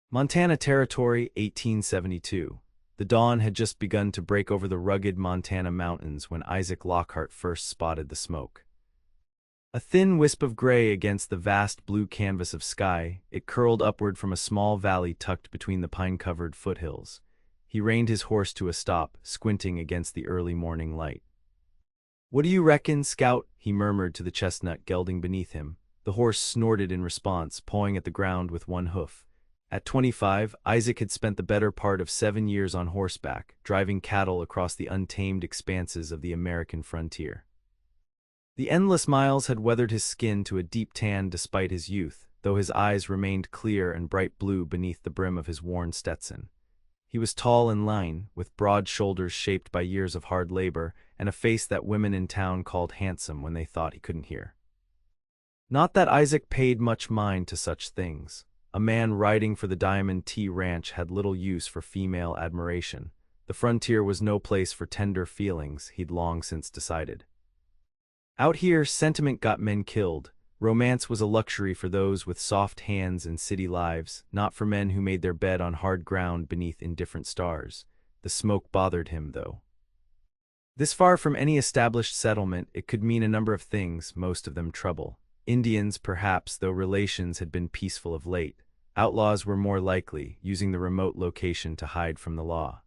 Montana Territory, 1872. The dawn had just begun to break over the rugged Montana mountains when Isaac Lockhart first spotted the smoke. A thin wisp of gray against the vast blue canvas of sky, it curled upward from a small valley tucked between the pine-covered foothills. He reined his horse to a stop, squinting against the early morning light. "What do you reckon, Scout?" he murmured to the chestnut gelding beneath him. The horse snorted in response, pawing at the ground with one hoof. At 25, Isaac had spent the better part of 7 years on horseback, driving cattle across the untamed expanses of the American frontier. The endless miles had weathered his skin to a deep tan despite his youth, though his eyes remained clear and bright blue beneath the brim of his worn Stetson. He was tall and lean, with broad shoulders shaped by years of hard labor, and a face that women in town called handsome when they thought he couldn't hear. Not that Isaac paid much mind to such things. A man riding for the Diamond T Ranch had little use for female admiration. The frontier was no place for tender feelings, he'd long since decided. Out here, sentiment got men killed. Romance was a luxury for those with soft hands and city lives, not for men who made their bed on hard ground beneath indifferent stars. The smoke bothered him, though. This far from any established settlement, it could mean a number of things, most of them trouble. Indians, perhaps, though relations had been peaceful of late. Outlaws were more likely, using the remote location to hide from the law.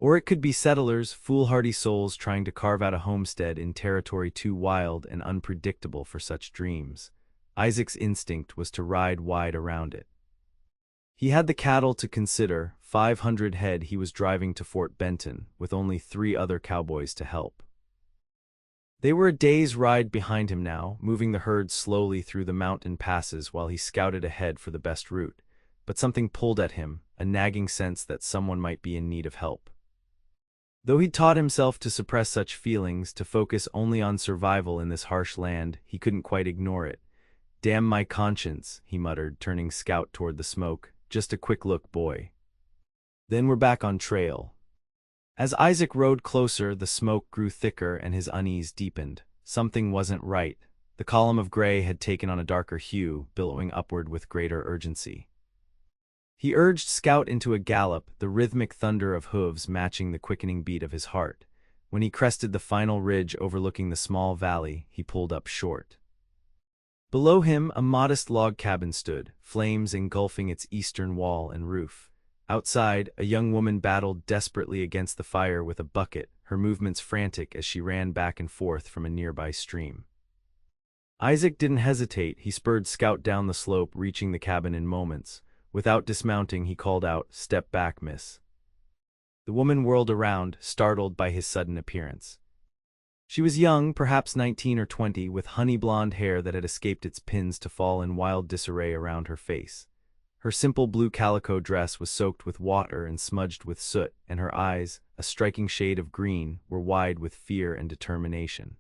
Or it could be settlers, foolhardy souls trying to carve out a homestead in territory too wild and unpredictable for such dreams. Isaac's instinct was to ride wide around it. He had the cattle to consider, 500 head he was driving to Fort Benton, with only 3 other cowboys to help. They were a day's ride behind him now, moving the herd slowly through the mountain passes while he scouted ahead for the best route. But something pulled at him, a nagging sense that someone might be in need of help. Though he'd taught himself to suppress such feelings, to focus only on survival in this harsh land, he couldn't quite ignore it. "Damn my conscience," he muttered, turning Scout toward the smoke. "Just a quick look, boy." Then we're back on trail. As Isaac rode closer, the smoke grew thicker and his unease deepened. Something wasn't right. The column of gray had taken on a darker hue, billowing upward with greater urgency. He urged Scout into a gallop, the rhythmic thunder of hooves matching the quickening beat of his heart. When he crested the final ridge overlooking the small valley, he pulled up short. Below him, a modest log cabin stood, flames engulfing its eastern wall and roof. Outside, a young woman battled desperately against the fire with a bucket, her movements frantic as she ran back and forth from a nearby stream. Isaac didn't hesitate. He spurred Scout down the slope, reaching the cabin in moments. Without dismounting, he called out, "Step back, miss." The woman whirled around, startled by his sudden appearance. She was young, perhaps 19 or 20, with honey-blonde hair that had escaped its pins to fall in wild disarray around her face. Her simple blue calico dress was soaked with water and smudged with soot, and her eyes, a striking shade of green, were wide with fear and determination.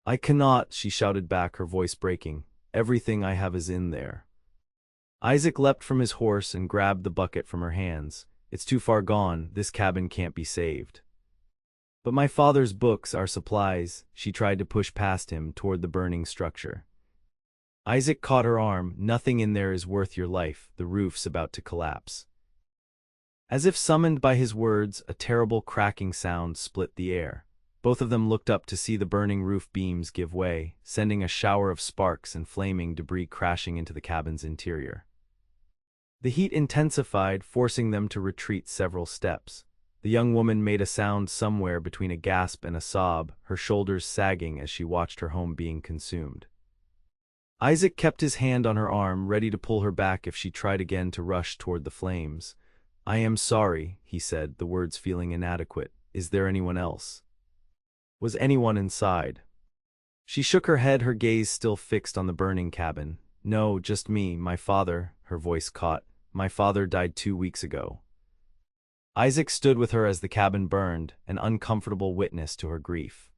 "I cannot," she shouted back, her voice breaking. "Everything I have is in there." Isaac leapt from his horse and grabbed the bucket from her hands. "It's too far gone. This cabin can't be saved." "But my father's books, our supplies," she tried to push past him toward the burning structure. Isaac caught her arm. "Nothing in there is worth your life. The roof's about to collapse." As if summoned by his words, a terrible cracking sound split the air. Both of them looked up to see the burning roof beams give way, sending a shower of sparks and flaming debris crashing into the cabin's interior. The heat intensified, forcing them to retreat several steps. The young woman made a sound somewhere between a gasp and a sob, her shoulders sagging as she watched her home being consumed. Isaac kept his hand on her arm, ready to pull her back if she tried again to rush toward the flames. "I am sorry," he said, the words feeling inadequate. "Is there anyone else? Was anyone inside?" She shook her head, her gaze still fixed on the burning cabin. "No, just me, my father," her voice caught. "My father died 2 weeks ago." Isaac stood with her as the cabin burned, an uncomfortable witness to her grief.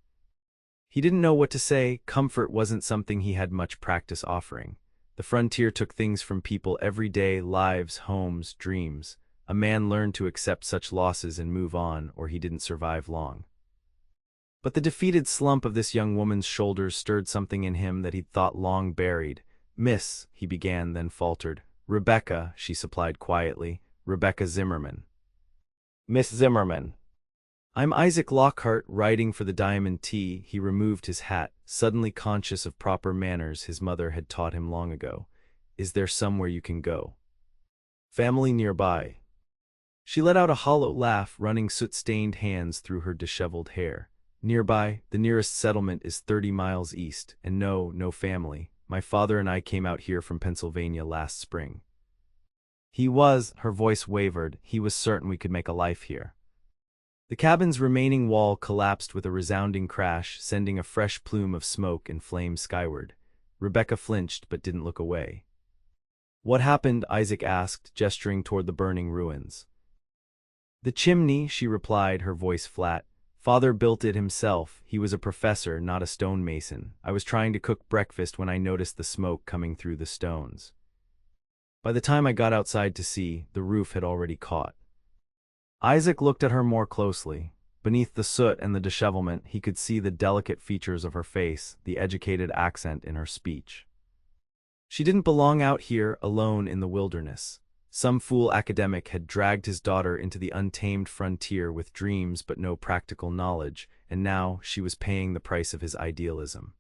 He didn't know what to say. Comfort wasn't something he had much practice offering. The frontier took things from people every day, lives, homes, dreams. A man learned to accept such losses and move on, or he didn't survive long. But the defeated slump of this young woman's shoulders stirred something in him that he'd thought long buried. "Miss," he began, then faltered. Rebecca, she supplied quietly. Rebecca Zimmerman. Miss Zimmerman. I'm Isaac Lockhart, riding for the Diamond T. He removed his hat, suddenly conscious of proper manners his mother had taught him long ago. Is there somewhere you can go? Family nearby. She let out a hollow laugh, running soot-stained hands through her disheveled hair. Nearby, the nearest settlement is 30 miles east, and no family. My father and I came out here from Pennsylvania last spring. Her voice wavered, he was certain we could make a life here. The cabin's remaining wall collapsed with a resounding crash, sending a fresh plume of smoke and flame skyward. Rebecca flinched but didn't look away. What happened? Isaac asked, gesturing toward the burning ruins. The chimney, she replied, her voice flat. Father built it himself. He was a professor, not a stonemason. I was trying to cook breakfast when I noticed the smoke coming through the stones. By the time I got outside to see, the roof had already caught. Isaac looked at her more closely. Beneath the soot and the dishevelment, he could see the delicate features of her face, the educated accent in her speech. She didn't belong out here, alone in the wilderness. Some fool academic had dragged his daughter into the untamed frontier with dreams but no practical knowledge, and now she was paying the price of his idealism.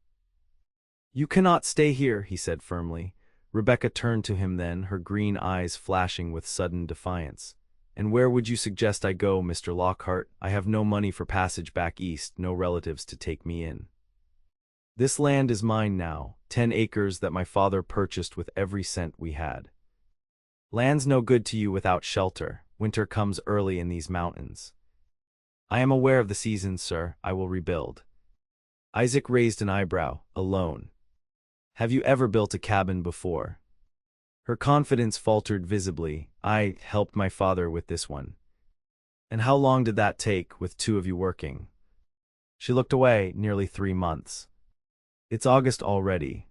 You cannot stay here, he said firmly. Rebecca turned to him then, her green eyes flashing with sudden defiance. And where would you suggest I go, Mr. Lockhart? I have no money for passage back east, no relatives to take me in. This land is mine now, 10 acres that my father purchased with every cent we had. Land's no good to you without shelter. Winter comes early in these mountains. I am aware of the seasons, sir. I will rebuild. Isaac raised an eyebrow. Alone. Have you ever built a cabin before? Her confidence faltered visibly. I helped my father with this one. And how long did that take, with 2 of you working? She looked away. Nearly 3 months. It's August already.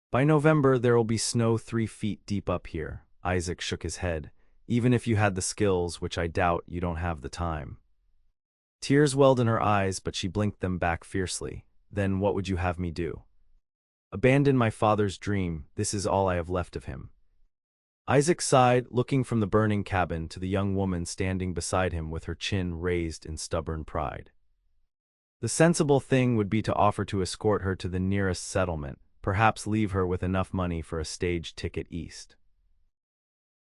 By November there will be snow 3 feet deep up here. Isaac shook his head. Even if you had the skills, which I doubt, you don't have the time. Tears welled in her eyes, but she blinked them back fiercely. Then what would you have me do? Abandon my father's dream. This is all I have left of him. Isaac sighed, looking from the burning cabin to the young woman standing beside him with her chin raised in stubborn pride. The sensible thing would be to offer to escort her to the nearest settlement, perhaps leave her with enough money for a stage ticket east.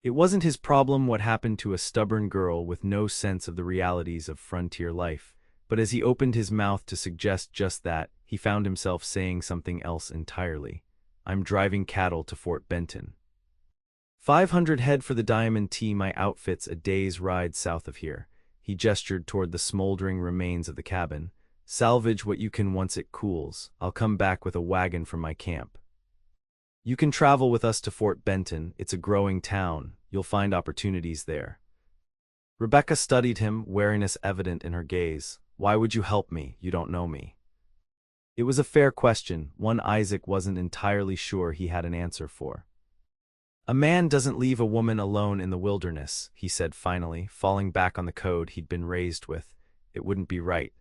It wasn't his problem what happened to a stubborn girl with no sense of the realities of frontier life, but as he opened his mouth to suggest just that, he found himself saying something else entirely. I'm driving cattle to Fort Benton. 500 head for the Diamond T. My outfit's a day's ride south of here. He gestured toward the smoldering remains of the cabin. Salvage what you can once it cools. I'll come back with a wagon from my camp. You can travel with us to Fort Benton. It's a growing town. You'll find opportunities there. Rebecca studied him, wariness evident in her gaze. Why would you help me? You don't know me. It was a fair question, one Isaac wasn't entirely sure he had an answer for. A man doesn't leave a woman alone in the wilderness, he said finally, falling back on the code he'd been raised with. It wouldn't be right.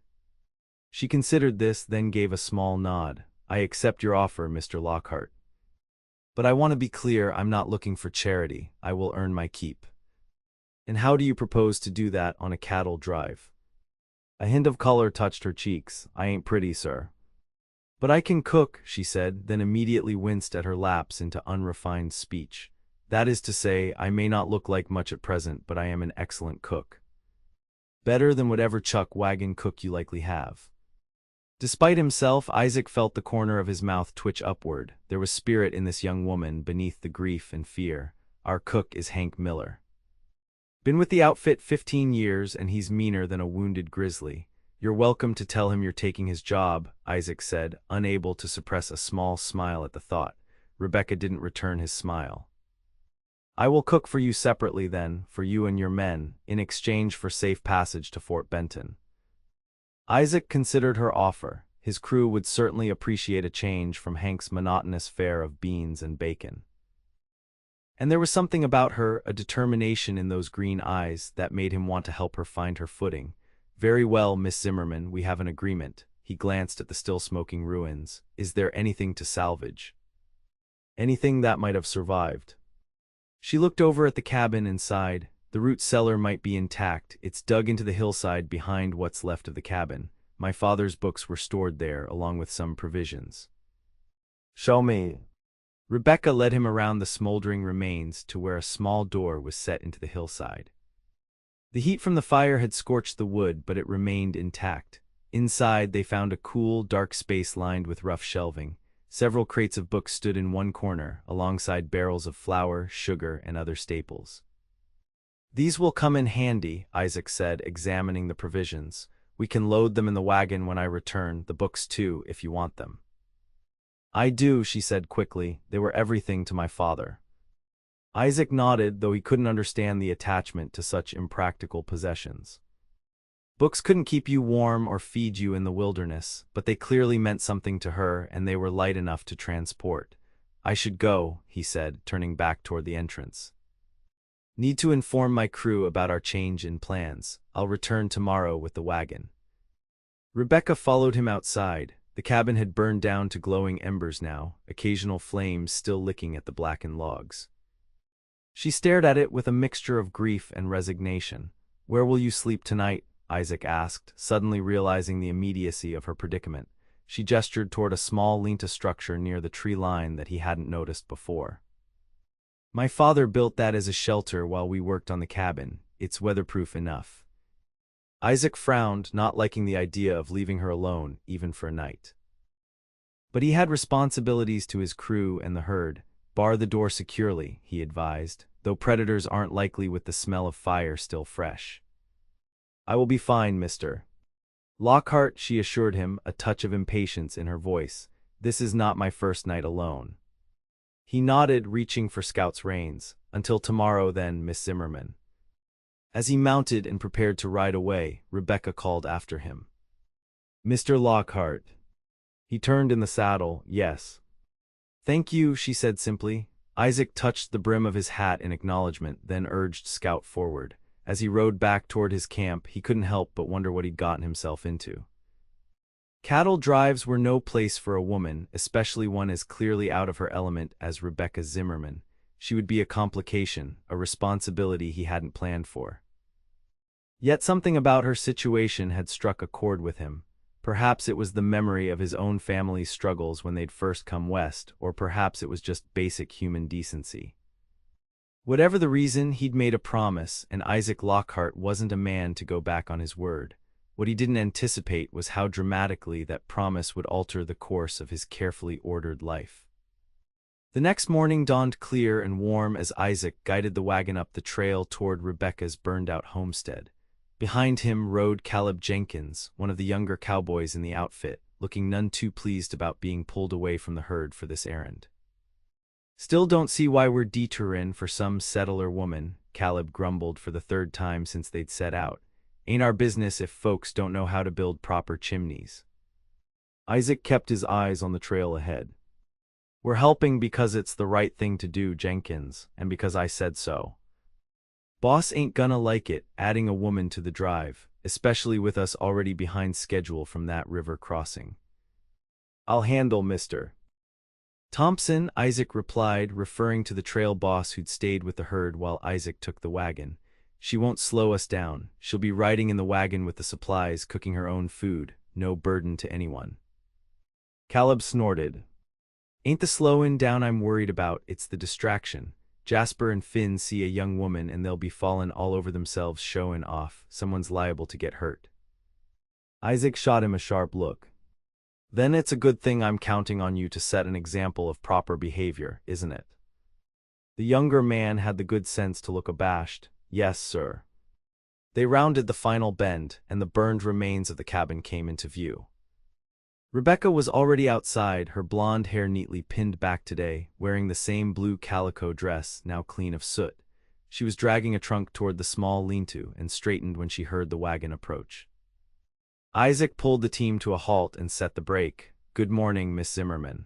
She considered this, then gave a small nod. I accept your offer, Mr. Lockhart. But I want to be clear, I'm not looking for charity. I will earn my keep. And how do you propose to do that on a cattle drive? A hint of color touched her cheeks. I ain't pretty, sir. But I can cook, she said, then immediately winced at her lapse into unrefined speech. That is to say, I may not look like much at present, but I am an excellent cook. Better than whatever chuck wagon cook you likely have. Despite himself, Isaac felt the corner of his mouth twitch upward. There was spirit in this young woman beneath the grief and fear. Our cook is Hank Miller. Been with the outfit 15 years, and he's meaner than a wounded grizzly. You're welcome to tell him you're taking his job, Isaac said, unable to suppress a small smile at the thought. Rebecca didn't return his smile. I will cook for you separately then, for you and your men, in exchange for safe passage to Fort Benton. Isaac considered her offer. His crew would certainly appreciate a change from Hank's monotonous fare of beans and bacon. And there was something about her, a determination in those green eyes, that made him want to help her find her footing. Very well, Miss Zimmerman, we have an agreement. He glanced at the still-smoking ruins. Is there anything to salvage? Anything that might have survived? She looked over at the cabin and sighed. The root cellar might be intact. It's dug into the hillside behind what's left of the cabin. My father's books were stored there, along with some provisions. Show me. Rebecca led him around the smoldering remains to where a small door was set into the hillside. The heat from the fire had scorched the wood, but it remained intact. Inside, they found a cool, dark space lined with rough shelving. Several crates of books stood in one corner, alongside barrels of flour, sugar, and other staples. These will come in handy, Isaac said, examining the provisions. We can load them in the wagon when I return, the books too, if you want them. I do, she said quickly. They were everything to my father. Isaac nodded, though he couldn't understand the attachment to such impractical possessions. Books couldn't keep you warm or feed you in the wilderness, but they clearly meant something to her, and they were light enough to transport. I should go, he said, turning back toward the entrance. Need to inform my crew about our change in plans. I'll return tomorrow with the wagon. Rebecca followed him outside. The cabin had burned down to glowing embers now, occasional flames still licking at the blackened logs. She stared at it with a mixture of grief and resignation. Where will you sleep tonight? Isaac asked, suddenly realizing the immediacy of her predicament. She gestured toward a small lean-to structure near the tree line that he hadn't noticed before. My father built that as a shelter while we worked on the cabin. It's weatherproof enough. Isaac frowned, not liking the idea of leaving her alone, even for a night. But he had responsibilities to his crew and the herd. Bar the door securely, he advised, though predators aren't likely with the smell of fire still fresh. I will be fine, Mr. Lockhart, she assured him, a touch of impatience in her voice. This is not my first night alone. He nodded, reaching for Scout's reins. Until tomorrow then, Miss Zimmerman. As he mounted and prepared to ride away, Rebecca called after him. Mr. Lockhart. He turned in the saddle. Yes. Thank you, she said simply. Isaac touched the brim of his hat in acknowledgement, then urged Scout forward. As he rode back toward his camp, he couldn't help but wonder what he'd gotten himself into. Cattle drives were no place for a woman, especially one as clearly out of her element as Rebecca Zimmerman. She would be a complication, a responsibility he hadn't planned for. Yet something about her situation had struck a chord with him. Perhaps it was the memory of his own family's struggles when they'd first come west, or perhaps it was just basic human decency. Whatever the reason, he'd made a promise, and Isaac Lockhart wasn't a man to go back on his word. What he didn't anticipate was how dramatically that promise would alter the course of his carefully ordered life. The next morning dawned clear and warm as Isaac guided the wagon up the trail toward Rebecca's burned-out homestead. Behind him rode Caleb Jenkins, one of the younger cowboys in the outfit, looking none too pleased about being pulled away from the herd for this errand. Still don't see why we're detouring for some settler woman, Caleb grumbled for the third time since they'd set out. Ain't our business if folks don't know how to build proper chimneys. Isaac kept his eyes on the trail ahead. We're helping because it's the right thing to do, Jenkins, and because I said so. Boss ain't gonna like it, adding a woman to the drive, especially with us already behind schedule from that river crossing. I'll handle Mr. Thompson, Isaac replied, referring to the trail boss who'd stayed with the herd while Isaac took the wagon. She won't slow us down. She'll be riding in the wagon with the supplies, cooking her own food, no burden to anyone. Caleb snorted. Ain't the slowing down I'm worried about, it's the distraction. Jasper and Finn see a young woman and they'll be falling all over themselves showing off. Someone's liable to get hurt. Isaac shot him a sharp look. Then it's a good thing I'm counting on you to set an example of proper behavior, isn't it? The younger man had the good sense to look abashed. Yes, sir. They rounded the final bend, and the burned remains of the cabin came into view. Rebecca was already outside, her blonde hair neatly pinned back today, wearing the same blue calico dress, now clean of soot. She was dragging a trunk toward the small lean-to and straightened when she heard the wagon approach. Isaac pulled the team to a halt and set the brake. Good morning, Miss Zimmerman.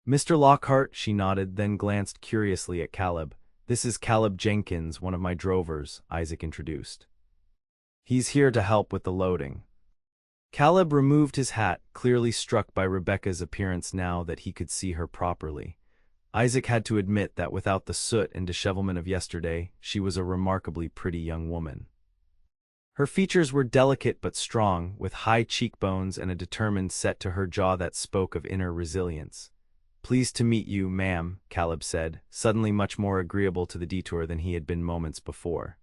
Mr. Lockhart, she nodded, then glanced curiously at Caleb. This is Caleb Jenkins, one of my drovers, Isaac introduced. He's here to help with the loading. Caleb removed his hat, clearly struck by Rebecca's appearance now that he could see her properly. Isaac had to admit that without the soot and dishevelment of yesterday, she was a remarkably pretty young woman. Her features were delicate but strong, with high cheekbones and a determined set to her jaw that spoke of inner resilience. "Pleased to meet you, ma'am," Caleb said, suddenly much more agreeable to the detour than he had been moments before.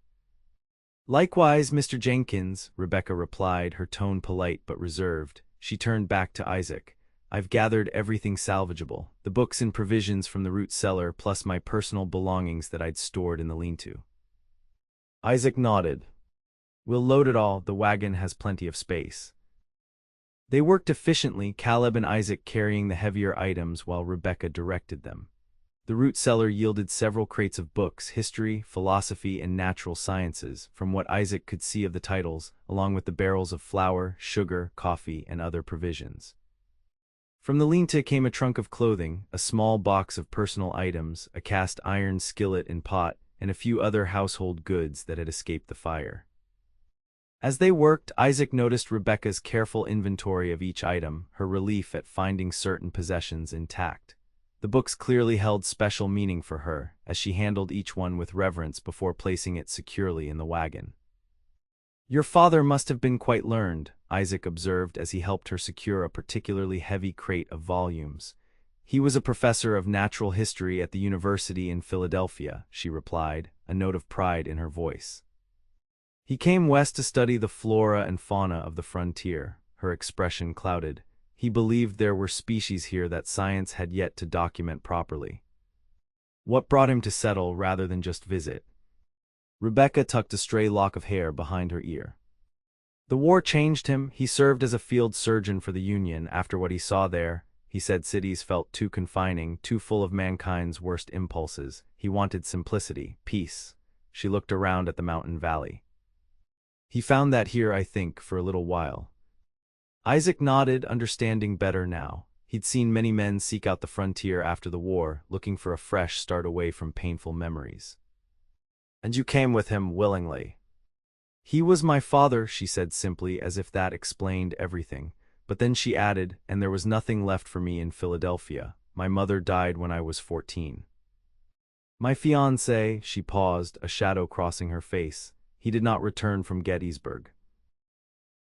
"Likewise, Mr. Jenkins," Rebecca replied, her tone polite but reserved. She turned back to Isaac. "I've gathered everything salvageable, the books and provisions from the root cellar, plus my personal belongings that I'd stored in the lean-to." Isaac nodded. "We'll load it all, the wagon has plenty of space." They worked efficiently, Caleb and Isaac carrying the heavier items while Rebecca directed them. The root cellar yielded several crates of books, history, philosophy, and natural sciences, from what Isaac could see of the titles, along with the barrels of flour, sugar, coffee, and other provisions. From the lean-to came a trunk of clothing, a small box of personal items, a cast iron skillet and pot, and a few other household goods that had escaped the fire. As they worked, Isaac noticed Rebecca's careful inventory of each item, her relief at finding certain possessions intact. The books clearly held special meaning for her, as she handled each one with reverence before placing it securely in the wagon. "Your father must have been quite learned," Isaac observed as he helped her secure a particularly heavy crate of volumes. "He was a professor of natural history at the university in Philadelphia," she replied, a note of pride in her voice. "He came west to study the flora and fauna of the frontier," her expression clouded. "He believed there were species here that science had yet to document properly." "What brought him to settle rather than just visit?" Rebecca tucked a stray lock of hair behind her ear. "The war changed him. He served as a field surgeon for the Union after what he saw there. He said cities felt too confining, too full of mankind's worst impulses. He wanted simplicity, peace." She looked around at the mountain valley. "He found that here, I think, for a little while." Isaac nodded, understanding better now. He'd seen many men seek out the frontier after the war, looking for a fresh start away from painful memories. "And you came with him willingly?" "He was my father," she said simply, as if that explained everything. But then she added, "And there was nothing left for me in Philadelphia. My mother died when I was 14. My fiancé," she paused, a shadow crossing her face. "He did not return from Gettysburg."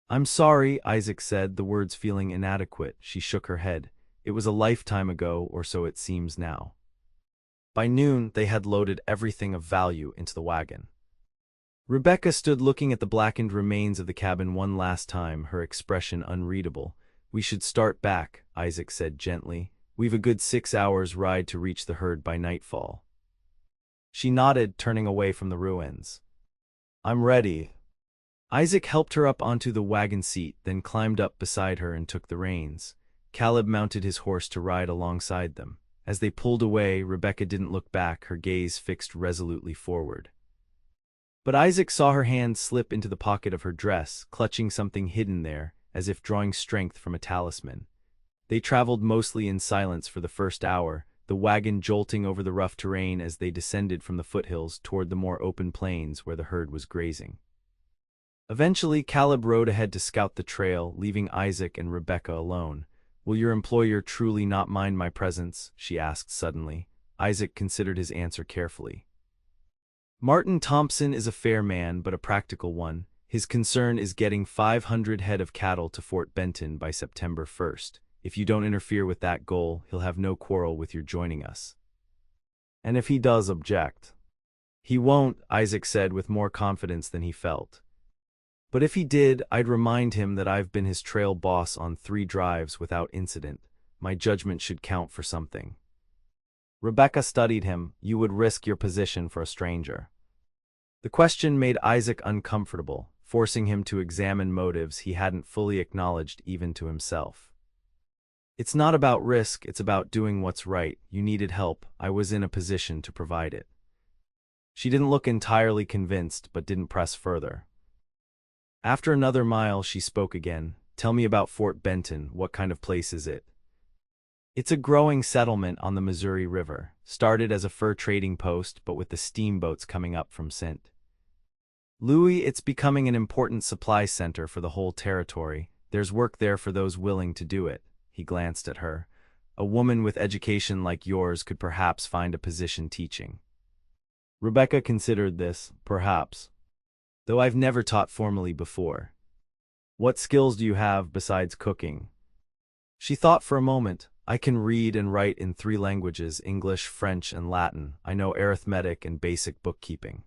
"I'm sorry," Isaac said, the words feeling inadequate. She shook her head. "It was a lifetime ago, or so it seems now." By noon, they had loaded everything of value into the wagon. Rebecca stood looking at the blackened remains of the cabin one last time, her expression unreadable. "We should start back," Isaac said gently. "We've a good 6 hours' ride to reach the herd by nightfall." She nodded, turning away from the ruins. "I'm ready." Isaac helped her up onto the wagon seat, then climbed up beside her and took the reins. Caleb mounted his horse to ride alongside them. As they pulled away, Rebecca didn't look back, her gaze fixed resolutely forward. But Isaac saw her hand slip into the pocket of her dress, clutching something hidden there, as if drawing strength from a talisman. They traveled mostly in silence for the first hour, the wagon jolting over the rough terrain as they descended from the foothills toward the more open plains where the herd was grazing. Eventually, Caleb rode ahead to scout the trail, leaving Isaac and Rebecca alone. "Will your employer truly not mind my presence?" she asked suddenly. Isaac considered his answer carefully. "Martin Thompson is a fair man, but a practical one. His concern is getting 500 head of cattle to Fort Benton by September 1st. If you don't interfere with that goal, he'll have no quarrel with your joining us." "And if he does object?" "He won't," Isaac said with more confidence than he felt. "But if he did, I'd remind him that I've been his trail boss on 3 drives without incident. My judgment should count for something." Rebecca studied him. "You would risk your position for a stranger?" The question made Isaac uncomfortable, forcing him to examine motives he hadn't fully acknowledged even to himself. "It's not about risk, it's about doing what's right. You needed help. I was in a position to provide it." She didn't look entirely convinced, but didn't press further. After another mile, she spoke again. "Tell me about Fort Benton. What kind of place is it?" "It's a growing settlement on the Missouri River. Started as a fur trading post, but with the steamboats coming up from St. Louis, it's becoming an important supply center for the whole territory. There's work there for those willing to do it." He glanced at her. A woman with education like yours could perhaps find a position teaching. Rebecca considered this, perhaps. Though I've never taught formally before. What skills do you have besides cooking? She thought for a moment. I can read and write in 3 languages, English, French, and Latin. I know arithmetic and basic bookkeeping.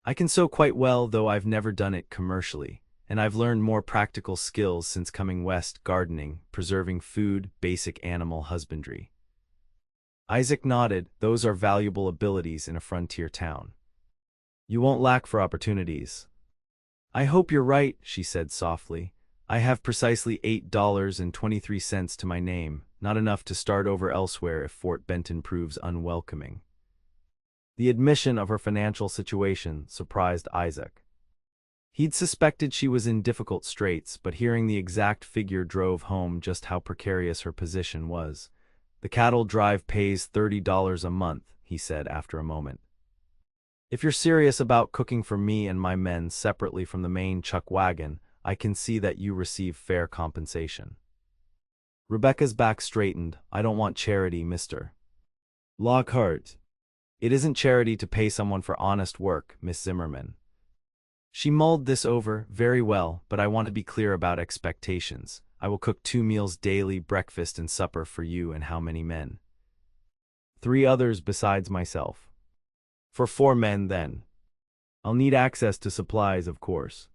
I can sew quite well, though I've never done it commercially, and I've learned more practical skills since coming west: gardening, preserving food, basic animal husbandry. Isaac nodded. Those are valuable abilities in a frontier town. You won't lack for opportunities. I hope you're right, she said softly. I have precisely $8.23 to my name, not enough to start over elsewhere if Fort Benton proves unwelcoming. The admission of her financial situation surprised Isaac. He'd suspected she was in difficult straits, but hearing the exact figure drove home just how precarious her position was. The cattle drive pays $30 a month, he said after a moment. If you're serious about cooking for me and my men separately from the main chuck wagon, I can see that you receive fair compensation. Rebecca's back straightened. I don't want charity, Mr. Lockhart. It isn't charity to pay someone for honest work, Miss Zimmerman. She mulled this over. Very well, but I want to be clear about expectations. I will cook 2 meals daily, breakfast and supper, for you and how many men? 3 others besides myself. For 4 men, then. I'll need access to supplies, of course.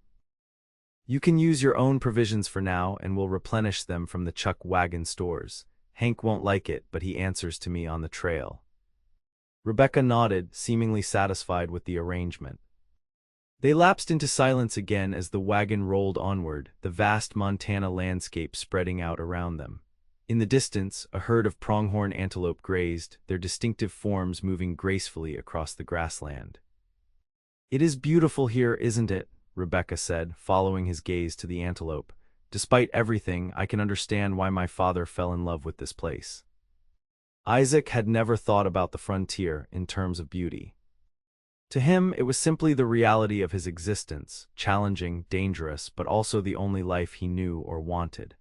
You can use your own provisions for now, and we'll replenish them from the chuck wagon stores. Hank won't like it, but he answers to me on the trail. Rebecca nodded, seemingly satisfied with the arrangement. They lapsed into silence again as the wagon rolled onward, the vast Montana landscape spreading out around them. In the distance, a herd of pronghorn antelope grazed, their distinctive forms moving gracefully across the grassland. It is beautiful here, isn't it? Rebecca said, following his gaze to the antelope. Despite everything, I can understand why my father fell in love with this place. Isaac had never thought about the frontier in terms of beauty. To him, it was simply the reality of his existence, challenging, dangerous, but also the only life he knew or wanted.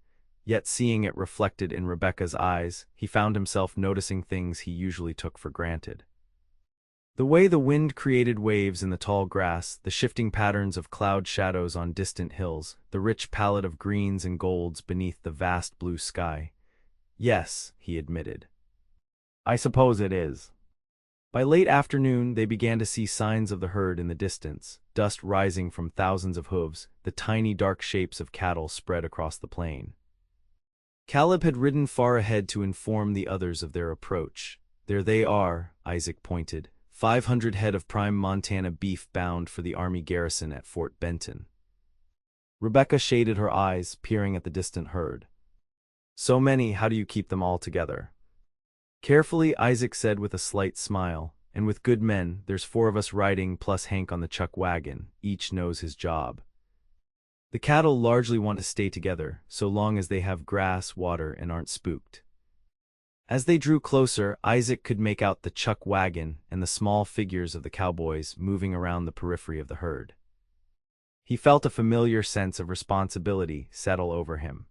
Yet seeing it reflected in Rebecca's eyes, he found himself noticing things he usually took for granted. The way the wind created waves in the tall grass, the shifting patterns of cloud shadows on distant hills, the rich palette of greens and golds beneath the vast blue sky. Yes, he admitted. I suppose it is. By late afternoon, they began to see signs of the herd in the distance, dust rising from thousands of hooves, the tiny dark shapes of cattle spread across the plain. Caleb had ridden far ahead to inform the others of their approach. There they are, Isaac pointed. 500 head of prime Montana beef bound for the army garrison at Fort Benton. Rebecca shaded her eyes, peering at the distant herd. So many, how do you keep them all together? Carefully, Isaac said with a slight smile, and with good men, there's 4 of us riding plus Hank on the chuck wagon, each knows his job. The cattle largely want to stay together, so long as they have grass, water, and aren't spooked. As they drew closer, Isaac could make out the chuck wagon and the small figures of the cowboys moving around the periphery of the herd. He felt a familiar sense of responsibility settle over him.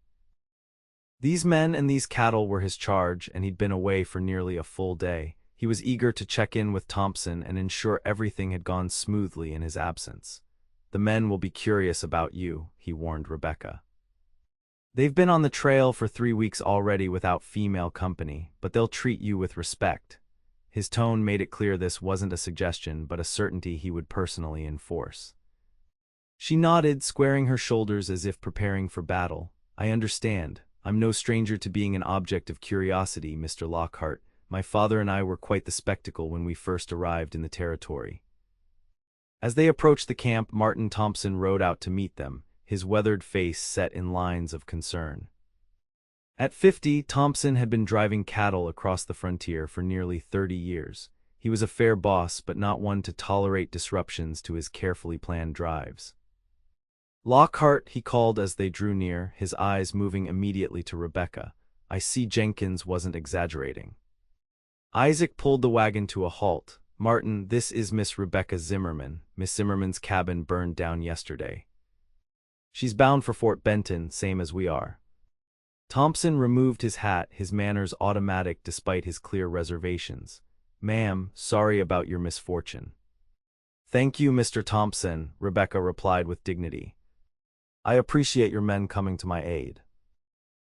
These men and these cattle were his charge, and he'd been away for nearly a full day. He was eager to check in with Thompson and ensure everything had gone smoothly in his absence. The men will be curious about you, he warned Rebecca. They've been on the trail for 3 weeks already without female company, but they'll treat you with respect. His tone made it clear this wasn't a suggestion, but a certainty he would personally enforce. She nodded, squaring her shoulders as if preparing for battle. I understand. I'm no stranger to being an object of curiosity, Mr. Lockhart. My father and I were quite the spectacle when we first arrived in the territory. As they approached the camp, Martin Thompson rode out to meet them, his weathered face set in lines of concern. At 50, Thompson had been driving cattle across the frontier for nearly 30 years. He was a fair boss, but not one to tolerate disruptions to his carefully planned drives. Lockhart, he called as they drew near, his eyes moving immediately to Rebecca. I see Jenkins wasn't exaggerating. Isaac pulled the wagon to a halt. Martin, this is Miss Rebecca Zimmerman. Miss Zimmerman's cabin burned down yesterday. She's bound for Fort Benton, same as we are. Thompson removed his hat, his manners automatic despite his clear reservations. "Ma'am, sorry about your misfortune." "Thank you, Mr. Thompson," Rebecca replied with dignity. "I appreciate your men coming to my aid."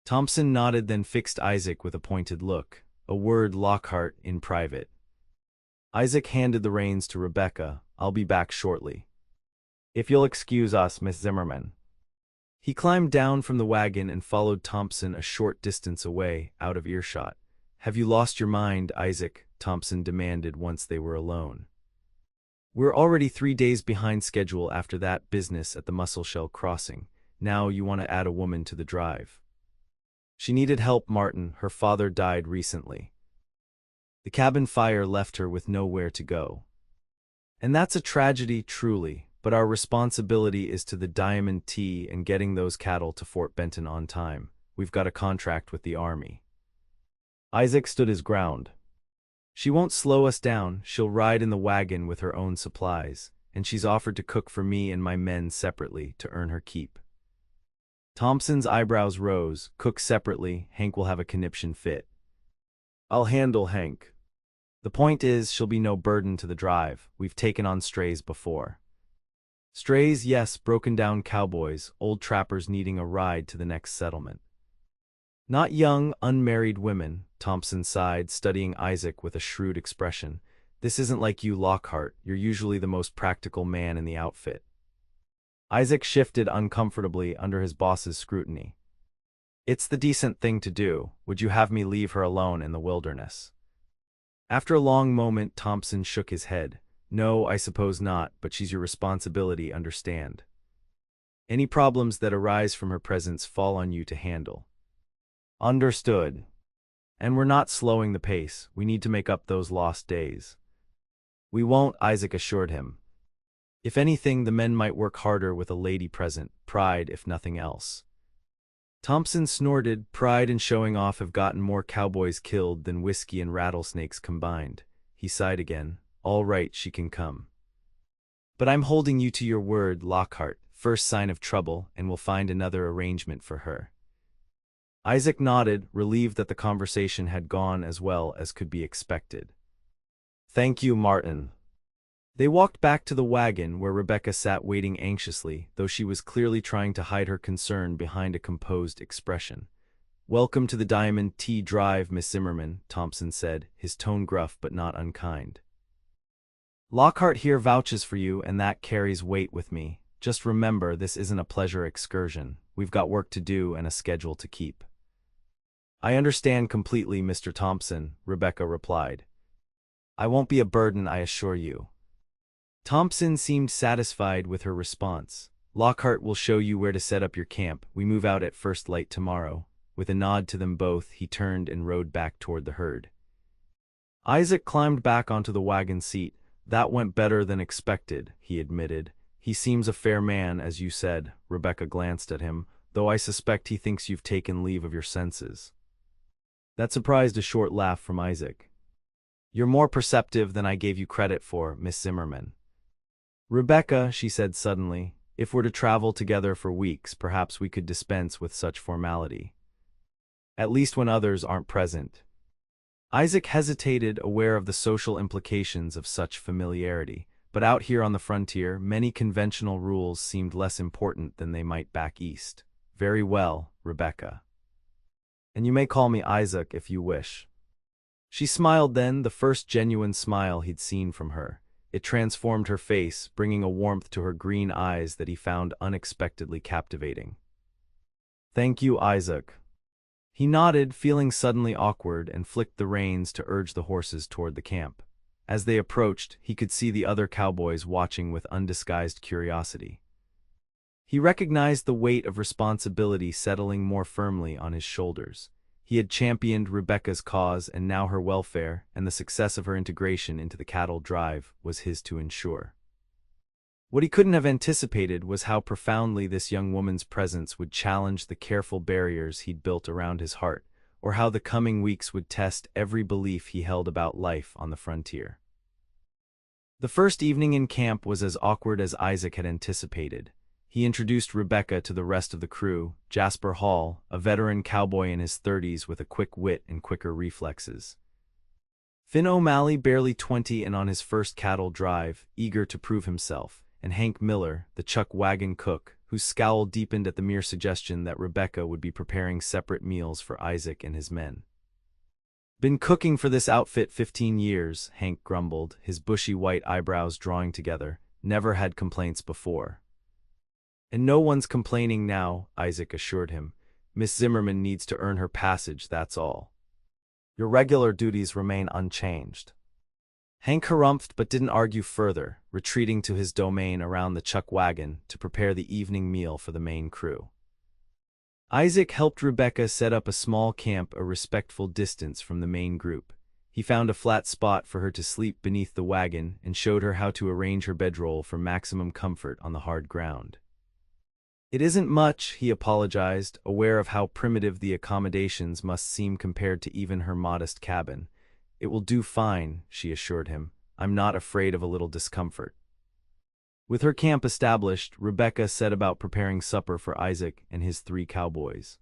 Thompson nodded, then fixed Isaac with a pointed look. "A word, Lockhart, in private." Isaac handed the reins to Rebecca. "I'll be back shortly." "If you'll excuse us, Miss Zimmerman." He climbed down from the wagon and followed Thompson a short distance away, out of earshot. "Have you lost your mind, Isaac?" Thompson demanded once they were alone. "We're already 3 days behind schedule after that business at the Musselshell crossing. Now you want to add a woman to the drive." "She needed help, Martin. Her father died recently. The cabin fire left her with nowhere to go. And that's a tragedy, truly, but our responsibility is to the Diamond T and getting those cattle to Fort Benton on time. We've got a contract with the Army." Isaac stood his ground. "She won't slow us down. She'll ride in the wagon with her own supplies, and she's offered to cook for me and my men separately to earn her keep." Thompson's eyebrows rose. "Cook separately, Hank will have a conniption fit." "I'll handle Hank. The point is, she'll be no burden to the drive. We've taken on strays before." "Strays, yes, broken-down cowboys, old trappers needing a ride to the next settlement." "Not young, unmarried women," Thompson sighed, studying Isaac with a shrewd expression. "This isn't like you, Lockhart. You're usually the most practical man in the outfit." Isaac shifted uncomfortably under his boss's scrutiny. "It's the decent thing to do. Would you have me leave her alone in the wilderness?" After a long moment, Thompson shook his head. "No, I suppose not, but she's your responsibility, understand. Any problems that arise from her presence fall on you to handle." "Understood. And we're not slowing the pace. We need to make up those lost days." "We won't," Isaac assured him. "If anything, the men might work harder with a lady present. Pride, if nothing else." Thompson snorted. "Pride and showing off have gotten more cowboys killed than whiskey and rattlesnakes combined." He sighed again. "All right, she can come. But I'm holding you to your word, Lockhart. First sign of trouble, and we'll find another arrangement for her." Isaac nodded, relieved that the conversation had gone as well as could be expected. "Thank you, Martin." They walked back to the wagon where Rebecca sat waiting anxiously, though she was clearly trying to hide her concern behind a composed expression. "Welcome to the Diamond T Drive, Miss Zimmerman," Thompson said, his tone gruff but not unkind. "Lockhart here vouches for you, and that carries weight with me. Just remember, this isn't a pleasure excursion. We've got work to do and a schedule to keep." "I understand completely, Mr. Thompson," Rebecca replied. "I won't be a burden, I assure you." Thompson seemed satisfied with her response. "Lockhart will show you where to set up your camp. We move out at first light tomorrow." With a nod to them both, he turned and rode back toward the herd. Isaac climbed back onto the wagon seat. "That went better than expected," he admitted. "He seems a fair man, as you said." Rebecca glanced at him, "though I suspect he thinks you've taken leave of your senses." That surprised a short laugh from Isaac. "You're more perceptive than I gave you credit for, Miss Zimmerman." "Rebecca," she said suddenly, "if we're to travel together for weeks, perhaps we could dispense with such formality. At least when others aren't present." Isaac hesitated, aware of the social implications of such familiarity, but out here on the frontier, many conventional rules seemed less important than they might back east. "Very well, Rebecca. And you may call me Isaac if you wish." She smiled then, the first genuine smile he'd seen from her. It transformed her face, bringing a warmth to her green eyes that he found unexpectedly captivating. "Thank you, Isaac." He nodded, feeling suddenly awkward, and flicked the reins to urge the horses toward the camp. As they approached, he could see the other cowboys watching with undisguised curiosity. He recognized the weight of responsibility settling more firmly on his shoulders. He had championed Rebecca's cause, and now her welfare, and the success of her integration into the cattle drive, was his to ensure. What he couldn't have anticipated was how profoundly this young woman's presence would challenge the careful barriers he'd built around his heart, or how the coming weeks would test every belief he held about life on the frontier. The first evening in camp was as awkward as Isaac had anticipated. he introduced Rebecca to the rest of the crew, Jasper Hall, a veteran cowboy in his 30s with a quick wit and quicker reflexes. Finn O'Malley, barely 20 and on his first cattle drive, eager to prove himself, and Hank Miller, the chuck wagon cook, whose scowl deepened at the mere suggestion that Rebecca would be preparing separate meals for Isaac and his men. "Been cooking for this outfit 15 years, Hank grumbled, his bushy white eyebrows drawing together. Never had complaints before. "And no one's complaining now," Isaac assured him. "Miss Zimmerman needs to earn her passage, that's all. Your regular duties remain unchanged." Hank harumphed but didn't argue further, retreating to his domain around the chuck wagon to prepare the evening meal for the main crew. Isaac helped Rebecca set up a small camp a respectful distance from the main group. He found a flat spot for her to sleep beneath the wagon and showed her how to arrange her bedroll for maximum comfort on the hard ground. "It isn't much," he apologized, aware of how primitive the accommodations must seem compared to even her modest cabin. "It will do fine," she assured him. "I'm not afraid of a little discomfort." With her camp established, Rebecca set about preparing supper for Isaac and his 3 cowboys.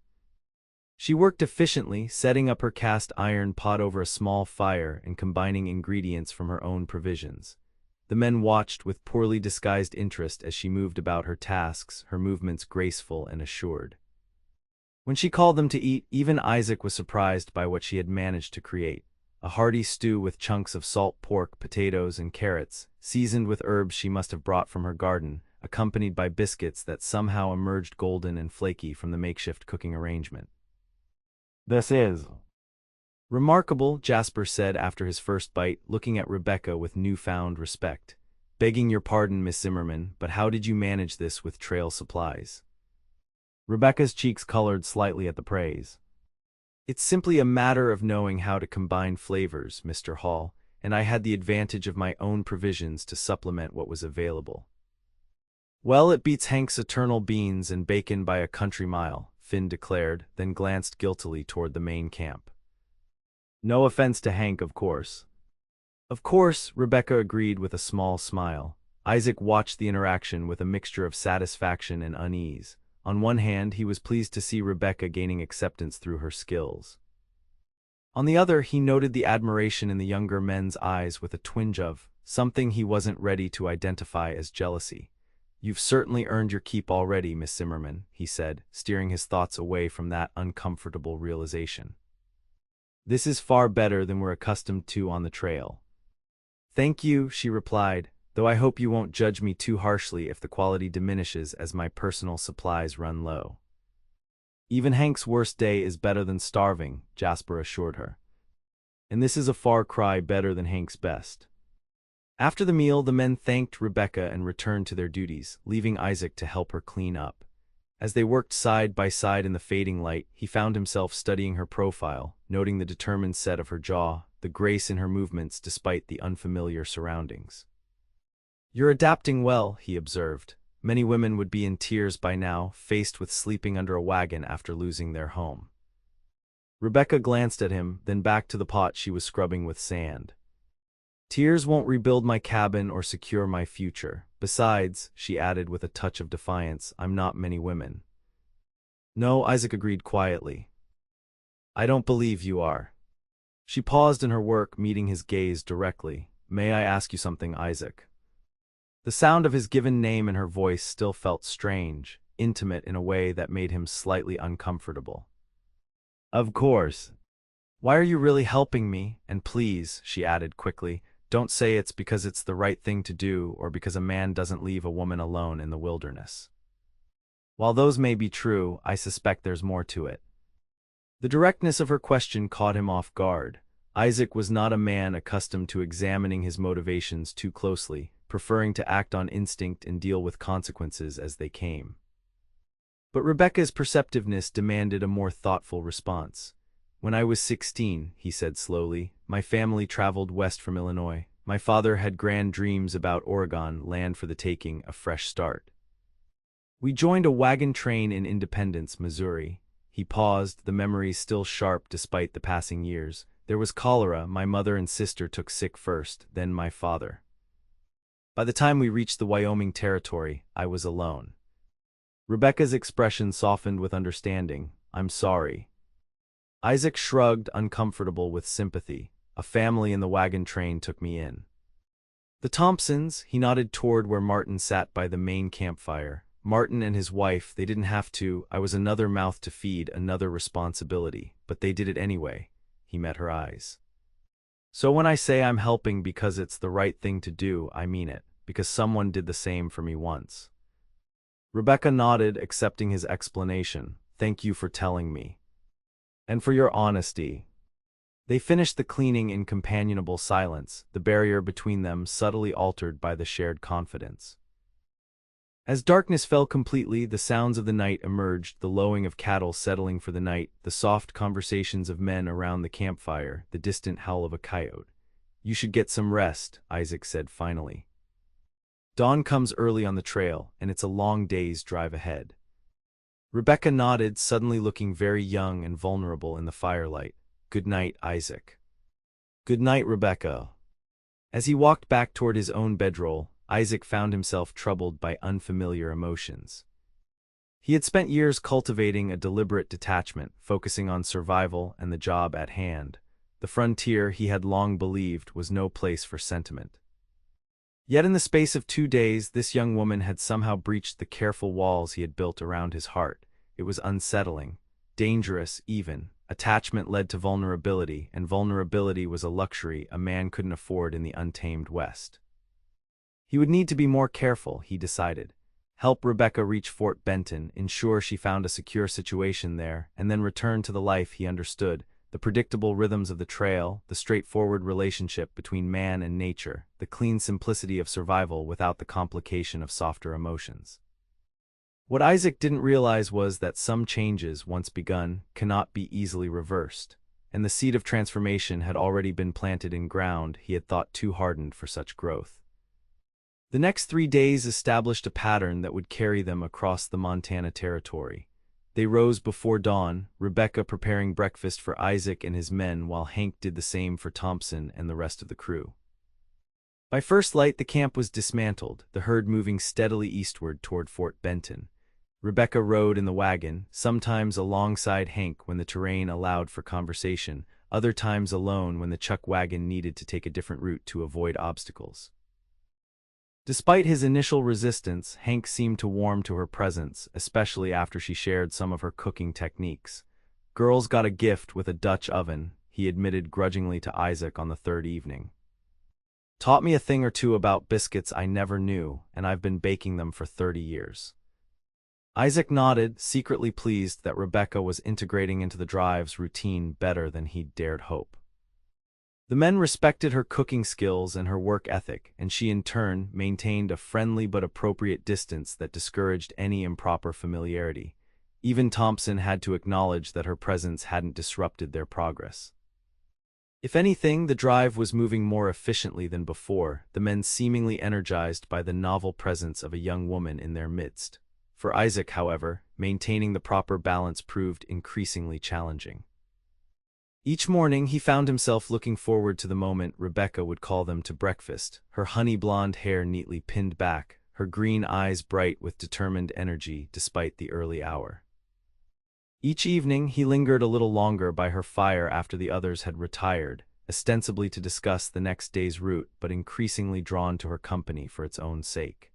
She worked efficiently, setting up her cast iron pot over a small fire and combining ingredients from her own provisions. The men watched with poorly disguised interest as she moved about her tasks, her movements graceful and assured. When she called them to eat, even Isaac was surprised by what she had managed to create. A hearty stew with chunks of salt pork, potatoes, and carrots, seasoned with herbs she must have brought from her garden, accompanied by biscuits that somehow emerged golden and flaky from the makeshift cooking arrangement. "This is remarkable," Jasper said after his first bite, looking at Rebecca with newfound respect. "Begging your pardon, Miss Zimmerman, but how did you manage this with trail supplies?" Rebecca's cheeks colored slightly at the praise. "It's simply a matter of knowing how to combine flavors, Mr. Hall, and I had the advantage of my own provisions to supplement what was available." "Well, it beats Hank's eternal beans and bacon by a country mile," Finn declared, then glanced guiltily toward the main camp. "No offense to Hank, of course." "Of course," Rebecca agreed with a small smile. Isaac watched the interaction with a mixture of satisfaction and unease. On one hand, he was pleased to see Rebecca gaining acceptance through her skills. On the other, he noted the admiration in the younger men's eyes with a twinge of something he wasn't ready to identify as jealousy. "You've certainly earned your keep already, Miss Zimmerman," he said, steering his thoughts away from that uncomfortable realization. "This is far better than we're accustomed to on the trail." "Thank you," she replied, "though I hope you won't judge me too harshly if the quality diminishes as my personal supplies run low." "Even Hank's worst day is better than starving," Jasper assured her. "And this is a far cry better than Hank's best." After the meal, the men thanked Rebecca and returned to their duties, leaving Isaac to help her clean up. As they worked side by side in the fading light, he found himself studying her profile, noting the determined set of her jaw, the grace in her movements despite the unfamiliar surroundings. "You're adapting well," he observed. "Many women would be in tears by now, faced with sleeping under a wagon after losing their home." Rebecca glanced at him, then back to the pot she was scrubbing with sand. "Tears won't rebuild my cabin or secure my future. Besides," she added with a touch of defiance, "I'm not many women." "No," Isaac agreed quietly. "I don't believe you are." She paused in her work, meeting his gaze directly. "May I ask you something, Isaac?" The sound of his given name in her voice still felt strange, intimate in a way that made him slightly uncomfortable. "Of course." "Why are you really helping me? And please," she added quickly, "don't say it's because it's the right thing to do or because a man doesn't leave a woman alone in the wilderness. While those may be true, I suspect there's more to it." The directness of her question caught him off guard. Isaac was not a man accustomed to examining his motivations too closely, preferring to act on instinct and deal with consequences as they came. But Rebecca's perceptiveness demanded a more thoughtful response. "When I was 16, he said slowly, "my family traveled west from Illinois. My father had grand dreams about Oregon, land for the taking, a fresh start. We joined a wagon train in Independence, Missouri." He paused, the memories still sharp despite the passing years. "There was cholera, my mother and sister took sick first, then my father. By the time we reached the Wyoming Territory, I was alone. Rebecca's expression softened with understanding. I'm sorry. Isaac shrugged, uncomfortable with sympathy. A family in the wagon train took me in. The Thompsons, he nodded toward where Martin sat by the main campfire. Martin and his wife, they didn't have to. I was another mouth to feed, another responsibility. But they did it anyway. He met her eyes. So when I say I'm helping because it's the right thing to do, I mean it. Because someone did the same for me once. Rebecca nodded, accepting his explanation. Thank you for telling me. And for your honesty. They finished the cleaning in companionable silence, the barrier between them subtly altered by the shared confidence. As darkness fell completely, the sounds of the night emerged, the lowing of cattle settling for the night, the soft conversations of men around the campfire, the distant howl of a coyote. You should get some rest, Isaac said finally. Dawn comes early on the trail, and it's a long day's drive ahead. Rebecca nodded, suddenly looking very young and vulnerable in the firelight. Good night, Isaac. Good night, Rebecca. As he walked back toward his own bedroll, Isaac found himself troubled by unfamiliar emotions. He had spent years cultivating a deliberate detachment, focusing on survival and the job at hand. The frontier, he had long believed, was no place for sentiment. Yet in the space of 2 days, this young woman had somehow breached the careful walls he had built around his heart. It was unsettling, dangerous even. Attachment led to vulnerability, and vulnerability was a luxury a man couldn't afford in the untamed West. He would need to be more careful, he decided. Help Rebecca reach Fort Benton, ensure she found a secure situation there, and then return to the life he understood, the predictable rhythms of the trail, the straightforward relationship between man and nature, the clean simplicity of survival without the complication of softer emotions. What Isaac didn't realize was that some changes, once begun, cannot be easily reversed, and the seed of transformation had already been planted in ground he had thought too hardened for such growth. The next 3 days established a pattern that would carry them across the Montana Territory. They rose before dawn, Rebecca preparing breakfast for Isaac and his men while Hank did the same for Thompson and the rest of the crew. By first light, the camp was dismantled, the herd moving steadily eastward toward Fort Benton. Rebecca rode in the wagon, sometimes alongside Hank when the terrain allowed for conversation, other times alone when the chuck wagon needed to take a different route to avoid obstacles. Despite his initial resistance, Hank seemed to warm to her presence, especially after she shared some of her cooking techniques. Girls got a gift with a Dutch oven, he admitted grudgingly to Isaac on the third evening. Taught me a thing or two about biscuits I never knew, and I've been baking them for 30 years. Isaac nodded, secretly pleased that Rebecca was integrating into the drive's routine better than he'd dared hope. The men respected her cooking skills and her work ethic, and she in turn maintained a friendly but appropriate distance that discouraged any improper familiarity. Even Thompson had to acknowledge that her presence hadn't disrupted their progress. If anything, the drive was moving more efficiently than before, the men seemingly energized by the novel presence of a young woman in their midst. For Isaac, however, maintaining the proper balance proved increasingly challenging. Each morning, he found himself looking forward to the moment Rebecca would call them to breakfast, her honey-blonde hair neatly pinned back, her green eyes bright with determined energy despite the early hour. Each evening, he lingered a little longer by her fire after the others had retired, ostensibly to discuss the next day's route, but increasingly drawn to her company for its own sake.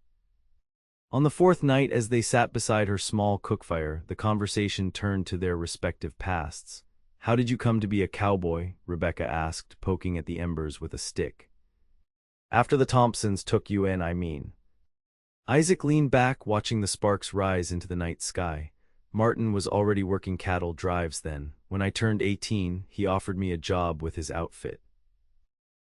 On the fourth night, as they sat beside her small cookfire, the conversation turned to their respective pasts. How did you come to be a cowboy? Rebecca asked, poking at the embers with a stick. After the Thompsons took you in, I mean. Isaac leaned back, watching the sparks rise into the night sky. Martin was already working cattle drives then. When I turned 18, he offered me a job with his outfit.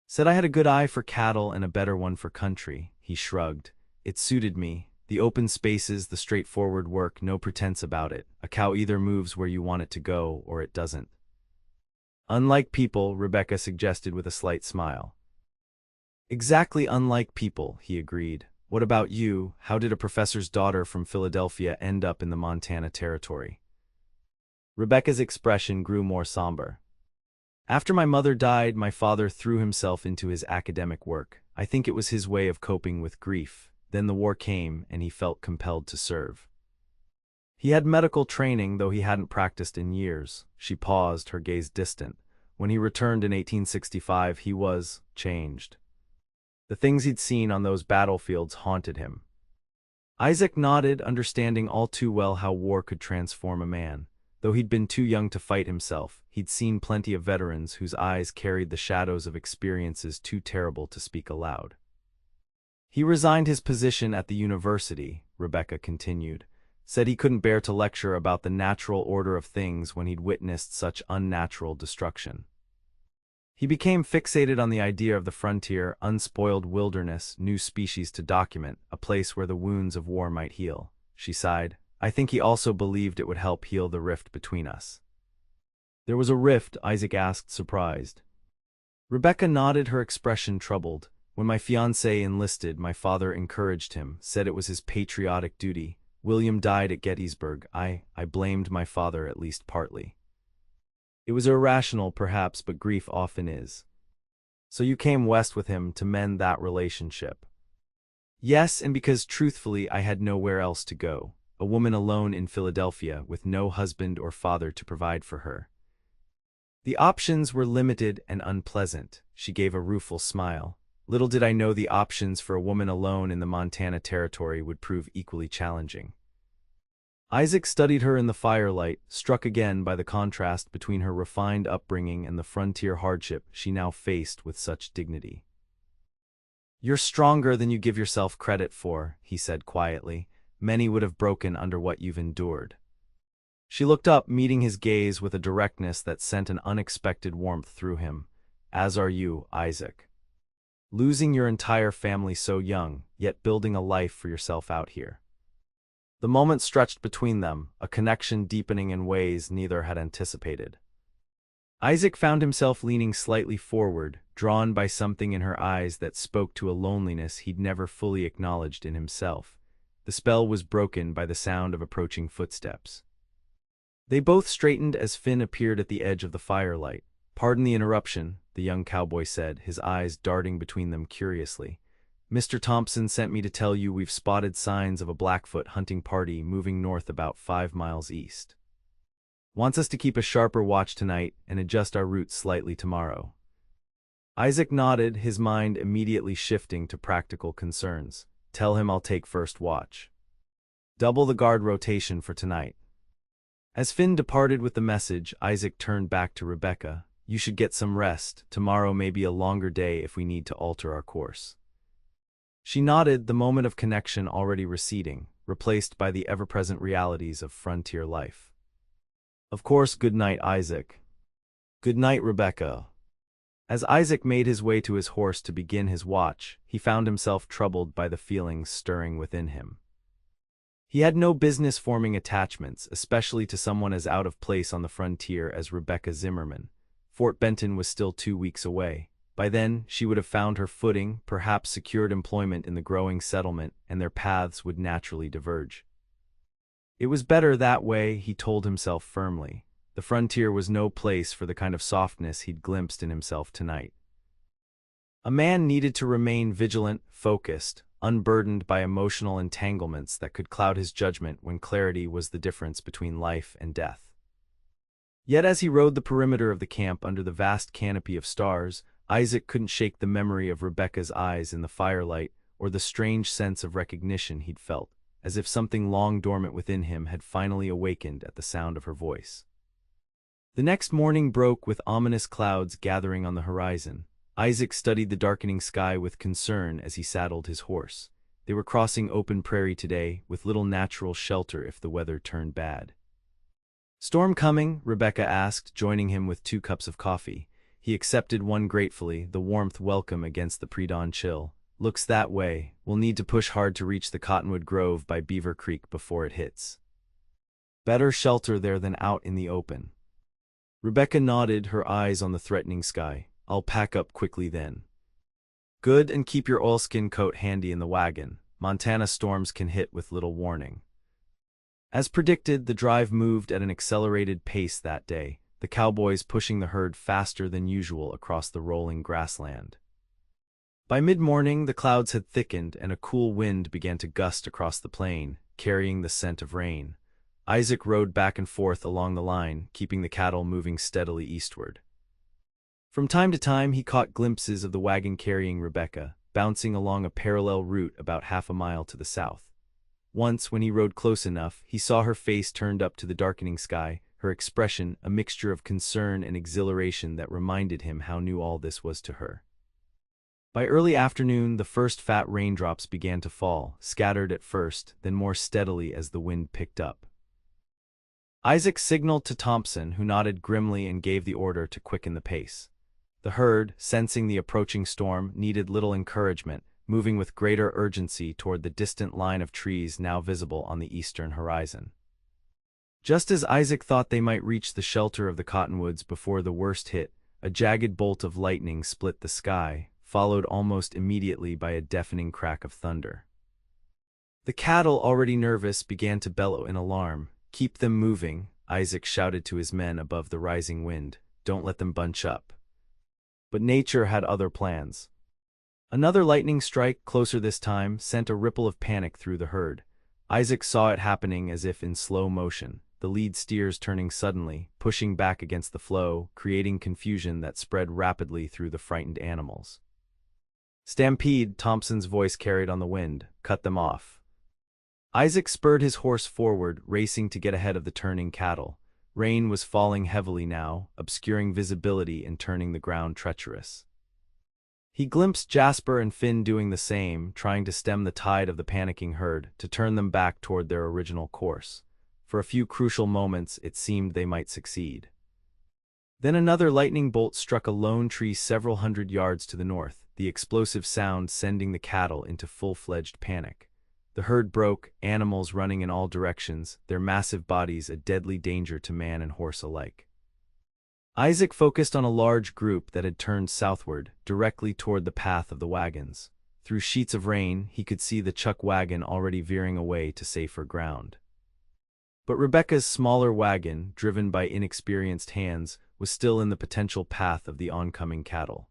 Said I had a good eye for cattle and a better one for country. He shrugged. It suited me. The open spaces, the straightforward work, no pretense about it. A cow either moves where you want it to go, or it doesn't. Unlike people, Rebecca suggested with a slight smile. Exactly unlike people, he agreed. What about you? How did a professor's daughter from Philadelphia end up in the Montana Territory? Rebecca's expression grew more somber. After my mother died, my father threw himself into his academic work. I think it was his way of coping with grief. Then the war came, and he felt compelled to serve. He had medical training, though he hadn't practiced in years. She paused, her gaze distant. When he returned in 1865, he was changed. The things he'd seen on those battlefields haunted him. Isaac nodded, understanding all too well how war could transform a man. Though he'd been too young to fight himself, he'd seen plenty of veterans whose eyes carried the shadows of experiences too terrible to speak aloud. He resigned his position at the university, Rebecca continued, said he couldn't bear to lecture about the natural order of things when he'd witnessed such unnatural destruction. He became fixated on the idea of the frontier, unspoiled wilderness, new species to document, a place where the wounds of war might heal. She sighed. I think he also believed it would help heal the rift between us. There was a rift? Isaac asked, surprised. Rebecca nodded, her expression troubled. When my fiancé enlisted, my father encouraged him, said it was his patriotic duty. William died at Gettysburg. I blamed my father, at least partly. It was irrational, perhaps, but grief often is. So you came west with him to mend that relationship? Yes, and because truthfully I had nowhere else to go. A woman alone in Philadelphia, with no husband or father to provide for her. The options were limited and unpleasant. She gave a rueful smile. Little did I know the options for a woman alone in the Montana Territory would prove equally challenging. Isaac studied her in the firelight, struck again by the contrast between her refined upbringing and the frontier hardship she now faced with such dignity. You're stronger than you give yourself credit for, he said quietly. Many would have broken under what you've endured. She looked up, meeting his gaze with a directness that sent an unexpected warmth through him. As are you, Isaac. Losing your entire family so young, yet building a life for yourself out here. The moment stretched between them, a connection deepening in ways neither had anticipated. Isaac found himself leaning slightly forward, drawn by something in her eyes that spoke to a loneliness he'd never fully acknowledged in himself. The spell was broken by the sound of approaching footsteps. They both straightened as Finn appeared at the edge of the firelight. Pardon the interruption, the young cowboy said, his eyes darting between them curiously. Mr. Thompson sent me to tell you we've spotted signs of a Blackfoot hunting party moving north about 5 miles east. Wants us to keep a sharper watch tonight and adjust our route slightly tomorrow. Isaac nodded, his mind immediately shifting to practical concerns. Tell him I'll take first watch. Double the guard rotation for tonight. As Finn departed with the message, Isaac turned back to Rebecca. You should get some rest. Tomorrow may be a longer day if we need to alter our course. She nodded, the moment of connection already receding, replaced by the ever-present realities of frontier life. Of course, good night, Isaac. Good night, Rebecca. As Isaac made his way to his horse to begin his watch, he found himself troubled by the feelings stirring within him. He had no business forming attachments, especially to someone as out of place on the frontier as Rebecca Zimmerman. Fort Benton was still 2 weeks away. By then, she would have found her footing, perhaps secured employment in the growing settlement, and their paths would naturally diverge. It was better that way, he told himself firmly. The frontier was no place for the kind of softness he'd glimpsed in himself tonight. A man needed to remain vigilant, focused, unburdened by emotional entanglements that could cloud his judgment when clarity was the difference between life and death. Yet as he rode the perimeter of the camp under the vast canopy of stars, Isaac couldn't shake the memory of Rebecca's eyes in the firelight or the strange sense of recognition he'd felt, as if something long dormant within him had finally awakened at the sound of her voice. The next morning broke with ominous clouds gathering on the horizon. Isaac studied the darkening sky with concern as he saddled his horse. They were crossing open prairie today, with little natural shelter if the weather turned bad. Storm coming? Rebecca asked, joining him with 2 cups of coffee. He accepted one gratefully, the warmth welcome against the pre-dawn chill. Looks that way. We'll need to push hard to reach the Cottonwood Grove by Beaver Creek before it hits. Better shelter there than out in the open. Rebecca nodded, her eyes on the threatening sky. I'll pack up quickly then. Good, and keep your oilskin coat handy in the wagon. Montana storms can hit with little warning. As predicted, the drive moved at an accelerated pace that day, the cowboys pushing the herd faster than usual across the rolling grassland. By mid-morning, the clouds had thickened and a cool wind began to gust across the plain, carrying the scent of rain. Isaac rode back and forth along the line, keeping the cattle moving steadily eastward. From time to time, he caught glimpses of the wagon carrying Rebecca, bouncing along a parallel route about half a mile to the south. Once, when he rode close enough, he saw her face turned up to the darkening sky, her expression a mixture of concern and exhilaration that reminded him how new all this was to her. By early afternoon, the first fat raindrops began to fall, scattered at first, then more steadily as the wind picked up. Isaac signaled to Thompson, who nodded grimly and gave the order to quicken the pace. The herd, sensing the approaching storm, needed little encouragement, moving with greater urgency toward the distant line of trees now visible on the eastern horizon. Just as Isaac thought they might reach the shelter of the cottonwoods before the worst hit, a jagged bolt of lightning split the sky, followed almost immediately by a deafening crack of thunder. The cattle, already nervous, began to bellow in alarm. "Keep them moving," Isaac shouted to his men above the rising wind. "Don't let them bunch up." But nature had other plans. Another lightning strike, closer this time, sent a ripple of panic through the herd. Isaac saw it happening as if in slow motion, the lead steers turning suddenly, pushing back against the flow, creating confusion that spread rapidly through the frightened animals. "Stampede," Thompson's voice carried on the wind. "Cut them off." Isaac spurred his horse forward, racing to get ahead of the turning cattle. Rain was falling heavily now, obscuring visibility and turning the ground treacherous. He glimpsed Jasper and Finn doing the same, trying to stem the tide of the panicking herd, to turn them back toward their original course. For a few crucial moments, it seemed they might succeed. Then another lightning bolt struck a lone tree several hundred yards to the north, the explosive sound sending the cattle into full-fledged panic. The herd broke, animals running in all directions, their massive bodies a deadly danger to man and horse alike. Isaac focused on a large group that had turned southward, directly toward the path of the wagons. Through sheets of rain, he could see the chuck wagon already veering away to safer ground. But Rebecca's smaller wagon, driven by inexperienced hands, was still in the potential path of the oncoming cattle.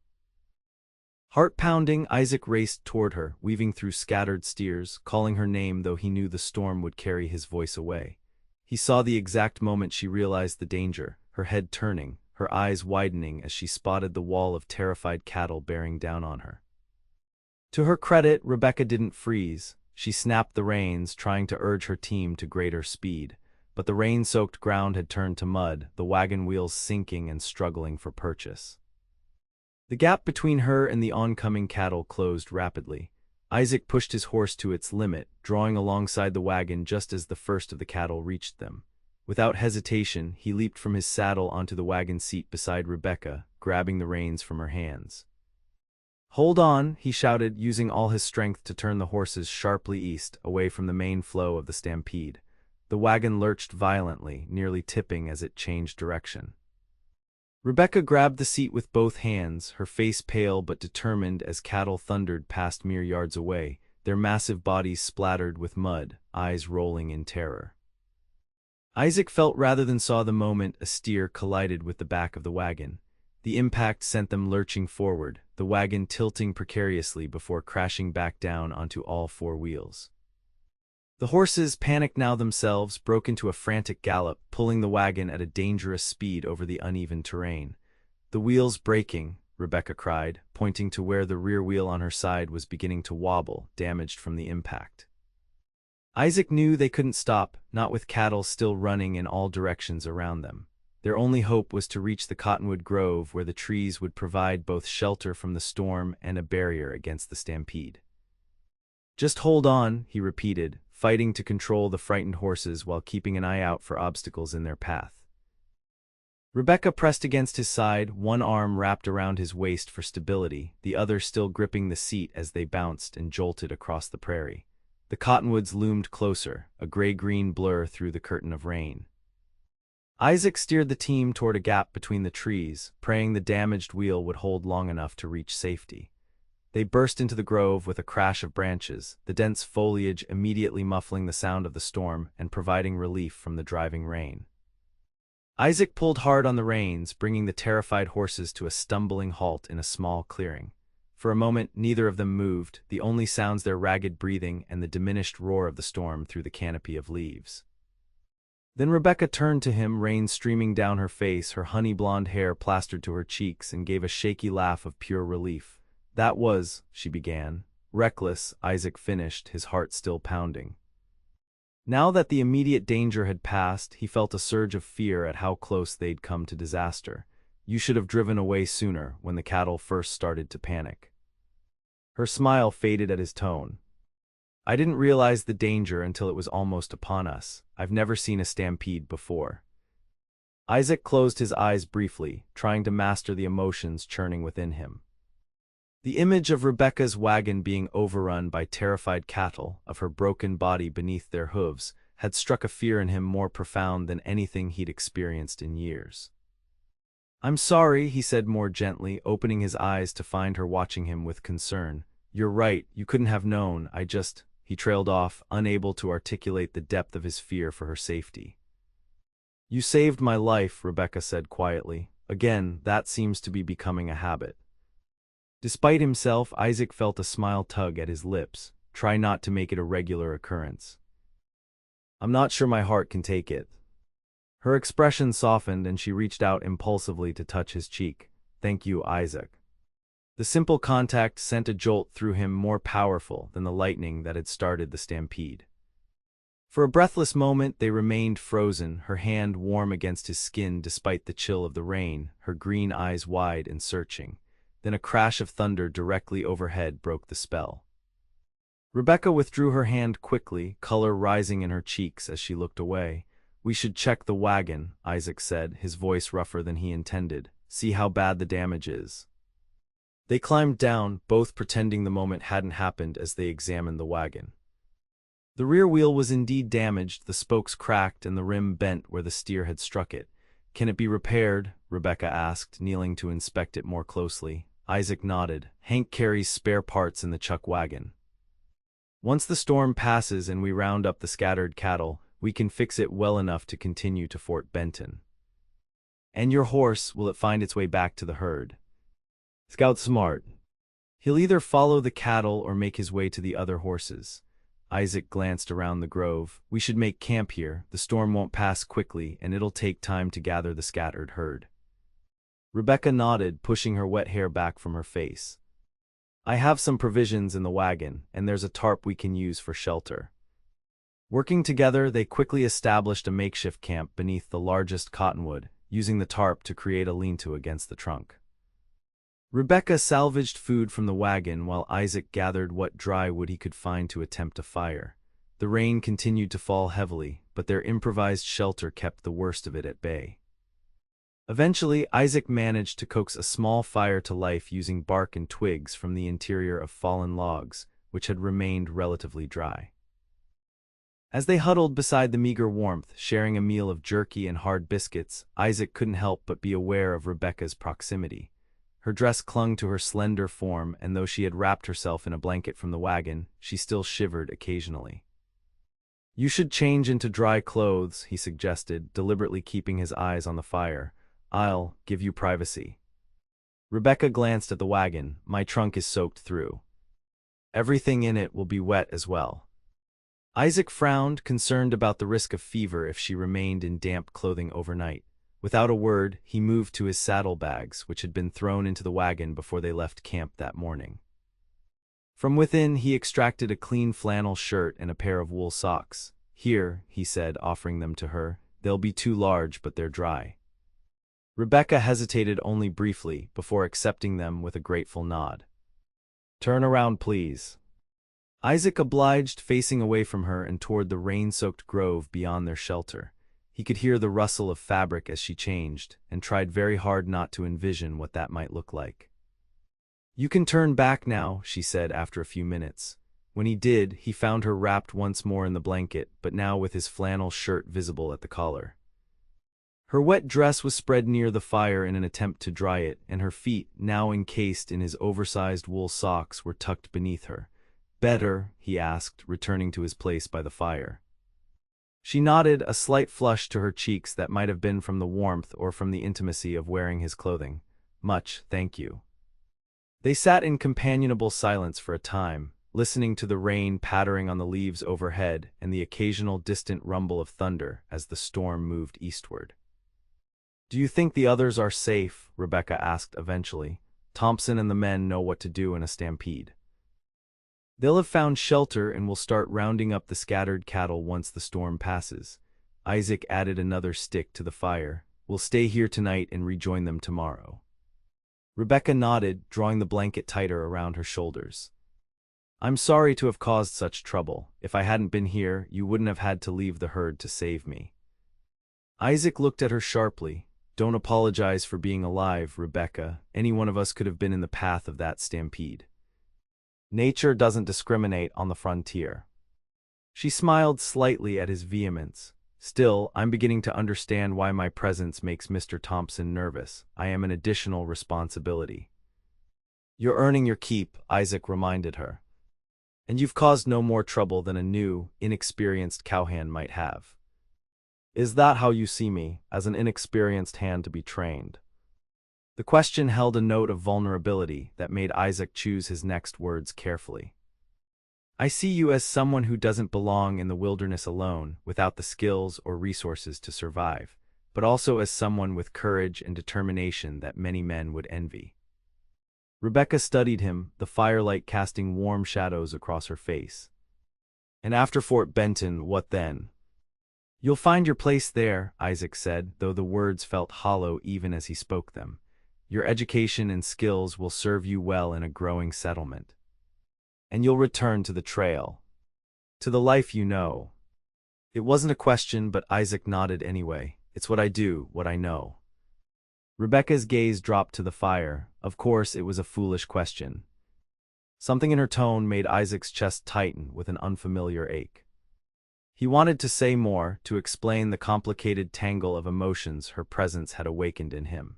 Heart-pounding, Isaac raced toward her, weaving through scattered steers, calling her name though he knew the storm would carry his voice away. He saw the exact moment she realized the danger, her head turning, her eyes widening as she spotted the wall of terrified cattle bearing down on her. To her credit, Rebecca didn't freeze. She snapped the reins, trying to urge her team to greater speed. But the rain-soaked ground had turned to mud, the wagon wheels sinking and struggling for purchase. The gap between her and the oncoming cattle closed rapidly. Isaac pushed his horse to its limit, drawing alongside the wagon just as the first of the cattle reached them. Without hesitation, he leaped from his saddle onto the wagon seat beside Rebecca, grabbing the reins from her hands. "Hold on," he shouted, using all his strength to turn the horses sharply east, away from the main flow of the stampede. The wagon lurched violently, nearly tipping as it changed direction. Rebecca grabbed the seat with both hands, her face pale but determined as cattle thundered past mere yards away, their massive bodies splattered with mud, eyes rolling in terror. Isaac felt rather than saw the moment a steer collided with the back of the wagon. The impact sent them lurching forward, the wagon tilting precariously before crashing back down onto all four wheels. The horses, panicked now themselves, broke into a frantic gallop, pulling the wagon at a dangerous speed over the uneven terrain. "The wheel's breaking," Rebecca cried, pointing to where the rear wheel on her side was beginning to wobble, damaged from the impact. Isaac knew they couldn't stop, not with cattle still running in all directions around them. Their only hope was to reach the cottonwood grove where the trees would provide both shelter from the storm and a barrier against the stampede. "Just hold on," he repeated, fighting to control the frightened horses while keeping an eye out for obstacles in their path. Rebecca pressed against his side, one arm wrapped around his waist for stability, the other still gripping the seat as they bounced and jolted across the prairie. The cottonwoods loomed closer, a gray-green blur through the curtain of rain. Isaac steered the team toward a gap between the trees, praying the damaged wheel would hold long enough to reach safety. They burst into the grove with a crash of branches, the dense foliage immediately muffling the sound of the storm and providing relief from the driving rain. Isaac pulled hard on the reins, bringing the terrified horses to a stumbling halt in a small clearing. For a moment, neither of them moved, the only sounds their ragged breathing and the diminished roar of the storm through the canopy of leaves. Then Rebecca turned to him, rain streaming down her face, her honey blonde hair plastered to her cheeks, and gave a shaky laugh of pure relief. "That was," she began. "Reckless," Isaac finished, his heart still pounding. Now that the immediate danger had passed, he felt a surge of fear at how close they'd come to disaster. "You should have driven away sooner," when the cattle first started to panic. Her smile faded at his tone. "I didn't realize the danger until it was almost upon us. I've never seen a stampede before." Isaac closed his eyes briefly, trying to master the emotions churning within him. The image of Rebecca's wagon being overrun by terrified cattle, of her broken body beneath their hooves, had struck a fear in him more profound than anything he'd experienced in years. "I'm sorry," he said more gently, opening his eyes to find her watching him with concern. "You're right, you couldn't have known, I just—" He trailed off, unable to articulate the depth of his fear for her safety. "You saved my life," Rebecca said quietly. Again, that seems to be becoming a habit. Despite himself, Isaac felt a smile tug at his lips. "Try not to make it a regular occurrence." "I'm not sure my heart can take it." Her expression softened and she reached out impulsively to touch his cheek. "Thank you, Isaac." The simple contact sent a jolt through him more powerful than the lightning that had started the stampede. For a breathless moment they remained frozen, her hand warm against his skin despite the chill of the rain, her green eyes wide and searching. Then a crash of thunder directly overhead broke the spell. Rebecca withdrew her hand quickly, color rising in her cheeks as she looked away. "We should check the wagon," Isaac said, his voice rougher than he intended. "See how bad the damage is." They climbed down, both pretending the moment hadn't happened as they examined the wagon. The rear wheel was indeed damaged, the spokes cracked and the rim bent where the steer had struck it. "Can it be repaired?" Rebecca asked, kneeling to inspect it more closely. Isaac nodded. "Hank carries spare parts in the chuck wagon. Once the storm passes and we round up the scattered cattle, we can fix it well enough to continue to Fort Benton." "And your horse, will it find its way back to the herd?" "Scout's smart. He'll either follow the cattle or make his way to the other horses." Isaac glanced around the grove. "We should make camp here. The storm won't pass quickly, and it'll take time to gather the scattered herd." Rebecca nodded, pushing her wet hair back from her face. "I have some provisions in the wagon, and there's a tarp we can use for shelter." Working together, they quickly established a makeshift camp beneath the largest cottonwood, using the tarp to create a lean-to against the trunk. Rebecca salvaged food from the wagon while Isaac gathered what dry wood he could find to attempt a fire. The rain continued to fall heavily, but their improvised shelter kept the worst of it at bay. Eventually, Isaac managed to coax a small fire to life using bark and twigs from the interior of fallen logs, which had remained relatively dry. As they huddled beside the meager warmth, sharing a meal of jerky and hard biscuits, Isaac couldn't help but be aware of Rebecca's proximity. Her dress clung to her slender form, and though she had wrapped herself in a blanket from the wagon, she still shivered occasionally. "You should change into dry clothes," he suggested, deliberately keeping his eyes on the fire. "I'll give you privacy." Rebecca glanced at the wagon. "My trunk is soaked through. Everything in it will be wet as well." Isaac frowned, concerned about the risk of fever if she remained in damp clothing overnight. Without a word, he moved to his saddlebags, which had been thrown into the wagon before they left camp that morning. From within, he extracted a clean flannel shirt and a pair of wool socks. "Here," he said, offering them to her. "They'll be too large, but they're dry." Rebecca hesitated only briefly before accepting them with a grateful nod. "Turn around, please." Isaac obliged, facing away from her and toward the rain-soaked grove beyond their shelter. He could hear the rustle of fabric as she changed, and tried very hard not to envision what that might look like. "You can turn back now," she said after a few minutes. When he did, he found her wrapped once more in the blanket, but now with his flannel shirt visible at the collar. Her wet dress was spread near the fire in an attempt to dry it, and her feet, now encased in his oversized wool socks, were tucked beneath her. "Better?" he asked, returning to his place by the fire. She nodded, a slight flush to her cheeks that might have been from the warmth or from the intimacy of wearing his clothing. "Much, thank you." They sat in companionable silence for a time. listening to the rain pattering on the leaves overhead and the occasional distant rumble of thunder as the storm moved eastward. "Do you think the others are safe?" Rebecca asked eventually. "Thompson and the men know what to do in a stampede." "They'll have found shelter and will start rounding up the scattered cattle once the storm passes." Isaac added another stick to the fire. "We'll stay here tonight and rejoin them tomorrow." Rebecca nodded, drawing the blanket tighter around her shoulders. "I'm sorry to have caused such trouble. If I hadn't been here, you wouldn't have had to leave the herd to save me." Isaac looked at her sharply. "Don't apologize for being alive, Rebecca. Any one of us could have been in the path of that stampede. Nature doesn't discriminate on the frontier." She smiled slightly at his vehemence. "Still, I'm beginning to understand why my presence makes Mr. Thompson nervous. I am an additional responsibility." "You're earning your keep," Isaac reminded her. "And you've caused no more trouble than a new, inexperienced cowhand might have." "Is that how you see me, as an inexperienced hand to be trained?" The question held a note of vulnerability that made Isaac choose his next words carefully. "I see you as someone who doesn't belong in the wilderness alone, without the skills or resources to survive, but also as someone with courage and determination that many men would envy." Rebecca studied him, the firelight casting warm shadows across her face. "And after Fort Benton, what then?" "You'll find your place there," Isaac said, though the words felt hollow even as he spoke them. "Your education and skills will serve you well in a growing settlement. And you'll return to the trail. To the life you know." It wasn't a question, but Isaac nodded anyway. "It's what I do, what I know." Rebecca's gaze dropped to the fire. Of course, it was a foolish question. Something in her tone made Isaac's chest tighten with an unfamiliar ache. He wanted to say more, to explain the complicated tangle of emotions her presence had awakened in him.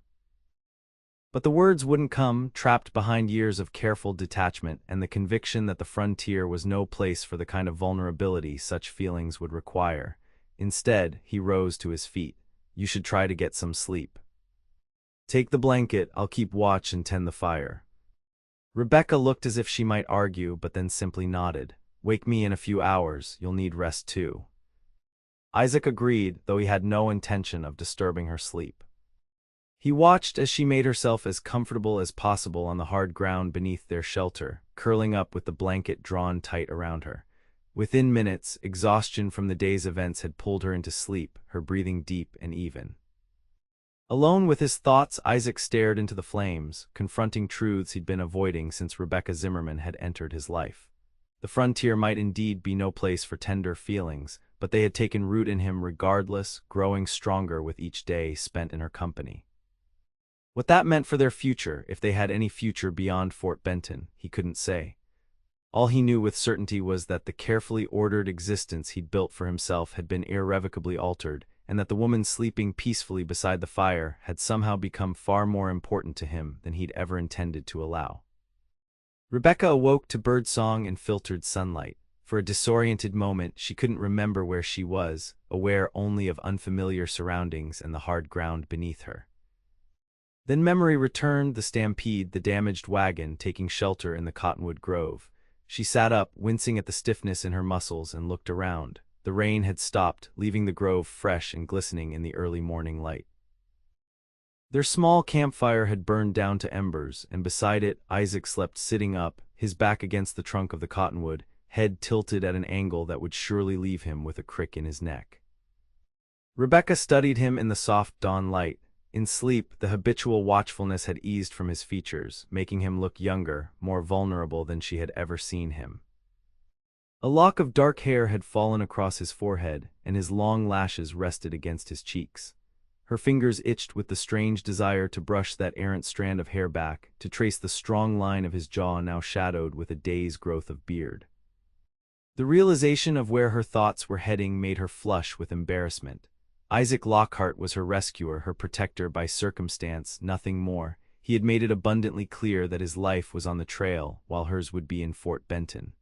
But the words wouldn't come, trapped behind years of careful detachment and the conviction that the frontier was no place for the kind of vulnerability such feelings would require. Instead, he rose to his feet. "You should try to get some sleep. Take the blanket, I'll keep watch and tend the fire." Rebecca looked as if she might argue, but then simply nodded. "Wake me in a few hours, you'll need rest too." Isaac agreed, though he had no intention of disturbing her sleep. He watched as she made herself as comfortable as possible on the hard ground beneath their shelter, curling up with the blanket drawn tight around her. Within minutes, exhaustion from the day's events had pulled her into sleep, her breathing deep and even. Alone with his thoughts, Isaac stared into the flames, confronting truths he'd been avoiding since Rebecca Zimmerman had entered his life. The frontier might indeed be no place for tender feelings, but they had taken root in him regardless, growing stronger with each day spent in her company. What that meant for their future, if they had any future beyond Fort Benton, he couldn't say. All he knew with certainty was that the carefully ordered existence he'd built for himself had been irrevocably altered, and that the woman sleeping peacefully beside the fire had somehow become far more important to him than he'd ever intended to allow. Rebecca awoke to birdsong and filtered sunlight. For a disoriented moment, she couldn't remember where she was, aware only of unfamiliar surroundings and the hard ground beneath her. Then memory returned, the stampede, the damaged wagon taking shelter in the cottonwood grove. She sat up, wincing at the stiffness in her muscles, and looked around. The rain had stopped, leaving the grove fresh and glistening in the early morning light. Their small campfire had burned down to embers, and beside it, Isaac slept sitting up, his back against the trunk of the cottonwood, head tilted at an angle that would surely leave him with a crick in his neck. Rebecca studied him in the soft dawn light. In sleep, the habitual watchfulness had eased from his features, making him look younger, more vulnerable than she had ever seen him. A lock of dark hair had fallen across his forehead, and his long lashes rested against his cheeks. Her fingers itched with the strange desire to brush that errant strand of hair back, to trace the strong line of his jaw now shadowed with a day's growth of beard. The realization of where her thoughts were heading made her flush with embarrassment. Isaac Lockhart was her rescuer, her protector by circumstance, nothing more. He had made it abundantly clear that his life was on the trail, while hers would be in Fort Benton.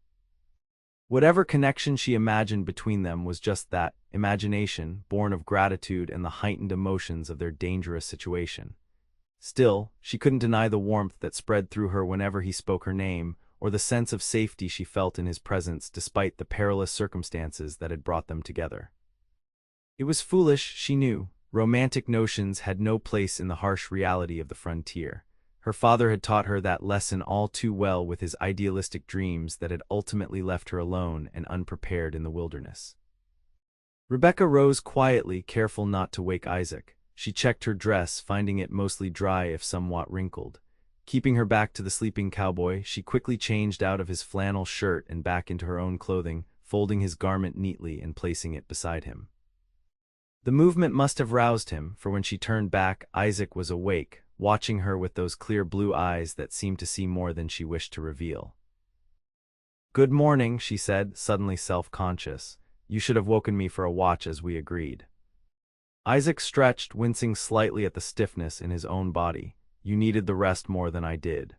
Whatever connection she imagined between them was just that, imagination, born of gratitude and the heightened emotions of their dangerous situation. Still, she couldn't deny the warmth that spread through her whenever he spoke her name, or the sense of safety she felt in his presence despite the perilous circumstances that had brought them together. It was foolish, she knew. Romantic notions had no place in the harsh reality of the frontier. Her father had taught her that lesson all too well with his idealistic dreams that had ultimately left her alone and unprepared in the wilderness. Rebecca rose quietly, careful not to wake Isaac. She checked her dress, finding it mostly dry if somewhat wrinkled. Keeping her back to the sleeping cowboy, she quickly changed out of his flannel shirt and back into her own clothing, folding his garment neatly and placing it beside him. The movement must have roused him, for when she turned back, Isaac was awake, watching her with those clear blue eyes that seemed to see more than she wished to reveal. "Good morning," she said, suddenly self-conscious. "You should have woken me for a watch as we agreed." Isaac stretched, wincing slightly at the stiffness in his own body. "You needed the rest more than I did.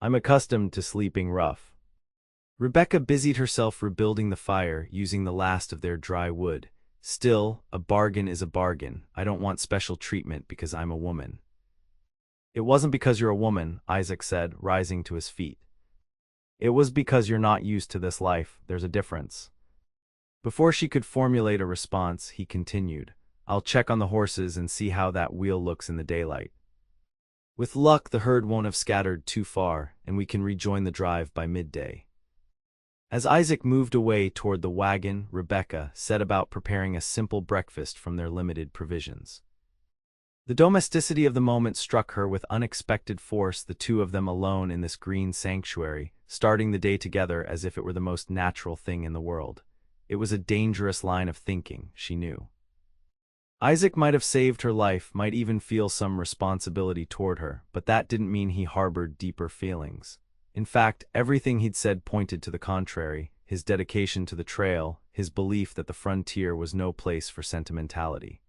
I'm accustomed to sleeping rough." Rebecca busied herself rebuilding the fire, using the last of their dry wood. "Still, a bargain is a bargain. I don't want special treatment because I'm a woman." "It wasn't because you're a woman," Isaac said, rising to his feet. "It was because you're not used to this life. There's a difference." Before she could formulate a response, he continued, "I'll check on the horses and see how that wheel looks in the daylight. With luck, the herd won't have scattered too far, and we can rejoin the drive by midday." As Isaac moved away toward the wagon, Rebecca set about preparing a simple breakfast from their limited provisions. The domesticity of the moment struck her with unexpected force, the two of them alone in this green sanctuary, starting the day together as if it were the most natural thing in the world. It was a dangerous line of thinking, she knew. Isaac might have saved her life, might even feel some responsibility toward her, but that didn't mean he harbored deeper feelings. In fact, everything he'd said pointed to the contrary: his dedication to the trail, his belief that the frontier was no place for sentimentality.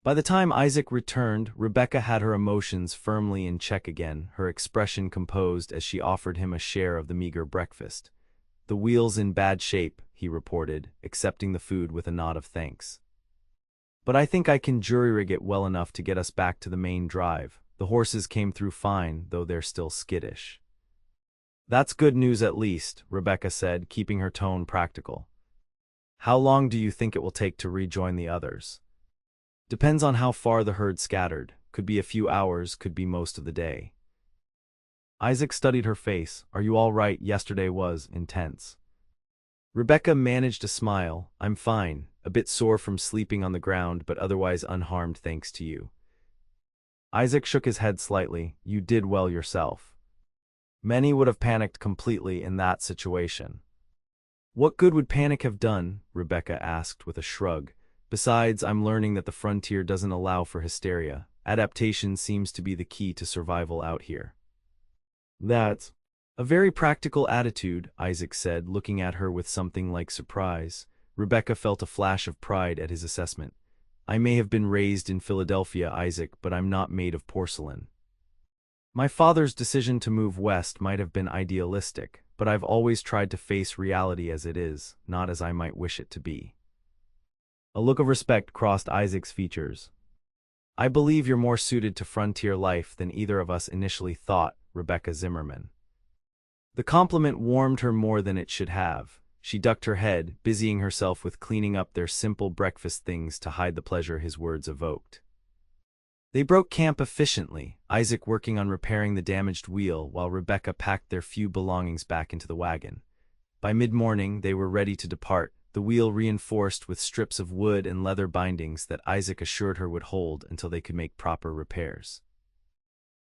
By the time Isaac returned, Rebecca had her emotions firmly in check again, her expression composed as she offered him a share of the meager breakfast. "The wheel's in bad shape," he reported, accepting the food with a nod of thanks. "But I think I can jury-rig it well enough to get us back to the main drive. The horses came through fine, though they're still skittish." "That's good news at least," Rebecca said, keeping her tone practical. "How long do you think it will take to rejoin the others?" "Depends on how far the herd scattered. Could be a few hours, could be most of the day." Isaac studied her face. "Are you all right? Yesterday was intense." Rebecca managed a smile. "I'm fine, a bit sore from sleeping on the ground, but otherwise unharmed thanks to you." Isaac shook his head slightly. "You did well yourself. Many would have panicked completely in that situation." "What good would panic have done?" Rebecca asked with a shrug. "Besides, I'm learning that the frontier doesn't allow for hysteria. Adaptation seems to be the key to survival out here." "That's a very practical attitude," Isaac said, looking at her with something like surprise. Rebecca felt a flash of pride at his assessment. "I may have been raised in Philadelphia, Isaac, but I'm not made of porcelain. My father's decision to move west might have been idealistic, but I've always tried to face reality as it is, not as I might wish it to be." A look of respect crossed Isaac's features. "I believe you're more suited to frontier life than either of us initially thought, Rebecca Zimmerman." The compliment warmed her more than it should have. She ducked her head, busying herself with cleaning up their simple breakfast things to hide the pleasure his words evoked. They broke camp efficiently, Isaac working on repairing the damaged wheel while Rebecca packed their few belongings back into the wagon. By mid-morning, they were ready to depart, the wheel reinforced with strips of wood and leather bindings that Isaac assured her would hold until they could make proper repairs.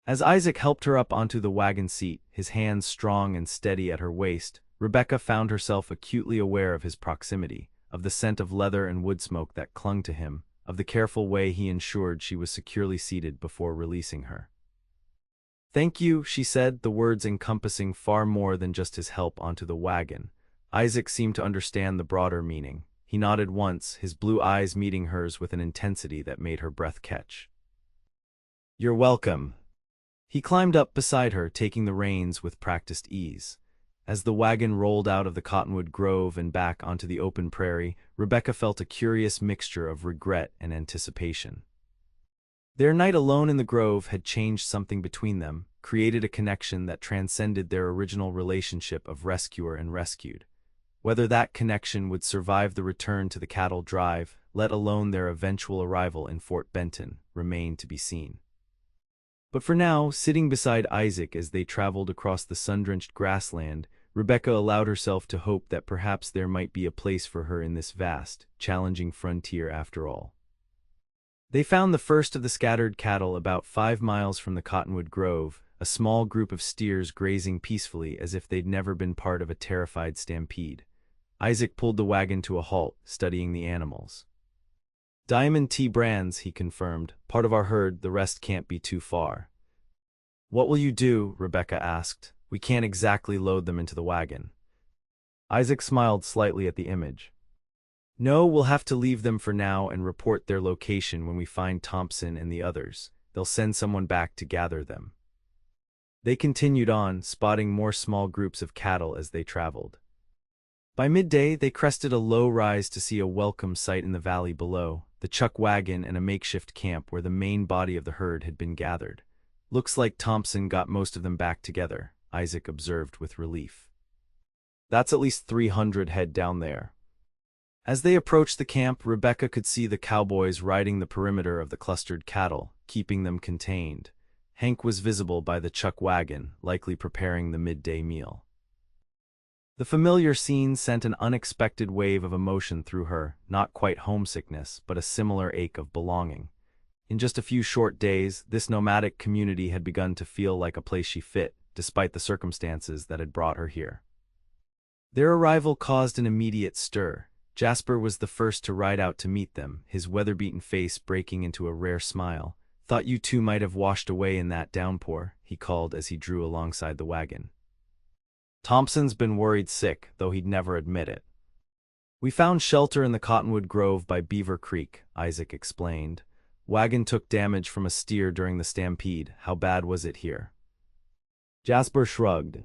As Isaac helped her up onto the wagon seat, his hands strong and steady at her waist, Rebecca found herself acutely aware of his proximity, of the scent of leather and wood smoke that clung to him, of the careful way he ensured she was securely seated before releasing her. "Thank you," she said, the words encompassing far more than just his help onto the wagon. Isaac seemed to understand the broader meaning. He nodded once, his blue eyes meeting hers with an intensity that made her breath catch. "You're welcome." He climbed up beside her, taking the reins with practiced ease. As the wagon rolled out of the cottonwood grove and back onto the open prairie, Rebecca felt a curious mixture of regret and anticipation. Their night alone in the grove had changed something between them, created a connection that transcended their original relationship of rescuer and rescued. Whether that connection would survive the return to the cattle drive, let alone their eventual arrival in Fort Benton, remained to be seen. But for now, sitting beside Isaac as they traveled across the sun-drenched grassland, Rebecca allowed herself to hope that perhaps there might be a place for her in this vast, challenging frontier after all. They found the first of the scattered cattle about 5 miles from the cottonwood grove, a small group of steers grazing peacefully as if they'd never been part of a terrified stampede. Isaac pulled the wagon to a halt, studying the animals. "Diamond T brands," he confirmed. "Part of our herd, the rest can't be too far." "What will you do?" Rebecca asked. "We can't exactly load them into the wagon." Isaac smiled slightly at the image. "No, we'll have to leave them for now and report their location when we find Thompson and the others. They'll send someone back to gather them." They continued on, spotting more small groups of cattle as they traveled. By midday, they crested a low rise to see a welcome sight in the valley below, the chuck wagon and a makeshift camp where the main body of the herd had been gathered. "Looks like Thompson got most of them back together," Isaac observed with relief. "That's at least 300 head down there." As they approached the camp, Rebecca could see the cowboys riding the perimeter of the clustered cattle, keeping them contained. Hank was visible by the chuck wagon, likely preparing the midday meal. The familiar scene sent an unexpected wave of emotion through her, not quite homesickness, but a similar ache of belonging. In just a few short days, this nomadic community had begun to feel like a place she fit, despite the circumstances that had brought her here. Their arrival caused an immediate stir. Jasper was the first to ride out to meet them, his weather-beaten face breaking into a rare smile. "Thought you two might have washed away in that downpour," he called as he drew alongside the wagon. "Thompson's been worried sick, though he'd never admit it." "We found shelter in the cottonwood grove by Beaver Creek," Isaac explained. "Wagon took damage from a steer during the stampede. How bad was it here?" Jasper shrugged.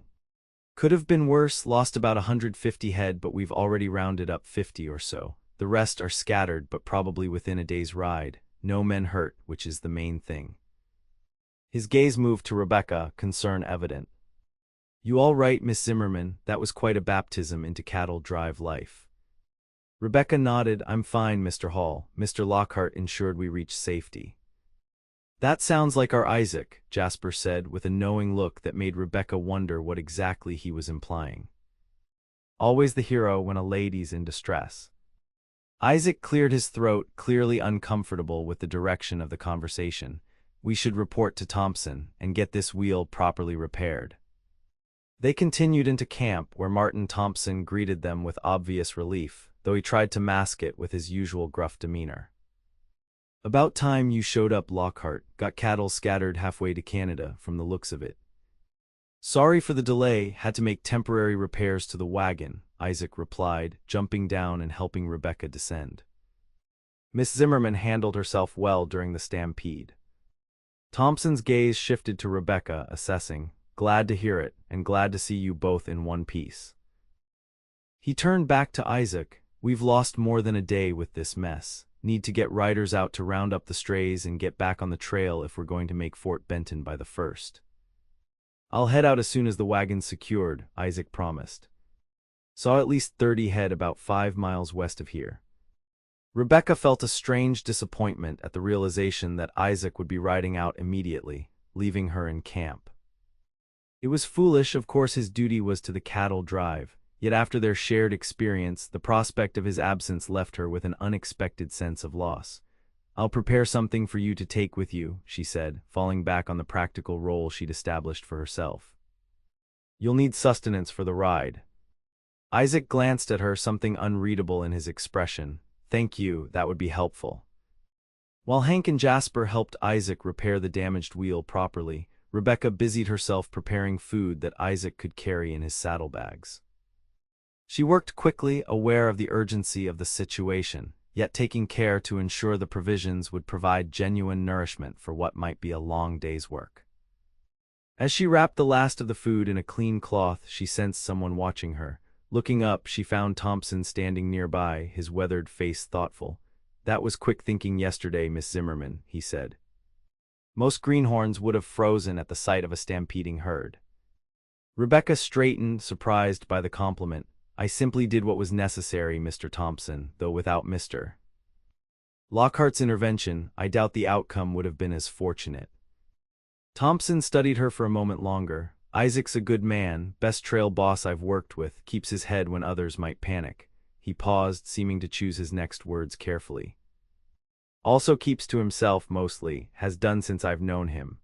"Could have been worse, lost about 150 head, but we've already rounded up 50 or so. The rest are scattered, but probably within a day's ride. No men hurt, which is the main thing." His gaze moved to Rebecca, concern evident. "You all right, Miss Zimmerman? That was quite a baptism into cattle drive life." Rebecca nodded. "I'm fine, Mr. Hall. Mr. Lockhart ensured we reach safety." "That sounds like our Isaac," Jasper said, with a knowing look that made Rebecca wonder what exactly he was implying. "Always the hero when a lady's in distress." Isaac cleared his throat, clearly uncomfortable with the direction of the conversation. "We should report to Thompson and get this wheel properly repaired." They continued into camp, where Martin Thompson greeted them with obvious relief, though he tried to mask it with his usual gruff demeanor. "About time you showed up, Lockhart. Got cattle scattered halfway to Canada, from the looks of it." "Sorry for the delay, had to make temporary repairs to the wagon," Isaac replied, jumping down and helping Rebecca descend. Miss Zimmerman handled herself well during the stampede. Thompson's gaze shifted to Rebecca, assessing, "Glad to hear it, and glad to see you both in one piece." He turned back to Isaac. "We've lost more than a day with this mess. Need to get riders out to round up the strays and get back on the trail if we're going to make Fort Benton by the 1st. "I'll head out as soon as the wagon's secured," Isaac promised. "Saw at least 30 head about 5 miles west of here." Rebecca felt a strange disappointment at the realization that Isaac would be riding out immediately, leaving her in camp. It was foolish, of course his duty was to the cattle drive, yet after their shared experience, the prospect of his absence left her with an unexpected sense of loss. "I'll prepare something for you to take with you," she said, falling back on the practical role she'd established for herself. "You'll need sustenance for the ride." Isaac glanced at her, something unreadable in his expression. "Thank you, that would be helpful." While Hank and Jasper helped Isaac repair the damaged wheel properly, Rebecca busied herself preparing food that Isaac could carry in his saddlebags. She worked quickly, aware of the urgency of the situation, yet taking care to ensure the provisions would provide genuine nourishment for what might be a long day's work. As she wrapped the last of the food in a clean cloth, she sensed someone watching her. Looking up, she found Thompson standing nearby, his weathered face thoughtful. "That was quick thinking yesterday, Miss Zimmerman," he said. Most greenhorns would have frozen at the sight of a stampeding herd. Rebecca straightened, surprised by the compliment. I simply did what was necessary, Mr. Thompson, though without Mr. Lockhart's intervention, I doubt the outcome would have been as fortunate. Thompson studied her for a moment longer. Isaac's a good man, best trail boss I've worked with, keeps his head when others might panic. He paused, seeming to choose his next words carefully. Also keeps to himself mostly, has done since I've known him.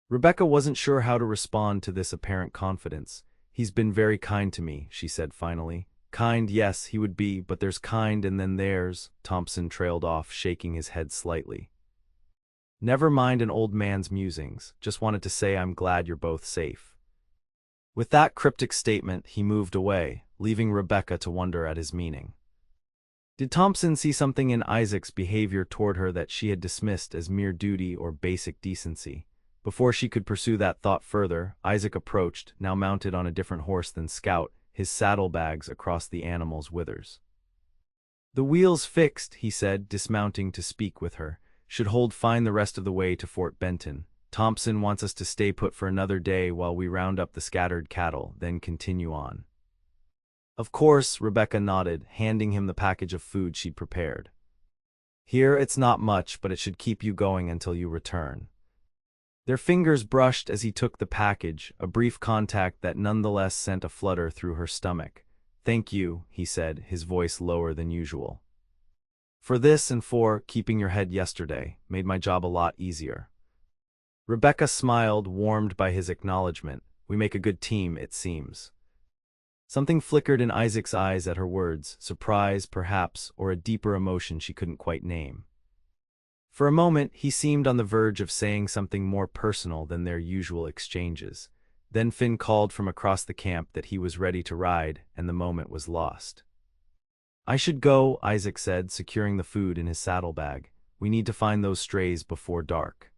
Rebecca wasn't sure how to respond to this apparent confidence. He's been very kind to me, she said finally. Kind, yes, he would be, but there's kind and then there's, Thompson trailed off, shaking his head slightly. Never mind an old man's musings, just wanted to say I'm glad you're both safe. With that cryptic statement, he moved away, leaving Rebecca to wonder at his meaning. Did Thompson see something in Isaac's behavior toward her that she had dismissed as mere duty or basic decency? Before she could pursue that thought further, Isaac approached, now mounted on a different horse than Scout, his saddlebags across the animal's withers. The wheels fixed, he said, dismounting to speak with her. Should hold fine the rest of the way to Fort Benton. Thompson wants us to stay put for another day while we round up the scattered cattle, then continue on. Of course, Rebecca nodded, handing him the package of food she'd prepared. Here it's not much, but it should keep you going until you return. Their fingers brushed as he took the package, a brief contact that nonetheless sent a flutter through her stomach. Thank you, he said, his voice lower than usual. For this and for keeping your head yesterday, made my job a lot easier. Rebecca smiled, warmed by his acknowledgement. We make a good team, it seems. Something flickered in Isaac's eyes at her words, surprise, perhaps, or a deeper emotion she couldn't quite name. For a moment, he seemed on the verge of saying something more personal than their usual exchanges. Then Finn called from across the camp that he was ready to ride, and the moment was lost. I should go, Isaac said, securing the food in his saddlebag. We need to find those strays before dark.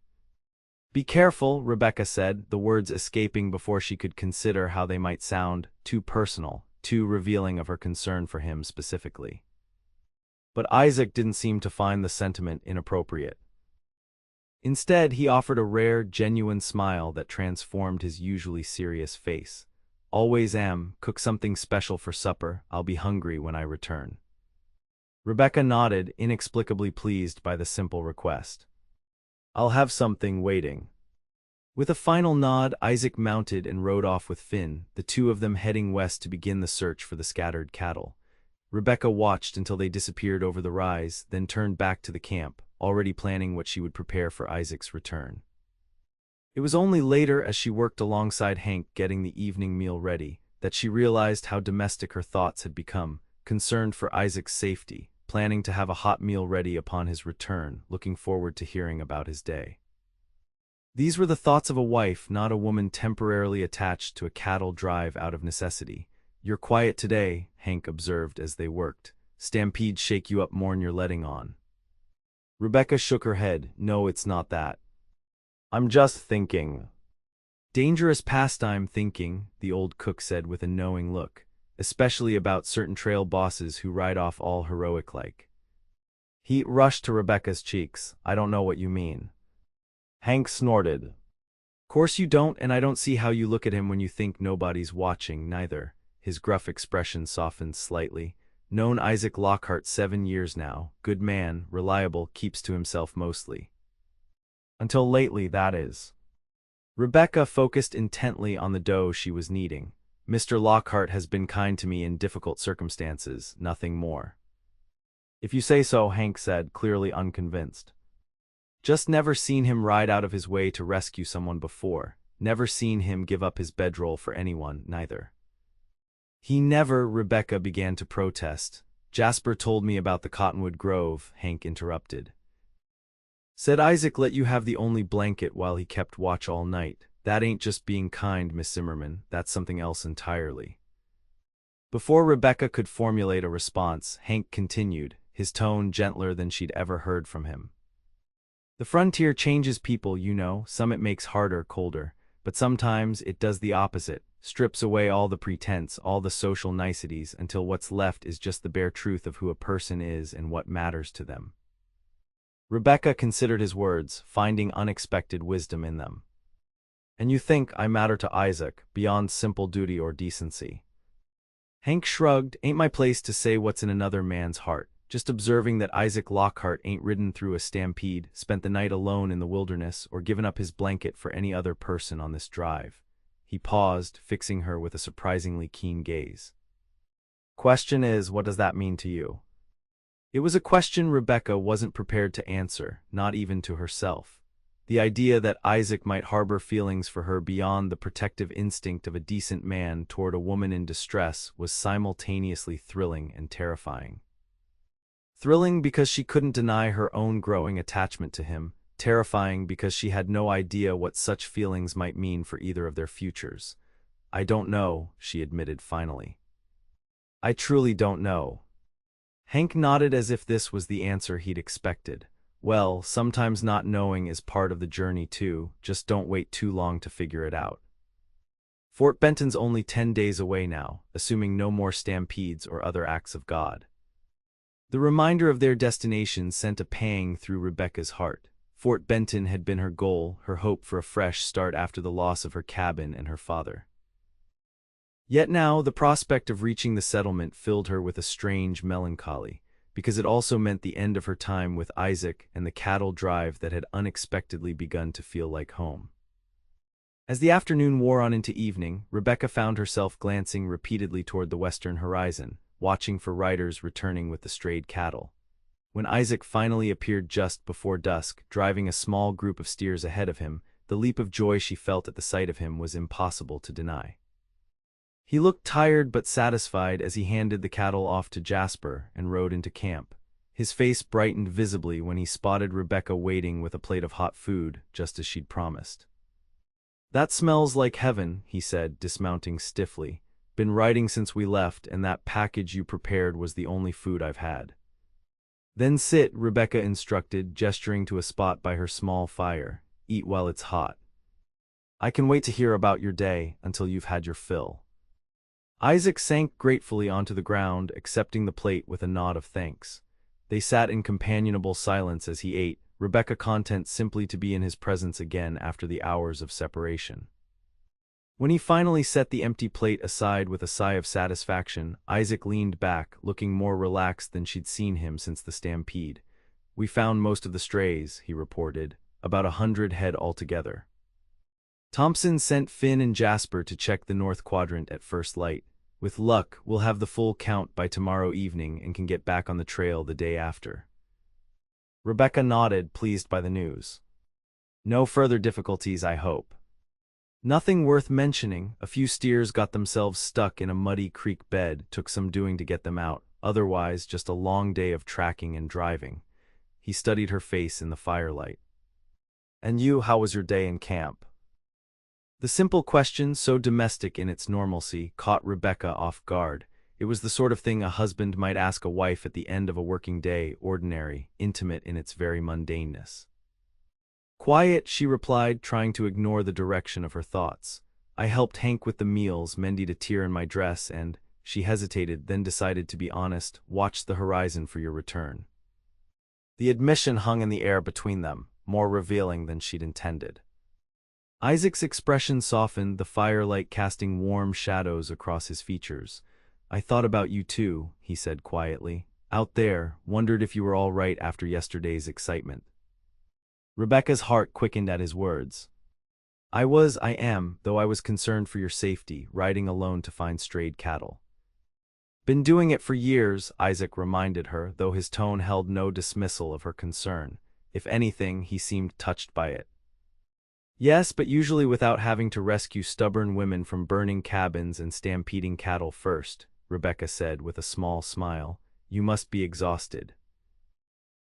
Be careful, Rebecca said, the words escaping before she could consider how they might sound, too personal, too revealing of her concern for him specifically. But Isaac didn't seem to find the sentiment inappropriate. Instead, he offered a rare, genuine smile that transformed his usually serious face. Always am, cook something special for supper, I'll be hungry when I return. Rebecca nodded, inexplicably pleased by the simple request. I'll have something waiting. With a final nod, Isaac mounted and rode off with Finn, the two of them heading west to begin the search for the scattered cattle. Rebecca watched until they disappeared over the rise, then turned back to the camp, already planning what she would prepare for Isaac's return. It was only later, as she worked alongside Hank getting the evening meal ready, that she realized how domestic her thoughts had become, concerned for Isaac's safety, planning to have a hot meal ready upon his return, looking forward to hearing about his day. These were the thoughts of a wife, not a woman temporarily attached to a cattle drive out of necessity. You're quiet today, Hank observed as they worked. Stampedes shake you up more'n you're letting on. Rebecca shook her head. No, it's not that. I'm just thinking. Dangerous pastime thinking, the old cook said with a knowing look, especially about certain trail bosses who ride off all heroic-like. Heat rushed to Rebecca's cheeks. I don't know what you mean. Hank snorted. Course you don't, and I don't see how you look at him when you think nobody's watching, neither. His gruff expression softened slightly. Known Isaac Lockhart 7 years now, good man, reliable, keeps to himself mostly. Until lately, that is. Rebecca focused intently on the dough she was kneading. Mr. Lockhart has been kind to me in difficult circumstances, nothing more. If you say so, Hank said, clearly unconvinced. Just never seen him ride out of his way to rescue someone before, never seen him give up his bedroll for anyone, neither. He never, Rebecca began to protest. Jasper told me about the Cottonwood Grove, Hank interrupted. Said Isaac let you have the only blanket while he kept watch all night. That ain't just being kind, Miss Zimmerman, that's something else entirely. Before Rebecca could formulate a response, Hank continued, his tone gentler than she'd ever heard from him. The frontier changes people, you know, some it makes harder, colder, but sometimes it does the opposite, strips away all the pretense, all the social niceties, until what's left is just the bare truth of who a person is and what matters to them. Rebecca considered his words, finding unexpected wisdom in them. And you think I matter to Isaac, beyond simple duty or decency? Hank shrugged. Ain't my place to say what's in another man's heart. Just observing that Isaac Lockhart ain't ridden through a stampede, spent the night alone in the wilderness, or given up his blanket for any other person on this drive. He paused, fixing her with a surprisingly keen gaze. Question is, what does that mean to you? It was a question Rebecca wasn't prepared to answer, not even to herself. The idea that Isaac might harbor feelings for her beyond the protective instinct of a decent man toward a woman in distress was simultaneously thrilling and terrifying. Thrilling because she couldn't deny her own growing attachment to him, terrifying because she had no idea what such feelings might mean for either of their futures. I don't know, she admitted finally. I truly don't know. Hank nodded as if this was the answer he'd expected. Well, sometimes not knowing is part of the journey too, just don't wait too long to figure it out. Fort Benton's only 10 days away now, assuming no more stampedes or other acts of God. The reminder of their destination sent a pang through Rebecca's heart. Fort Benton had been her goal, her hope for a fresh start after the loss of her cabin and her father. Yet now, the prospect of reaching the settlement filled her with a strange melancholy, because it also meant the end of her time with Isaac and the cattle drive that had unexpectedly begun to feel like home. As the afternoon wore on into evening, Rebecca found herself glancing repeatedly toward the western horizon, watching for riders returning with the strayed cattle. When Isaac finally appeared just before dusk, driving a small group of steers ahead of him, the leap of joy she felt at the sight of him was impossible to deny. He looked tired but satisfied as he handed the cattle off to Jasper and rode into camp. His face brightened visibly when he spotted Rebecca waiting with a plate of hot food, just as she'd promised. "That smells like heaven," he said, dismounting stiffly. "Been riding since we left, and that package you prepared was the only food I've had." "Then sit," Rebecca instructed, gesturing to a spot by her small fire. "Eat while it's hot. I can wait to hear about your day until you've had your fill." Isaac sank gratefully onto the ground, accepting the plate with a nod of thanks. They sat in companionable silence as he ate, Rebecca content simply to be in his presence again after the hours of separation. When he finally set the empty plate aside with a sigh of satisfaction, Isaac leaned back, looking more relaxed than she'd seen him since the stampede. "We found most of the strays," he reported, "about 100 head altogether. Thompson sent Finn and Jasper to check the north quadrant at first light. With luck, we'll have the full count by tomorrow evening and can get back on the trail the day after." Rebecca nodded, pleased by the news. "No further difficulties, I hope." "Nothing worth mentioning. A few steers got themselves stuck in a muddy creek bed, took some doing to get them out. Otherwise, just a long day of tracking and driving." He studied her face in the firelight. "And you, how was your day in camp?" The simple question, so domestic in its normalcy, caught Rebecca off guard. It was the sort of thing a husband might ask a wife at the end of a working day, ordinary, intimate in its very mundaneness. "Quiet," she replied, trying to ignore the direction of her thoughts. "I helped Hank with the meals, mended a tear in my dress, and," she hesitated, then decided to be honest, "watched the horizon for your return." The admission hung in the air between them, more revealing than she'd intended. Isaac's expression softened, the firelight casting warm shadows across his features. "I thought about you too," he said quietly. "Out there, wondered if you were all right after yesterday's excitement." Rebecca's heart quickened at his words. I am, though I was concerned for your safety, riding alone to find strayed cattle." "Been doing it for years," Isaac reminded her, though his tone held no dismissal of her concern. If anything, he seemed touched by it. "Yes, but usually without having to rescue stubborn women from burning cabins and stampeding cattle first," Rebecca said with a small smile. "You must be exhausted."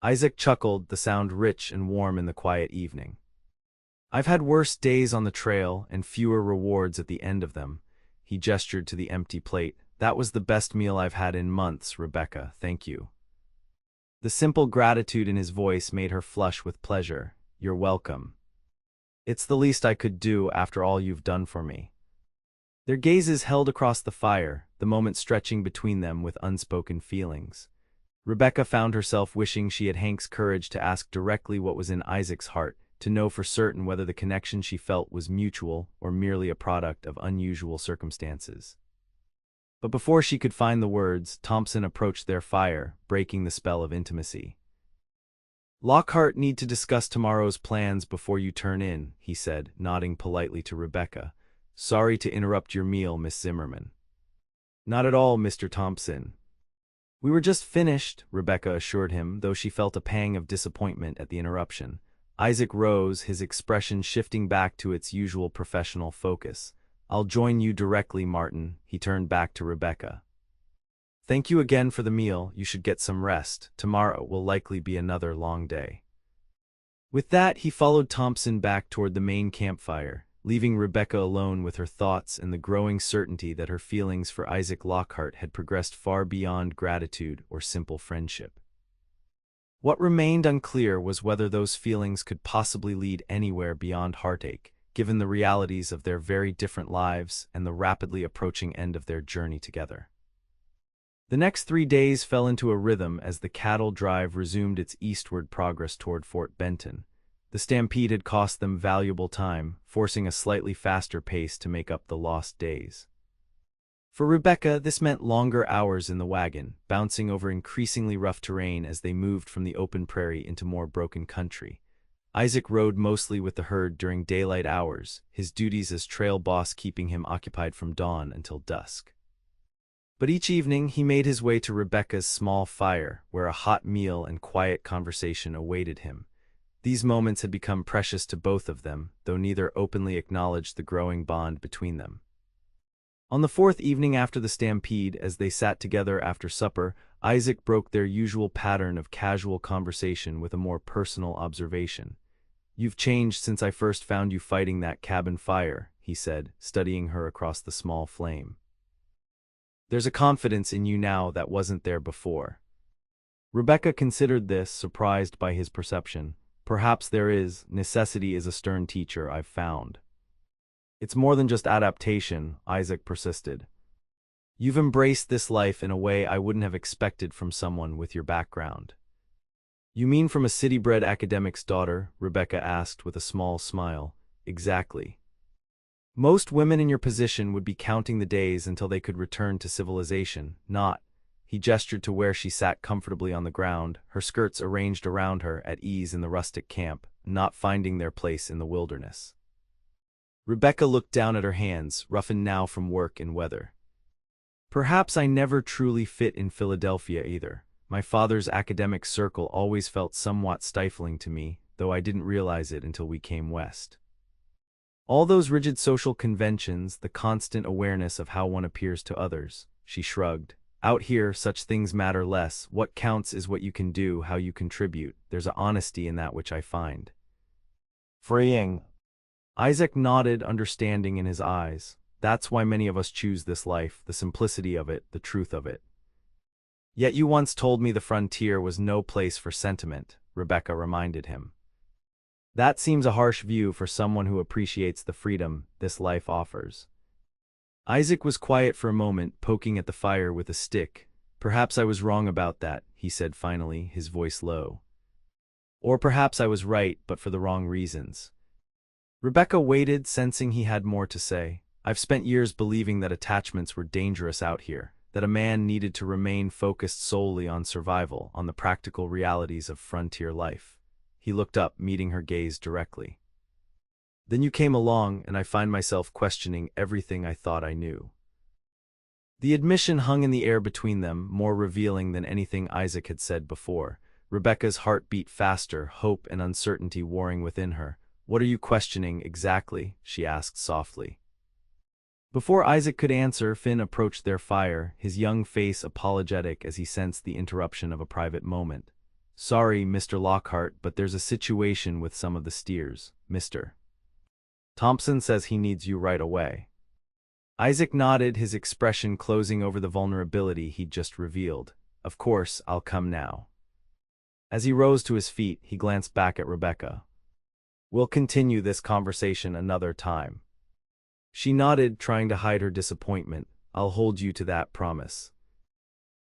Isaac chuckled, the sound rich and warm in the quiet evening. "I've had worse days on the trail and fewer rewards at the end of them." He gestured to the empty plate. "That was the best meal I've had in months, Rebecca, thank you." The simple gratitude in his voice made her flush with pleasure. "You're welcome. It's the least I could do after all you've done for me." Their gazes held across the fire, the moment stretching between them with unspoken feelings. Rebecca found herself wishing she had Hank's courage to ask directly what was in Isaac's heart, to know for certain whether the connection she felt was mutual or merely a product of unusual circumstances. But before she could find the words, Thompson approached their fire, breaking the spell of intimacy. "Lockhart need to discuss tomorrow's plans before you turn in," he said, nodding politely to Rebecca. "Sorry to interrupt your meal, Miss Zimmerman." "Not at all, Mr. Thompson. We were just finished," Rebecca assured him, though she felt a pang of disappointment at the interruption. Isaac rose, his expression shifting back to its usual professional focus. "I'll join you directly, Martin," he turned back to Rebecca. "Thank you again for the meal. You should get some rest. Tomorrow will likely be another long day." With that, he followed Thompson back toward the main campfire, leaving Rebecca alone with her thoughts and the growing certainty that her feelings for Isaac Lockhart had progressed far beyond gratitude or simple friendship. What remained unclear was whether those feelings could possibly lead anywhere beyond heartache, given the realities of their very different lives and the rapidly approaching end of their journey together. The next 3 days fell into a rhythm as the cattle drive resumed its eastward progress toward Fort Benton. The stampede had cost them valuable time, forcing a slightly faster pace to make up the lost days. For Rebecca, this meant longer hours in the wagon, bouncing over increasingly rough terrain as they moved from the open prairie into more broken country. Isaac rode mostly with the herd during daylight hours, his duties as trail boss keeping him occupied from dawn until dusk. But each evening he made his way to Rebecca's small fire, where a hot meal and quiet conversation awaited him. These moments had become precious to both of them, though neither openly acknowledged the growing bond between them. On the 4th evening after the stampede, as they sat together after supper, Isaac broke their usual pattern of casual conversation with a more personal observation. "You've changed since I first found you fighting that cabin fire," he said, studying her across the small flame. "There's a confidence in you now that wasn't there before." Rebecca considered this, surprised by his perception. "Perhaps there is. Necessity is a stern teacher, I've found." "It's more than just adaptation," Isaac persisted. "You've embraced this life in a way I wouldn't have expected from someone with your background." "You mean from a city-bred academic's daughter?" Rebecca asked with a small smile. "Exactly. Most women in your position would be counting the days until they could return to civilization, not—" He gestured to where she sat comfortably on the ground, her skirts arranged around her at ease in the rustic camp, not finding their place in the wilderness. Rebecca looked down at her hands, roughened now from work and weather. "Perhaps I never truly fit in Philadelphia either. My father's academic circle always felt somewhat stifling to me, though I didn't realize it until we came west. All those rigid social conventions, the constant awareness of how one appears to others," she shrugged. "Out here, such things matter less. What counts is what you can do, how you contribute. There's a honesty in that which I find freeing." Isaac nodded, understanding in his eyes. "That's why many of us choose this life, the simplicity of it, the truth of it." "Yet you once told me the frontier was no place for sentiment," Rebecca reminded him. "That seems a harsh view for someone who appreciates the freedom this life offers." Isaac was quiet for a moment, poking at the fire with a stick. "Perhaps I was wrong about that," he said finally, his voice low. "Or perhaps I was right, but for the wrong reasons." Rebecca waited, sensing he had more to say. "I've spent years believing that attachments were dangerous out here, that a man needed to remain focused solely on survival, on the practical realities of frontier life." He looked up, meeting her gaze directly. "Then you came along, and I find myself questioning everything I thought I knew." The admission hung in the air between them, more revealing than anything Isaac had said before. Rebecca's heart beat faster, hope and uncertainty warring within her. "What are you questioning, exactly?" she asked softly. Before Isaac could answer, Finn approached their fire, his young face apologetic as he sensed the interruption of a private moment. "Sorry, Mr. Lockhart, but there's a situation with some of the steers, Mr. Thompson says he needs you right away." Isaac nodded, his expression closing over the vulnerability he'd just revealed. "Of course, I'll come now." As he rose to his feet, he glanced back at Rebecca. "We'll continue this conversation another time." She nodded, trying to hide her disappointment. "I'll hold you to that promise."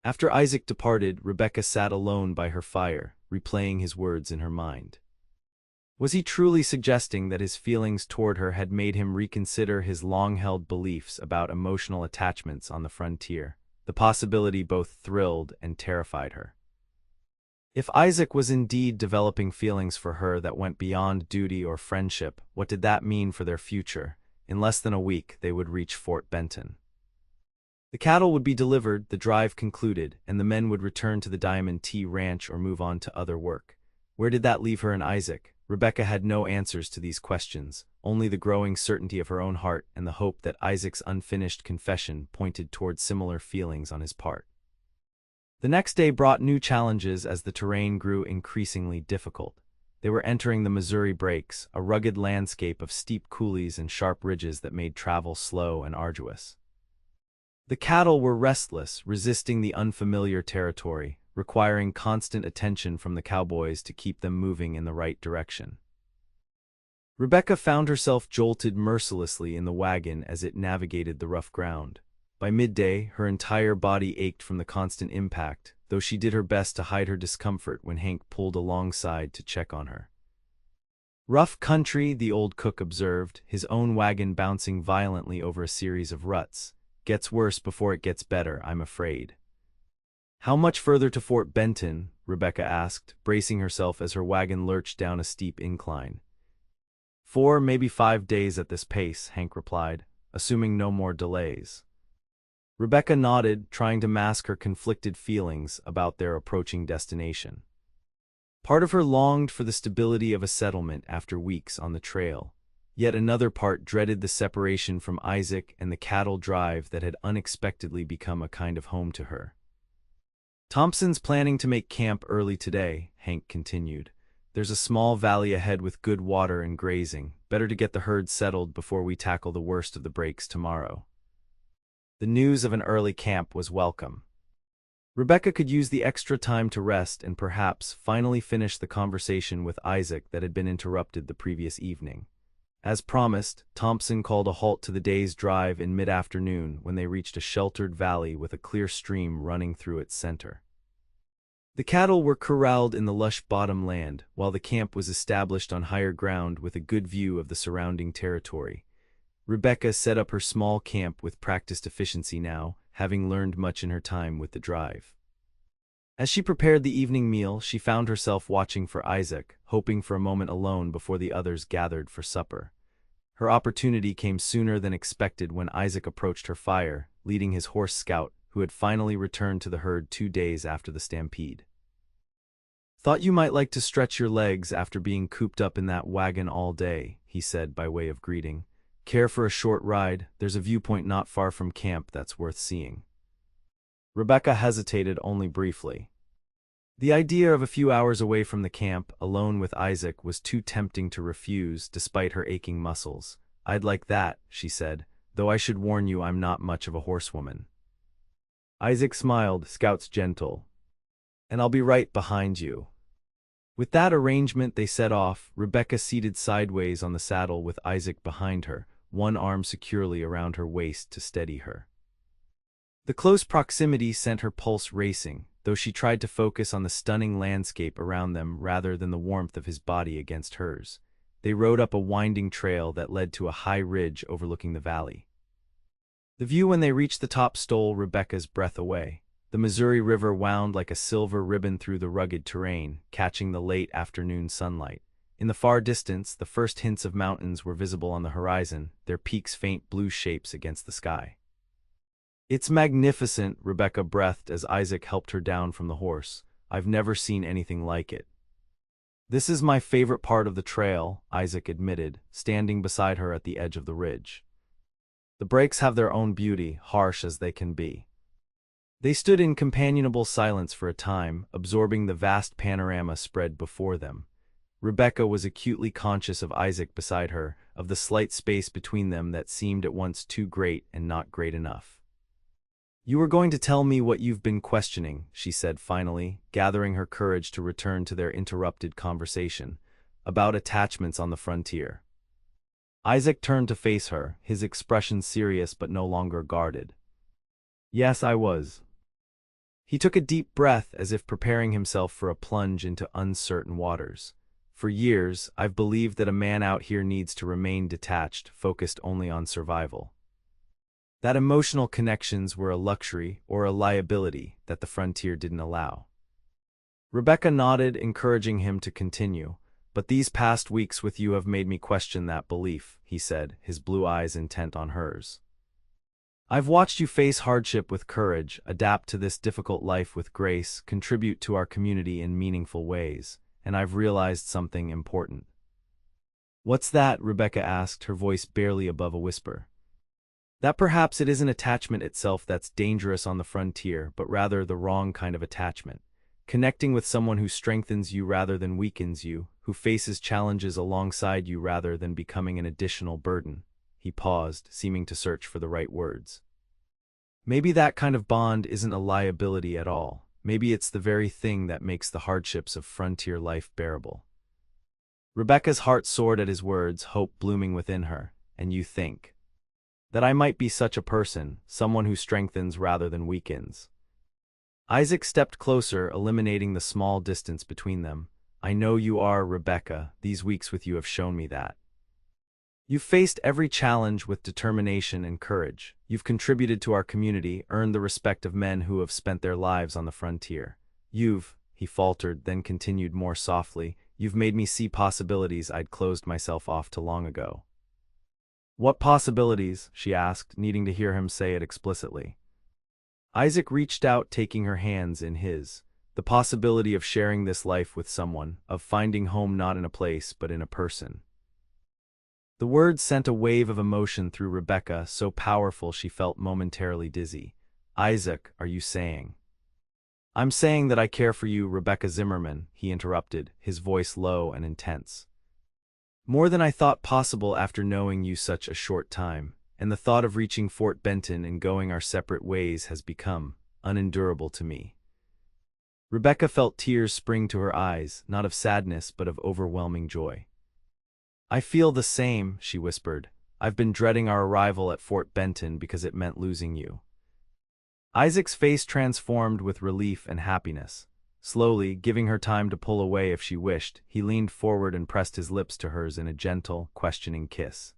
After Isaac departed, Rebecca sat alone by her fire, replaying his words in her mind. Was he truly suggesting that his feelings toward her had made him reconsider his long-held beliefs about emotional attachments on the frontier? The possibility both thrilled and terrified her. If Isaac was indeed developing feelings for her that went beyond duty or friendship, what did that mean for their future? In less than a week, they would reach Fort Benton. The cattle would be delivered, the drive concluded, and the men would return to the Diamond T Ranch or move on to other work. Where did that leave her and Isaac? Rebecca had no answers to these questions, only the growing certainty of her own heart and the hope that Isaac's unfinished confession pointed toward similar feelings on his part. The next day brought new challenges as the terrain grew increasingly difficult. They were entering the Missouri Breaks, a rugged landscape of steep coulees and sharp ridges that made travel slow and arduous. The cattle were restless, resisting the unfamiliar territory, requiring constant attention from the cowboys to keep them moving in the right direction. Rebecca found herself jolted mercilessly in the wagon as it navigated the rough ground. By midday, her entire body ached from the constant impact, though she did her best to hide her discomfort when Hank pulled alongside to check on her. Rough country, the old cook observed, his own wagon bouncing violently over a series of ruts. Gets worse before it gets better, I'm afraid. How much further to Fort Benton? Rebecca asked, bracing herself as her wagon lurched down a steep incline. 4, maybe 5 days at this pace, Hank replied, assuming no more delays. Rebecca nodded, trying to mask her conflicted feelings about their approaching destination. Part of her longed for the stability of a settlement after weeks on the trail. Yet another part dreaded the separation from Isaac and the cattle drive that had unexpectedly become a kind of home to her. Thompson's planning to make camp early today, Hank continued. There's a small valley ahead with good water and grazing. Better to get the herd settled before we tackle the worst of the breaks tomorrow. The news of an early camp was welcome. Rebecca could use the extra time to rest and perhaps finally finish the conversation with Isaac that had been interrupted the previous evening. As promised, Thompson called a halt to the day's drive in mid-afternoon when they reached a sheltered valley with a clear stream running through its center. The cattle were corralled in the lush bottom land, while the camp was established on higher ground with a good view of the surrounding territory. Rebecca set up her small camp with practiced efficiency now, having learned much in her time with the drive. As she prepared the evening meal, she found herself watching for Isaac, hoping for a moment alone before the others gathered for supper. Her opportunity came sooner than expected when Isaac approached her fire, leading his horse Scout, who had finally returned to the herd 2 days after the stampede. "Thought you might like to stretch your legs after being cooped up in that wagon all day," he said by way of greeting. "Care for a short ride? There's a viewpoint not far from camp that's worth seeing." Rebecca hesitated only briefly. The idea of a few hours away from the camp, alone with Isaac, was too tempting to refuse despite her aching muscles. "I'd like that," she said, "though I should warn you I'm not much of a horsewoman." Isaac smiled, Scout's gentle. "And I'll be right behind you." With that arrangement they set off, Rebecca seated sideways on the saddle with Isaac behind her, one arm securely around her waist to steady her. The close proximity sent her pulse racing, though she tried to focus on the stunning landscape around them rather than the warmth of his body against hers. They rode up a winding trail that led to a high ridge overlooking the valley. The view when they reached the top stole Rebecca's breath away. The Missouri River wound like a silver ribbon through the rugged terrain, catching the late afternoon sunlight. In the far distance, the first hints of mountains were visible on the horizon, their peaks faint blue shapes against the sky. "It's magnificent," Rebecca breathed as Isaac helped her down from the horse. "I've never seen anything like it." "This is my favorite part of the trail," Isaac admitted, standing beside her at the edge of the ridge. "The breaks have their own beauty, harsh as they can be." They stood in companionable silence for a time, absorbing the vast panorama spread before them. Rebecca was acutely conscious of Isaac beside her, of the slight space between them that seemed at once too great and not great enough. "You were going to tell me what you've been questioning," she said finally, gathering her courage to return to their interrupted conversation, "about attachments on the frontier." Isaac turned to face her, his expression serious but no longer guarded. "Yes, I was. He took a deep breath as if preparing himself for a plunge into uncertain waters. For years, I've believed that a man out here needs to remain detached, focused only on survival. That emotional connections were a luxury or a liability that the frontier didn't allow. Rebecca nodded, encouraging him to continue. But these past weeks with you have made me question that belief, he said, his blue eyes intent on hers. I've watched you face hardship with courage, adapt to this difficult life with grace, contribute to our community in meaningful ways, and I've realized something important. What's that? Rebecca asked, her voice barely above a whisper. That perhaps it isn't attachment itself that's dangerous on the frontier, but rather the wrong kind of attachment. Connecting with someone who strengthens you rather than weakens you, who faces challenges alongside you rather than becoming an additional burden. He paused, seeming to search for the right words. Maybe that kind of bond isn't a liability at all. Maybe it's the very thing that makes the hardships of frontier life bearable. Rebecca's heart soared at his words, hope blooming within her. And you think that I might be such a person, someone who strengthens rather than weakens. Isaac stepped closer, eliminating the small distance between them. I know you are, Rebecca. These weeks with you have shown me that. You've faced every challenge with determination and courage. You've contributed to our community, earned the respect of men who have spent their lives on the frontier. He faltered, then continued more softly, you've made me see possibilities I'd closed myself off to long ago. What possibilities? She asked, needing to hear him say it explicitly. Isaac reached out, taking her hands in his. The possibility of sharing this life with someone, of finding home not in a place but in a person. The words sent a wave of emotion through Rebecca, so powerful she felt momentarily dizzy. Isaac, are you saying? I'm saying that I care for you, Rebecca Zimmerman, he interrupted, his voice low and intense. More than I thought possible after knowing you such a short time, and the thought of reaching Fort Benton and going our separate ways has become unendurable to me. Rebecca felt tears spring to her eyes, not of sadness but of overwhelming joy. I feel the same, she whispered. I've been dreading our arrival at Fort Benton because it meant losing you. Isaac's face transformed with relief and happiness. Slowly, giving her time to pull away if she wished, he leaned forward and pressed his lips to hers in a gentle, questioning kiss.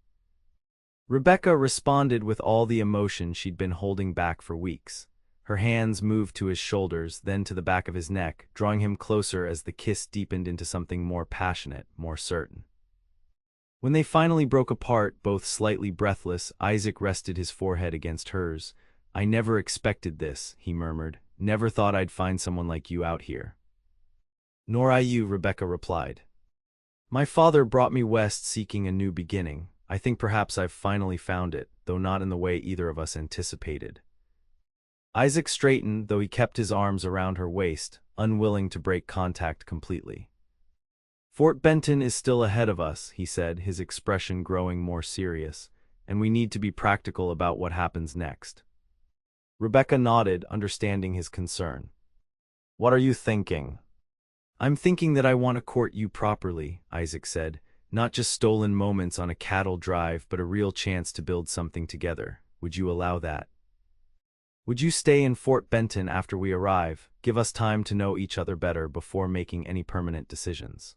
Rebecca responded with all the emotion she'd been holding back for weeks. Her hands moved to his shoulders, then to the back of his neck, drawing him closer as the kiss deepened into something more passionate, more certain. When they finally broke apart, both slightly breathless, Isaac rested his forehead against hers. I never expected this, he murmured. Never thought I'd find someone like you out here. Nor I you, Rebecca replied. My father brought me west seeking a new beginning. I think perhaps I've finally found it, though not in the way either of us anticipated. Isaac straightened, though he kept his arms around her waist, unwilling to break contact completely. Fort Benton is still ahead of us, he said, his expression growing more serious, and we need to be practical about what happens next. Rebecca nodded, understanding his concern. What are you thinking? I'm thinking that I want to court you properly, Isaac said, not just stolen moments on a cattle drive, but a real chance to build something together. Would you allow that? Would you stay in Fort Benton after we arrive, give us time to know each other better before making any permanent decisions?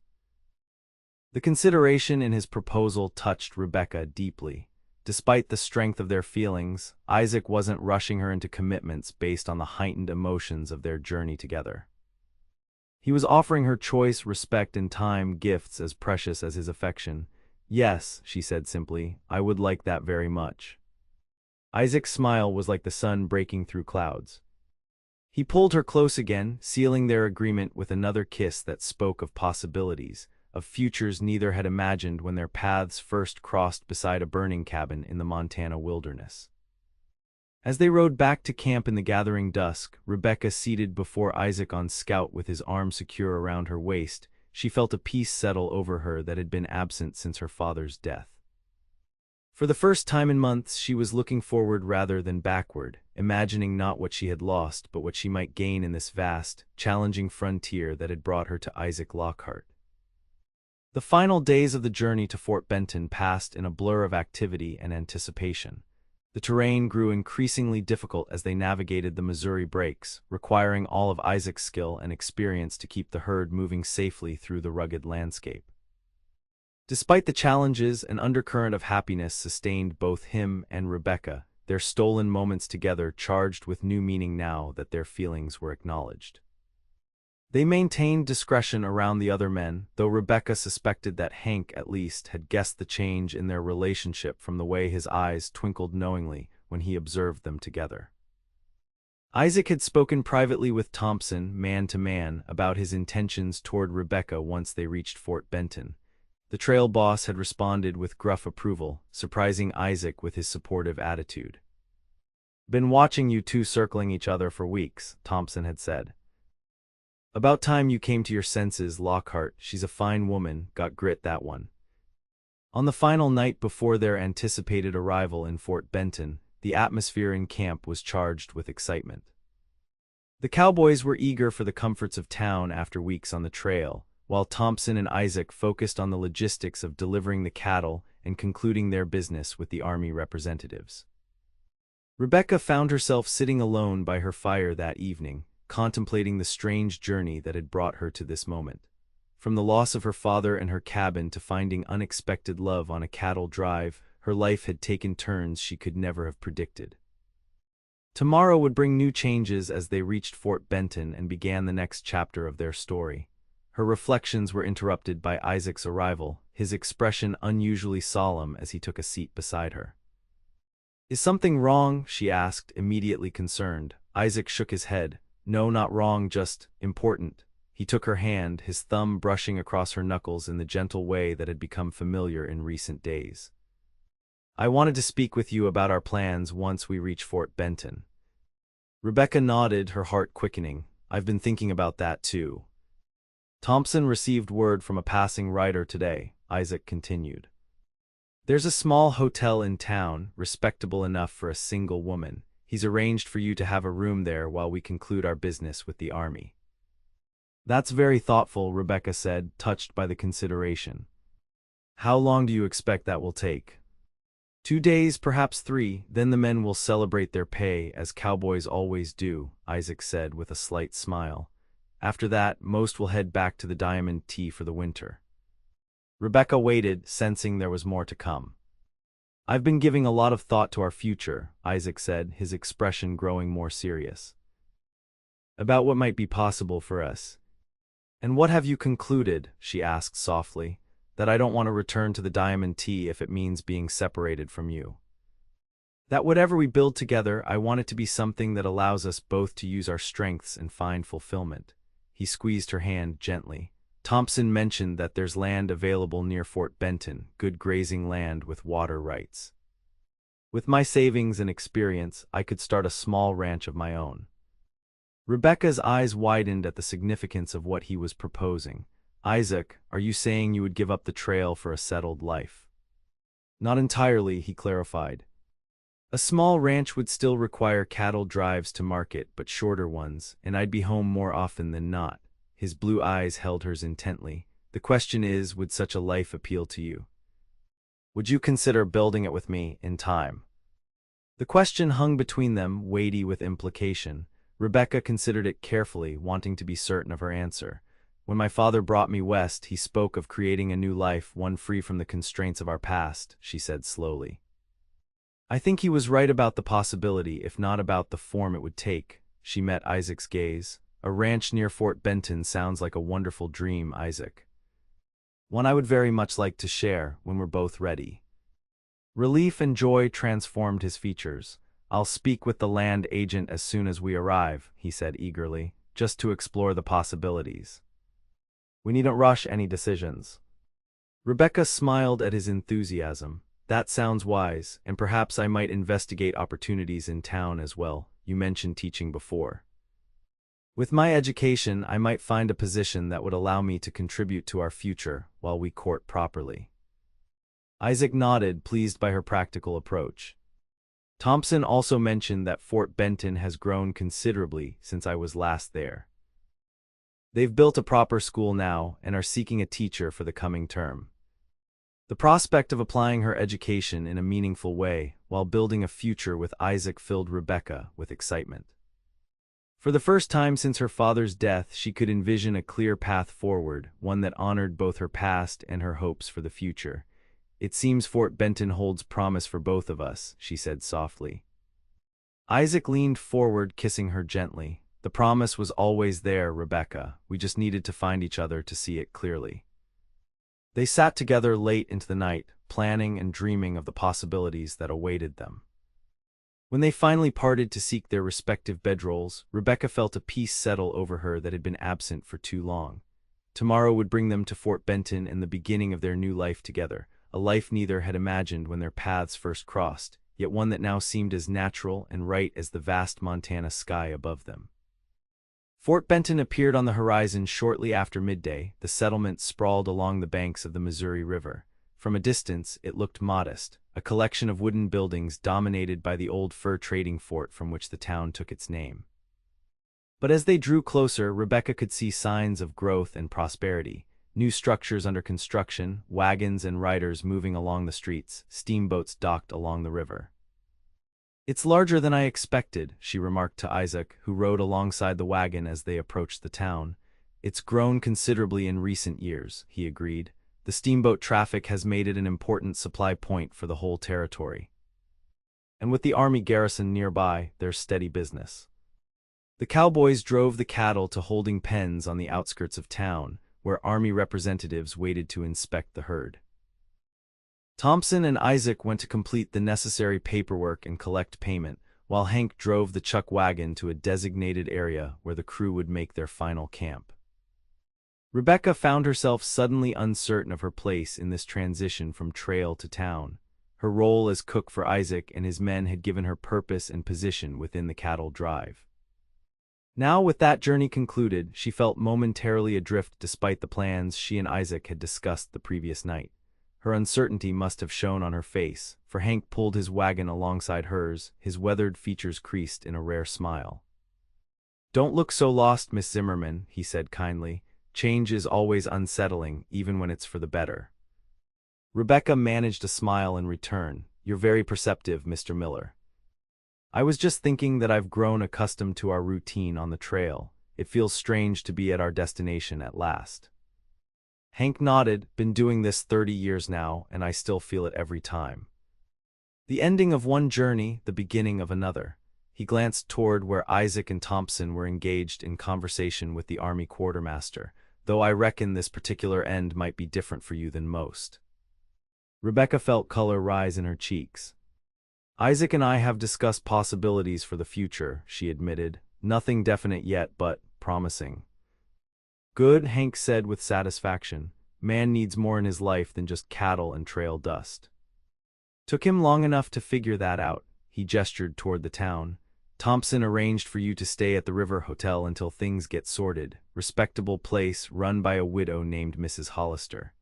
The consideration in his proposal touched Rebecca deeply. Despite the strength of their feelings, Isaac wasn't rushing her into commitments based on the heightened emotions of their journey together. He was offering her choice, respect, and time, gifts as precious as his affection. Yes, she said simply, I would like that very much. Isaac's smile was like the sun breaking through clouds. He pulled her close again, sealing their agreement with another kiss that spoke of possibilities, of futures neither had imagined when their paths first crossed beside a burning cabin in the Montana wilderness. As they rode back to camp in the gathering dusk, Rebecca seated before Isaac on Scout with his arm secure around her waist, she felt a peace settle over her that had been absent since her father's death. For the first time in months, she was looking forward rather than backward, imagining not what she had lost but what she might gain in this vast, challenging frontier that had brought her to Isaac Lockhart. The final days of the journey to Fort Benton passed in a blur of activity and anticipation. The terrain grew increasingly difficult as they navigated the Missouri breaks, requiring all of Isaac's skill and experience to keep the herd moving safely through the rugged landscape. Despite the challenges, an undercurrent of happiness sustained both him and Rebecca, their stolen moments together charged with new meaning now that their feelings were acknowledged. They maintained discretion around the other men, though Rebecca suspected that Hank, at least, had guessed the change in their relationship from the way his eyes twinkled knowingly when he observed them together. Isaac had spoken privately with Thompson, man to man, about his intentions toward Rebecca once they reached Fort Benton. The trail boss had responded with gruff approval, surprising Isaac with his supportive attitude. "Been watching you two circling each other for weeks," Thompson had said. "About time you came to your senses, Lockhart. She's a fine woman, got grit, that one." On the final night before their anticipated arrival in Fort Benton, the atmosphere in camp was charged with excitement. The cowboys were eager for the comforts of town after weeks on the trail, while Thompson and Isaac focused on the logistics of delivering the cattle and concluding their business with the Army representatives. Rebecca found herself sitting alone by her fire that evening, contemplating the strange journey that had brought her to this moment. From the loss of her father and her cabin to finding unexpected love on a cattle drive, her life had taken turns she could never have predicted. Tomorrow would bring new changes as they reached Fort Benton and began the next chapter of their story. Her reflections were interrupted by Isaac's arrival, his expression unusually solemn as he took a seat beside her. "Is something wrong?" she asked, immediately concerned. Isaac shook his head. "No, not wrong, just important." He took her hand, his thumb brushing across her knuckles in the gentle way that had become familiar in recent days. "I wanted to speak with you about our plans once we reach Fort Benton." Rebecca nodded, her heart quickening. "I've been thinking about that too." "Thompson received word from a passing rider today," Isaac continued. "There's a small hotel in town, respectable enough for a single woman. He's arranged for you to have a room there while we conclude our business with the Army." "That's very thoughtful," Rebecca said, touched by the consideration. "How long do you expect that will take?" 2 days, perhaps 3, then the men will celebrate their pay, as cowboys always do," Isaac said with a slight smile. "After that, most will head back to the Diamond T for the winter." Rebecca waited, sensing there was more to come. "I've been giving a lot of thought to our future," Isaac said, his expression growing more serious. "About what might be possible for us." "And what have you concluded?" she asked softly. "That I don't want to return to the Diamond T if it means being separated from you. That whatever we build together, I want it to be something that allows us both to use our strengths and find fulfillment." He squeezed her hand gently. "Thompson mentioned that there's land available near Fort Benton, good grazing land with water rights. With my savings and experience, I could start a small ranch of my own." Rebecca's eyes widened at the significance of what he was proposing. "Isaac, are you saying you would give up the trail for a settled life?" "Not entirely," he clarified. "A small ranch would still require cattle drives to market, but shorter ones, and I'd be home more often than not." His blue eyes held hers intently. "The question is, would such a life appeal to you? Would you consider building it with me, in time?" The question hung between them, weighty with implication. Rebecca considered it carefully, wanting to be certain of her answer. "When my father brought me west, he spoke of creating a new life, one free from the constraints of our past," she said slowly. "I think he was right about the possibility, if not about the form it would take." She met Isaac's gaze. "A ranch near Fort Benton sounds like a wonderful dream, Isaac. One I would very much like to share when we're both ready." Relief and joy transformed his features. "I'll speak with the land agent as soon as we arrive," he said eagerly, "just to explore the possibilities. We needn't rush any decisions." Rebecca smiled at his enthusiasm. "That sounds wise, and perhaps I might investigate opportunities in town as well. You mentioned teaching before. With my education, I might find a position that would allow me to contribute to our future while we court properly." Isaac nodded, pleased by her practical approach. "Thompson also mentioned that Fort Benton has grown considerably since I was last there. They've built a proper school now and are seeking a teacher for the coming term. The prospect of applying her education in a meaningful way while building a future with Isaac filled Rebecca with excitement. For the first time since her father's death, she could envision a clear path forward, one that honored both her past and her hopes for the future. "It seems Fort Benton holds promise for both of us," she said softly. Isaac leaned forward, kissing her gently. "The promise was always there, Rebecca. We just needed to find each other to see it clearly." They sat together late into the night, planning and dreaming of the possibilities that awaited them. When they finally parted to seek their respective bedrolls, Rebecca felt a peace settle over her that had been absent for too long. Tomorrow would bring them to Fort Benton and the beginning of their new life together, a life neither had imagined when their paths first crossed, yet one that now seemed as natural and right as the vast Montana sky above them. Fort Benton appeared on the horizon shortly after midday. The settlement sprawled along the banks of the Missouri River. From a distance, it looked modest, a collection of wooden buildings dominated by the old fur trading fort from which the town took its name. But as they drew closer, Rebecca could see signs of growth and prosperity. New structures under construction, wagons and riders moving along the streets, steamboats docked along the river. "It's larger than I expected," she remarked to Isaac, who rode alongside the wagon as they approached the town. "It's grown considerably in recent years," he agreed. "The steamboat traffic has made it an important supply point for the whole territory. And with the army garrison nearby, there's steady business." The cowboys drove the cattle to holding pens on the outskirts of town, where army representatives waited to inspect the herd. Thompson and Isaac went to complete the necessary paperwork and collect payment, while Hank drove the chuck wagon to a designated area where the crew would make their final camp. Rebecca found herself suddenly uncertain of her place in this transition from trail to town. Her role as cook for Isaac and his men had given her purpose and position within the cattle drive. Now, with that journey concluded, she felt momentarily adrift despite the plans she and Isaac had discussed the previous night. Her uncertainty must have shown on her face, for Hank pulled his wagon alongside hers, his weathered features creased in a rare smile. "Don't look so lost, Miss Zimmerman," he said kindly. "Change is always unsettling, even when it's for the better." Rebecca managed a smile in return. "You're very perceptive, Mr. Miller. I was just thinking that I've grown accustomed to our routine on the trail. It feels strange to be at our destination at last." Hank nodded. "Been doing this 30 years now, and I still feel it every time. The ending of one journey, the beginning of another." He glanced toward where Isaac and Thompson were engaged in conversation with the Army quartermaster. "Though I reckon this particular end might be different for you than most." Rebecca felt color rise in her cheeks. "Isaac and I have discussed possibilities for the future," she admitted. "Nothing definite yet, but promising." "Good," Hank said with satisfaction. "Man needs more in his life than just cattle and trail dust." "Took him long enough to figure that out." He gestured toward the town. "Thompson arranged for you to stay at the River Hotel until things get sorted. Respectable place run by a widow named Mrs. Hollister.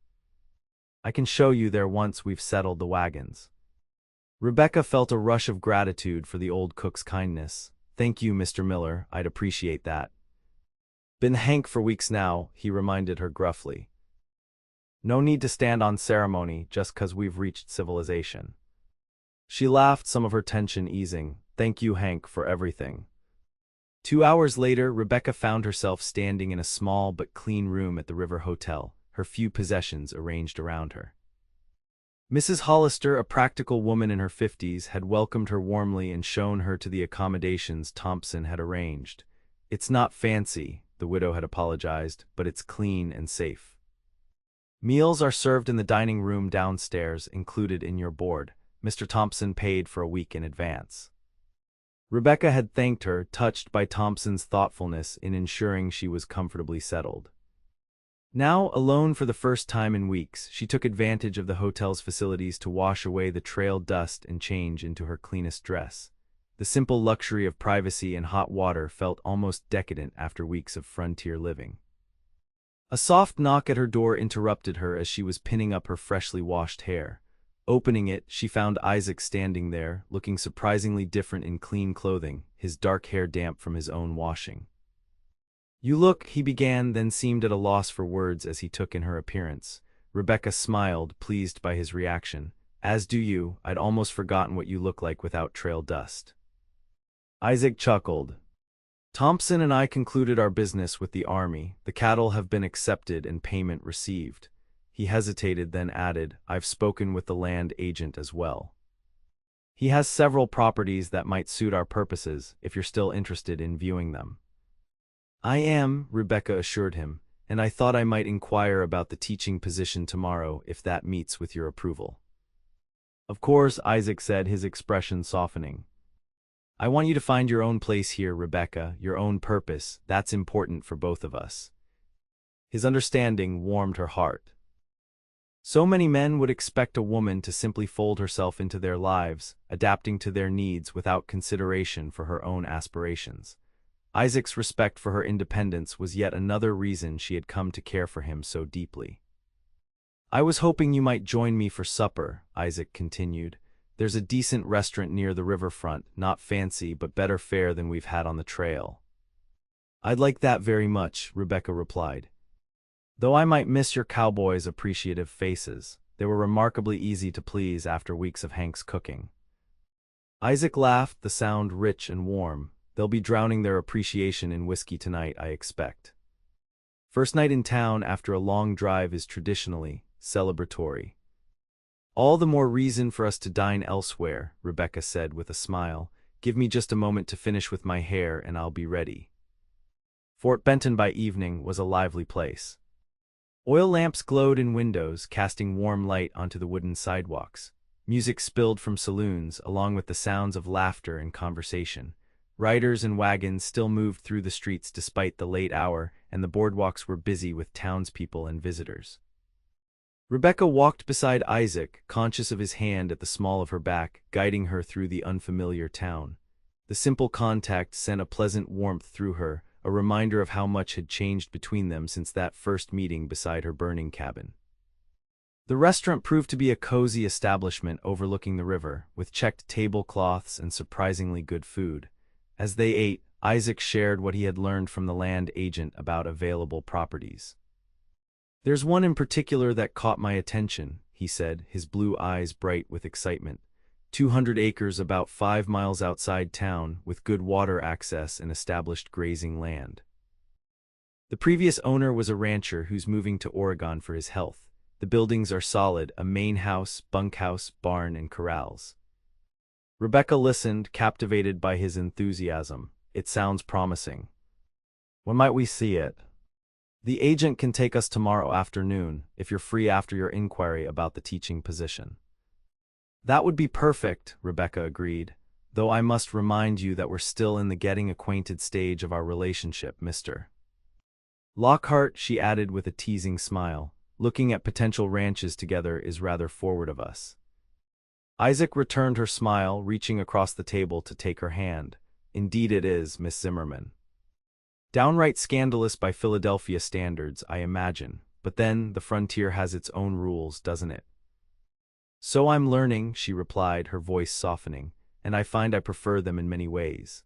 I can show you there once we've settled the wagons." Rebecca felt a rush of gratitude for the old cook's kindness. "Thank you, Mr. Miller, I'd appreciate that." "Been Hank for weeks now," he reminded her gruffly. "No need to stand on ceremony just 'cause we've reached civilization." She laughed, some of her tension easing. "Thank you, Hank, for everything." 2 hours later, Rebecca found herself standing in a small but clean room at the River Hotel, her few possessions arranged around her. Mrs. Hollister, a practical woman in her 50s, had welcomed her warmly and shown her to the accommodations Thompson had arranged. "It's not fancy," the widow had apologized, "but it's clean and safe. Meals are served in the dining room downstairs, included in your board. Mr. Thompson paid for a week in advance." Rebecca had thanked her, touched by Thompson's thoughtfulness in ensuring she was comfortably settled. Now, alone for the first time in weeks, she took advantage of the hotel's facilities to wash away the trail dust and change into her cleanest dress. The simple luxury of privacy and hot water felt almost decadent after weeks of frontier living. A soft knock at her door interrupted her as she was pinning up her freshly washed hair. Opening it, she found Isaac standing there, looking surprisingly different in clean clothing, his dark hair damp from his own washing. "You look," he began, then seemed at a loss for words as he took in her appearance. Rebecca smiled, pleased by his reaction. As do you, I'd almost forgotten what you look like without trail dust. Isaac chuckled. Thompson and I concluded our business with the army. The cattle have been accepted and payment received. He hesitated, then added, I've spoken with the land agent as well. He has several properties that might suit our purposes, if you're still interested in viewing them. I am, Rebecca assured him, and I thought I might inquire about the teaching position tomorrow if that meets with your approval. Of course, Isaac said, his expression softening. I want you to find your own place here, Rebecca, your own purpose. That's important for both of us. His understanding warmed her heart. So many men would expect a woman to simply fold herself into their lives, adapting to their needs without consideration for her own aspirations. Isaac's respect for her independence was yet another reason she had come to care for him so deeply. I was hoping you might join me for supper, Isaac continued. There's a decent restaurant near the riverfront, not fancy but better fare than we've had on the trail. I'd like that very much, Rebecca replied. Though I might miss your cowboys' appreciative faces. They were remarkably easy to please after weeks of Hank's cooking. Isaac laughed, the sound rich and warm. They'll be drowning their appreciation in whiskey tonight, I expect. First night in town after a long drive is traditionally celebratory. All the more reason for us to dine elsewhere, Rebecca said with a smile. Give me just a moment to finish with my hair and I'll be ready. Fort Benton by evening was a lively place. Oil lamps glowed in windows, casting warm light onto the wooden sidewalks. Music spilled from saloons, along with the sounds of laughter and conversation. Riders and wagons still moved through the streets despite the late hour, and the boardwalks were busy with townspeople and visitors. Rebecca walked beside Isaac, conscious of his hand at the small of her back, guiding her through the unfamiliar town. The simple contact sent a pleasant warmth through her, a reminder of how much had changed between them since that first meeting beside her burning cabin. The restaurant proved to be a cozy establishment overlooking the river, with checked tablecloths and surprisingly good food. As they ate, Isaac shared what he had learned from the land agent about available properties. There's one in particular that caught my attention, he said, his blue eyes bright with excitement. 200 acres about 5 miles outside town, with good water access and established grazing land. The previous owner was a rancher who's moving to Oregon for his health. The buildings are solid, a main house, bunkhouse, barn, and corrals. Rebecca listened, captivated by his enthusiasm. It sounds promising. When might we see it? The agent can take us tomorrow afternoon, if you're free after your inquiry about the teaching position. That would be perfect, Rebecca agreed, though I must remind you that we're still in the getting acquainted stage of our relationship, Mr. Lockhart, she added with a teasing smile. Looking at potential ranches together is rather forward of us. Isaac returned her smile, reaching across the table to take her hand. Indeed it is, Miss Zimmerman. Downright scandalous by Philadelphia standards, I imagine, but then the frontier has its own rules, doesn't it? So I'm learning, she replied, her voice softening, and I find I prefer them in many ways.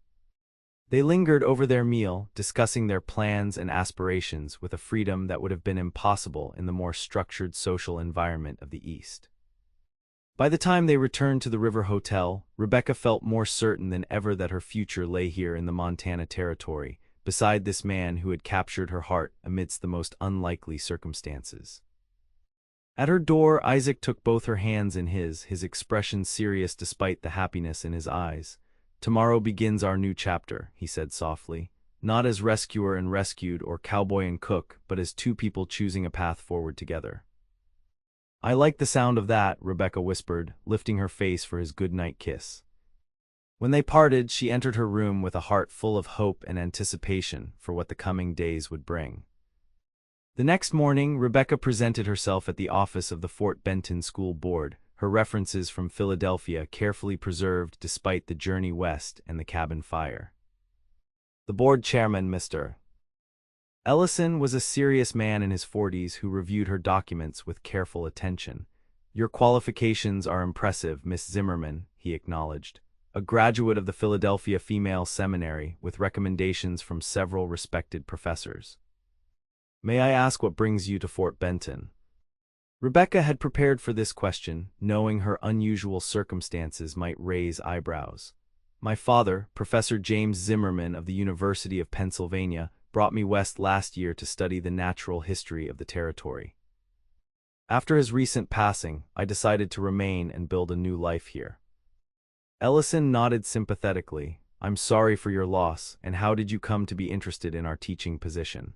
They lingered over their meal, discussing their plans and aspirations with a freedom that would have been impossible in the more structured social environment of the East. By the time they returned to the River Hotel, Rebecca felt more certain than ever that her future lay here in the Montana Territory, beside this man who had captured her heart amidst the most unlikely circumstances. At her door, Isaac took both her hands in his expression serious despite the happiness in his eyes. Tomorrow begins our new chapter, he said softly, not as rescuer and rescued or cowboy and cook, but as two people choosing a path forward together. I like the sound of that, Rebecca whispered, lifting her face for his good-night kiss. When they parted, she entered her room with a heart full of hope and anticipation for what the coming days would bring. The next morning, Rebecca presented herself at the office of the Fort Benton School Board, her references from Philadelphia carefully preserved despite the journey west and the cabin fire. The board chairman, Mr. Ellison, was a serious man in his 40s who reviewed her documents with careful attention. Your qualifications are impressive, Miss Zimmerman, he acknowledged. A graduate of the Philadelphia Female Seminary with recommendations from several respected professors. May I ask what brings you to Fort Benton? Rebecca had prepared for this question, knowing her unusual circumstances might raise eyebrows. My father, Professor James Zimmerman of the University of Pennsylvania, brought me west last year to study the natural history of the territory. After his recent passing, I decided to remain and build a new life here. Ellison nodded sympathetically. I'm sorry for your loss, and how did you come to be interested in our teaching position?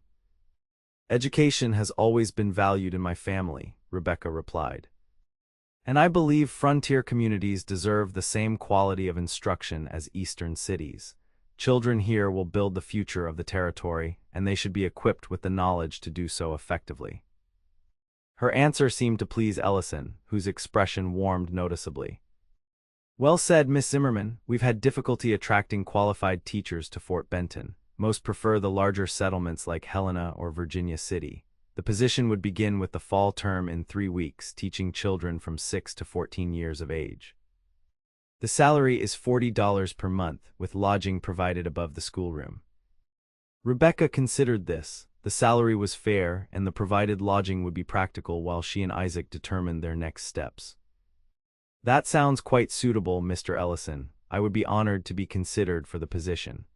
Education has always been valued in my family, Rebecca replied. And I believe frontier communities deserve the same quality of instruction as eastern cities. Children here will build the future of the territory, and they should be equipped with the knowledge to do so effectively. Her answer seemed to please Ellison, whose expression warmed noticeably. Well said, Miss Zimmerman. We've had difficulty attracting qualified teachers to Fort Benton. Most prefer the larger settlements like Helena or Virginia City. The position would begin with the fall term in 3 weeks, teaching children from 6 to 14 years of age. The salary is $40 per month, with lodging provided above the schoolroom. Rebecca considered this. The salary was fair, and the provided lodging would be practical while she and Isaac determined their next steps. That sounds quite suitable, Mr. Ellison. I would be honored to be considered for the position.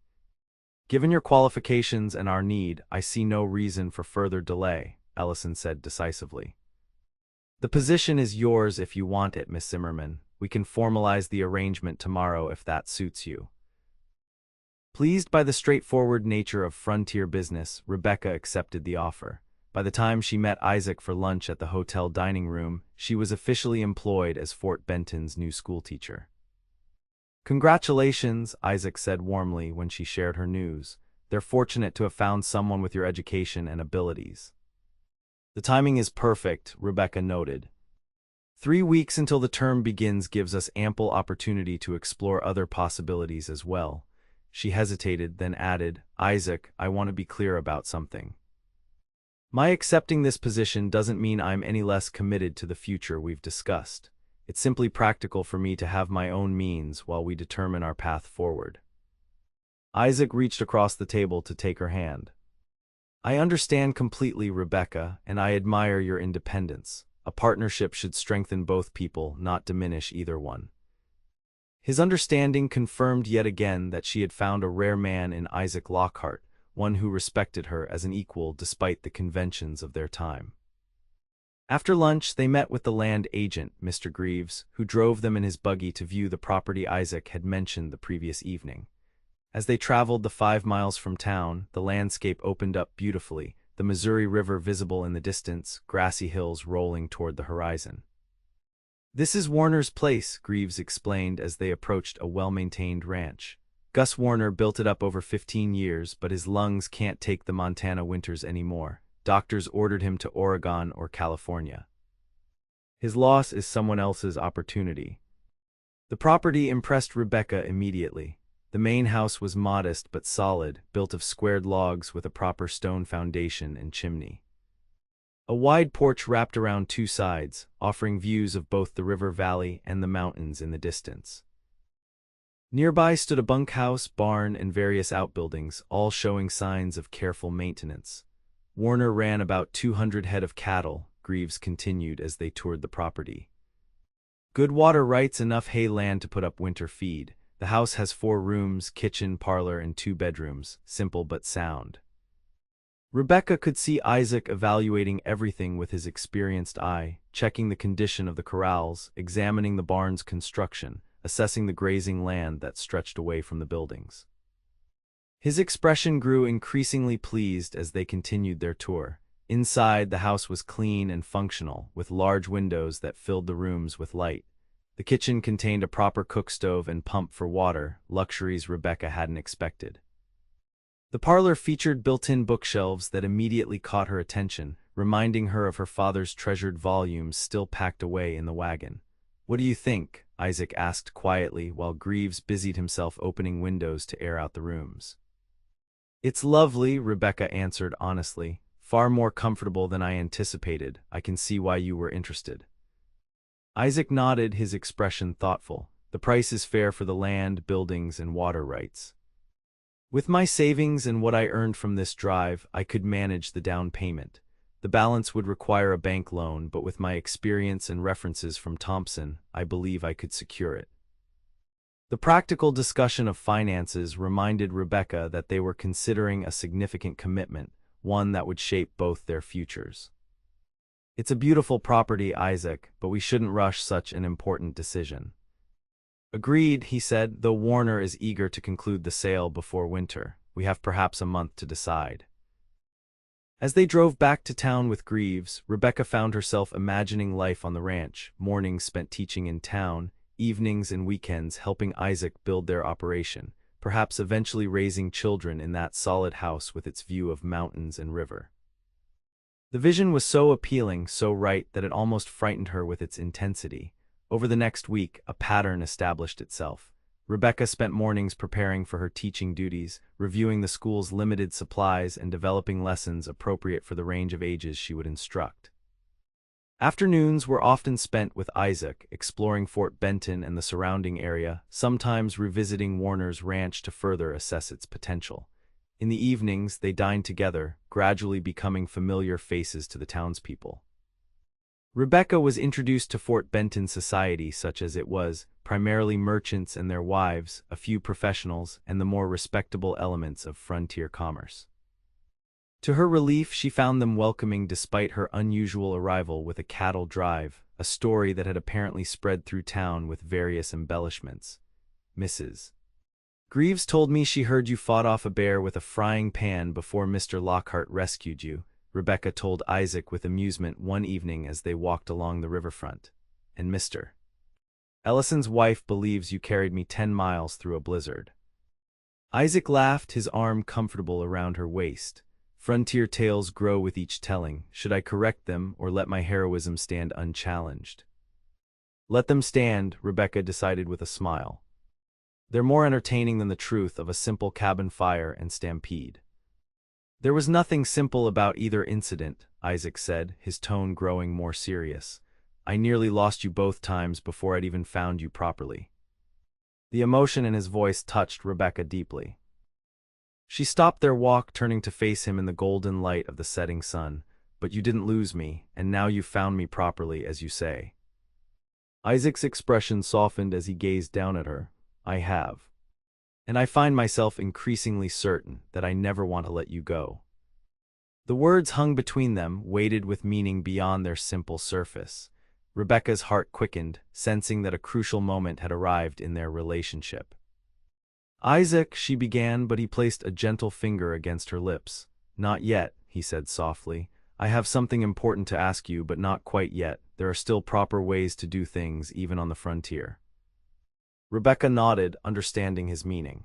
Given your qualifications and our need, I see no reason for further delay, Ellison said decisively. The position is yours if you want it, Miss Zimmerman. We can formalize the arrangement tomorrow if that suits you. Pleased by the straightforward nature of frontier business, Rebecca accepted the offer. By the time she met Isaac for lunch at the hotel dining room, she was officially employed as Fort Benton's new schoolteacher. Congratulations, Isaac said warmly when she shared her news. They're fortunate to have found someone with your education and abilities. The timing is perfect, Rebecca noted. 3 weeks until the term begins gives us ample opportunity to explore other possibilities as well. She hesitated, then added, Isaac, I want to be clear about something. My accepting this position doesn't mean I'm any less committed to the future we've discussed. It's simply practical for me to have my own means while we determine our path forward. Isaac reached across the table to take her hand. I understand completely, Rebecca, and I admire your independence. A partnership should strengthen both people, not diminish either one. His understanding confirmed yet again that she had found a rare man in Isaac Lockhart, one who respected her as an equal despite the conventions of their time. After lunch, they met with the land agent, Mr. Greaves, who drove them in his buggy to view the property Isaac had mentioned the previous evening. As they traveled the 5 miles from town, the landscape opened up beautifully, the Missouri River visible in the distance, grassy hills rolling toward the horizon. This is Warner's place, Greaves explained as they approached a well-maintained ranch. Gus Warner built it up over 15 years, but his lungs can't take the Montana winters anymore. Doctors ordered him to Oregon or California. His loss is someone else's opportunity. The property impressed Rebecca immediately. The main house was modest but solid, built of squared logs with a proper stone foundation and chimney. A wide porch wrapped around 2 sides, offering views of both the river valley and the mountains in the distance. Nearby stood a bunkhouse, barn, and various outbuildings, all showing signs of careful maintenance. Warner ran about 200 head of cattle, Greaves continued as they toured the property. Good water rights, enough hay land to put up winter feed. The house has 4 rooms, kitchen, parlor, and 2 bedrooms, simple but sound. Rebecca could see Isaac evaluating everything with his experienced eye, checking the condition of the corrals, examining the barn's construction, assessing the grazing land that stretched away from the buildings. His expression grew increasingly pleased as they continued their tour. Inside, the house was clean and functional, with large windows that filled the rooms with light. The kitchen contained a proper cook stove and pump for water, luxuries Rebecca hadn't expected. The parlor featured built-in bookshelves that immediately caught her attention, reminding her of her father's treasured volumes still packed away in the wagon. What do you think? Isaac asked quietly while Greaves busied himself opening windows to air out the rooms. It's lovely, Rebecca answered honestly. Far more comfortable than I anticipated. I can see why you were interested. Isaac nodded, his expression thoughtful. The price is fair for the land, buildings, and water rights. With my savings and what I earned from this drive, I could manage the down payment. The balance would require a bank loan, but with my experience and references from Thompson, I believe I could secure it. The practical discussion of finances reminded Rebecca that they were considering a significant commitment, one that would shape both their futures. It's a beautiful property, Isaac, but we shouldn't rush such an important decision. Agreed, he said, though Warner is eager to conclude the sale before winter. We have perhaps a month to decide. As they drove back to town with Greaves, Rebecca found herself imagining life on the ranch, mornings spent teaching in town, evenings and weekends helping Isaac build their operation, perhaps eventually raising children in that solid house with its view of mountains and river. The vision was so appealing, so right, that it almost frightened her with its intensity. Over the next week, a pattern established itself. Rebecca spent mornings preparing for her teaching duties, reviewing the school's limited supplies and developing lessons appropriate for the range of ages she would instruct. Afternoons were often spent with Isaac, exploring Fort Benton and the surrounding area, sometimes revisiting Warner's ranch to further assess its potential. In the evenings, they dined together, gradually becoming familiar faces to the townspeople. Rebecca was introduced to Fort Benton society such as it was, primarily merchants and their wives, a few professionals, and the more respectable elements of frontier commerce. To her relief, she found them welcoming despite her unusual arrival with a cattle drive, a story that had apparently spread through town with various embellishments. Mrs. Greaves told me she heard you fought off a bear with a frying pan before Mr. Lockhart rescued you, Rebecca told Isaac with amusement one evening as they walked along the riverfront. And Mr. Ellison's wife believes you carried me 10 miles through a blizzard. Isaac laughed, his arm comfortable around her waist. Frontier tales grow with each telling. Should I correct them or let my heroism stand unchallenged? Let them stand, Rebecca decided with a smile. They're more entertaining than the truth of a simple cabin fire and stampede. There was nothing simple about either incident, Isaac said, his tone growing more serious. I nearly lost you both times before I'd even found you properly. The emotion in his voice touched Rebecca deeply. She stopped their walk, turning to face him in the golden light of the setting sun. But you didn't lose me, and now you've found me properly, as you say. Isaac's expression softened as he gazed down at her. I have. And I find myself increasingly certain that I never want to let you go. The words hung between them, weighted with meaning beyond their simple surface. Rebecca's heart quickened, sensing that a crucial moment had arrived in their relationship. Isaac, she began, but he placed a gentle finger against her lips. Not yet, he said softly. I have something important to ask you, but not quite yet. There are still proper ways to do things, even on the frontier. Rebecca nodded, understanding his meaning.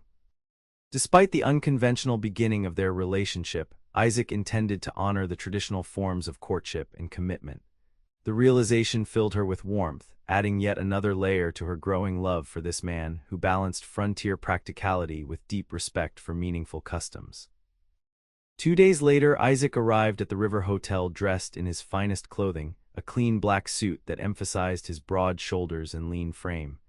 Despite the unconventional beginning of their relationship, Isaac intended to honor the traditional forms of courtship and commitment. The realization filled her with warmth, adding yet another layer to her growing love for this man who balanced frontier practicality with deep respect for meaningful customs. 2 days later, Isaac arrived at the River Hotel dressed in his finest clothing, a clean black suit that emphasized his broad shoulders and lean frame.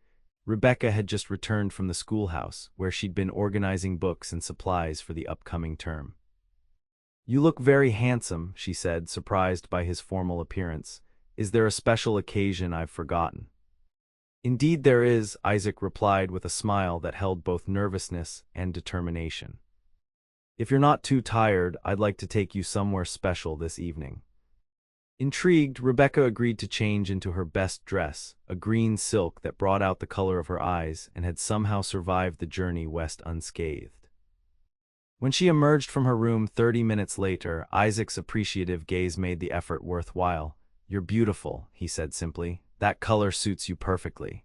Rebecca had just returned from the schoolhouse, where she'd been organizing books and supplies for the upcoming term. You look very handsome, she said, surprised by his formal appearance. Is there a special occasion I've forgotten? Indeed there is, Isaac replied with a smile that held both nervousness and determination. If you're not too tired, I'd like to take you somewhere special this evening. Intrigued, Rebecca agreed to change into her best dress, a green silk that brought out the color of her eyes and had somehow survived the journey west unscathed. When she emerged from her room 30 minutes later, Isaac's appreciative gaze made the effort worthwhile. You're beautiful, he said simply. That color suits you perfectly.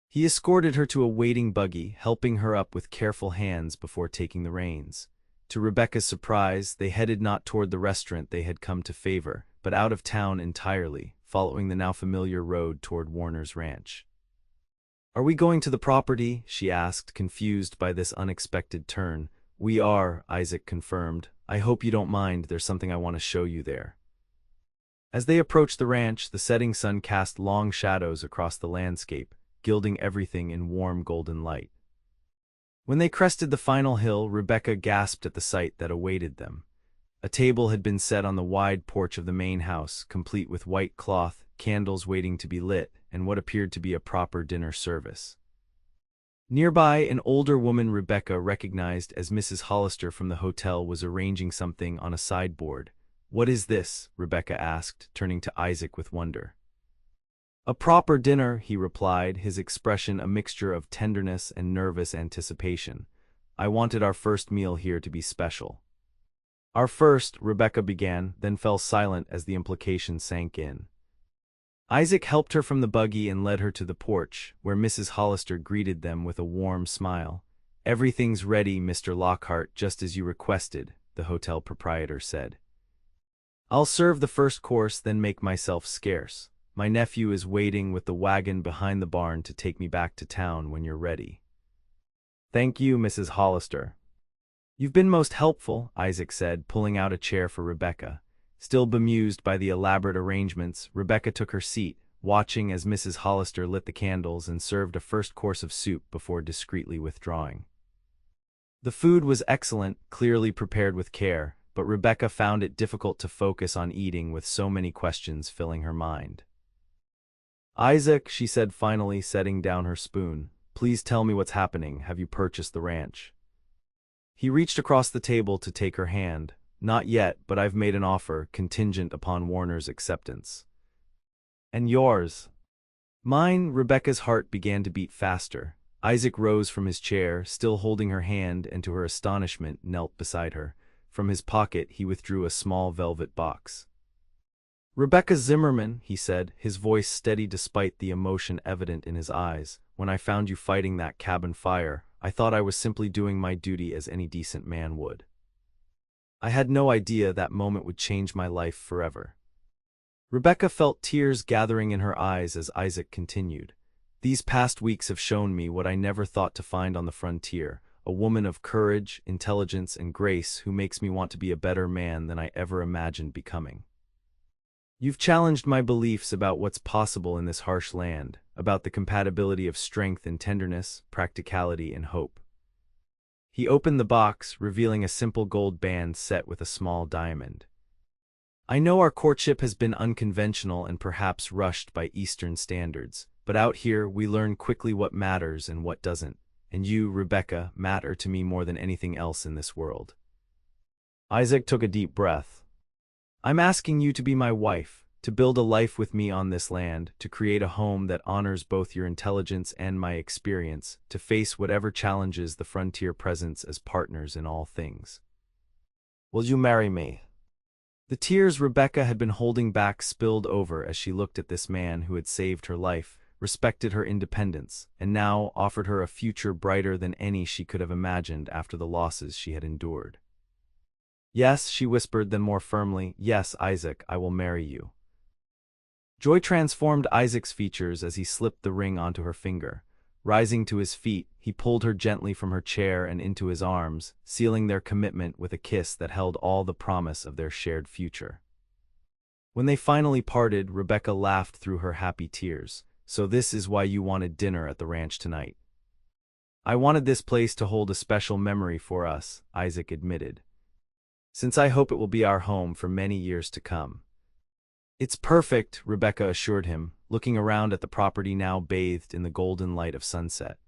He escorted her to a waiting buggy, helping her up with careful hands before taking the reins. To Rebecca's surprise, they headed not toward the restaurant they had come to favor, but out of town entirely, following the now familiar road toward Warner's ranch. Are we going to the property? She asked, confused by this unexpected turn. We are, Isaac confirmed. I hope you don't mind, there's something I want to show you there. As they approached the ranch, the setting sun cast long shadows across the landscape, gilding everything in warm golden light. When they crested the final hill, Rebecca gasped at the sight that awaited them. A table had been set on the wide porch of the main house, complete with white cloth, candles waiting to be lit, and what appeared to be a proper dinner service. Nearby, an older woman Rebecca recognized as Mrs. Hollister from the hotel was arranging something on a sideboard. "What is this?" Rebecca asked, turning to Isaac with wonder. "A proper dinner," he replied, his expression a mixture of tenderness and nervous anticipation. "I wanted our first meal here to be special." "Our first," Rebecca began, then fell silent as the implication sank in. Isaac helped her from the buggy and led her to the porch, where Mrs. Hollister greeted them with a warm smile. "Everything's ready, Mr. Lockhart, just as you requested," the hotel proprietor said. "I'll serve the first course, then make myself scarce. My nephew is waiting with the wagon behind the barn to take me back to town when you're ready." "Thank you, Mrs. Hollister. You've been most helpful," Isaac said, pulling out a chair for Rebecca. Still bemused by the elaborate arrangements, Rebecca took her seat, watching as Mrs. Hollister lit the candles and served a first course of soup before discreetly withdrawing. The food was excellent, clearly prepared with care, but Rebecca found it difficult to focus on eating with so many questions filling her mind. "Isaac," she said finally, setting down her spoon, "please tell me what's happening. Have you purchased the ranch?" He reached across the table to take her hand. "Not yet, but I've made an offer, contingent upon Warner's acceptance." "And yours?" "Mine." Rebecca's heart began to beat faster. Isaac rose from his chair, still holding her hand, and to her astonishment, knelt beside her. From his pocket, he withdrew a small velvet box. "Rebecca Zimmerman," he said, his voice steady despite the emotion evident in his eyes, "when I found you fighting that cabin fire, I thought I was simply doing my duty as any decent man would. I had no idea that moment would change my life forever." Rebecca felt tears gathering in her eyes as Isaac continued. "These past weeks have shown me what I never thought to find on the frontier, a woman of courage, intelligence, and grace who makes me want to be a better man than I ever imagined becoming. You've challenged my beliefs about what's possible in this harsh land, about the compatibility of strength and tenderness, practicality and hope." He opened the box, revealing a simple gold band set with a small diamond. "I know our courtship has been unconventional and perhaps rushed by Eastern standards, but out here we learn quickly what matters and what doesn't, and you, Rebecca, matter to me more than anything else in this world." Isaac took a deep breath. "I'm asking you to be my wife, to build a life with me on this land, to create a home that honors both your intelligence and my experience, to face whatever challenges the frontier presents as partners in all things. Will you marry me?" The tears Rebecca had been holding back spilled over as she looked at this man who had saved her life, respected her independence, and now offered her a future brighter than any she could have imagined after the losses she had endured. "Yes," she whispered, then more firmly, "Yes, Isaac, I will marry you." Joy transformed Isaac's features as he slipped the ring onto her finger. Rising to his feet, he pulled her gently from her chair and into his arms, sealing their commitment with a kiss that held all the promise of their shared future. When they finally parted, Rebecca laughed through her happy tears. "So this is why you wanted dinner at the ranch tonight." "I wanted this place to hold a special memory for us," Isaac admitted, "since I hope it will be our home for many years to come." "It's perfect," Rebecca assured him, looking around at the property now bathed in the golden light of sunset.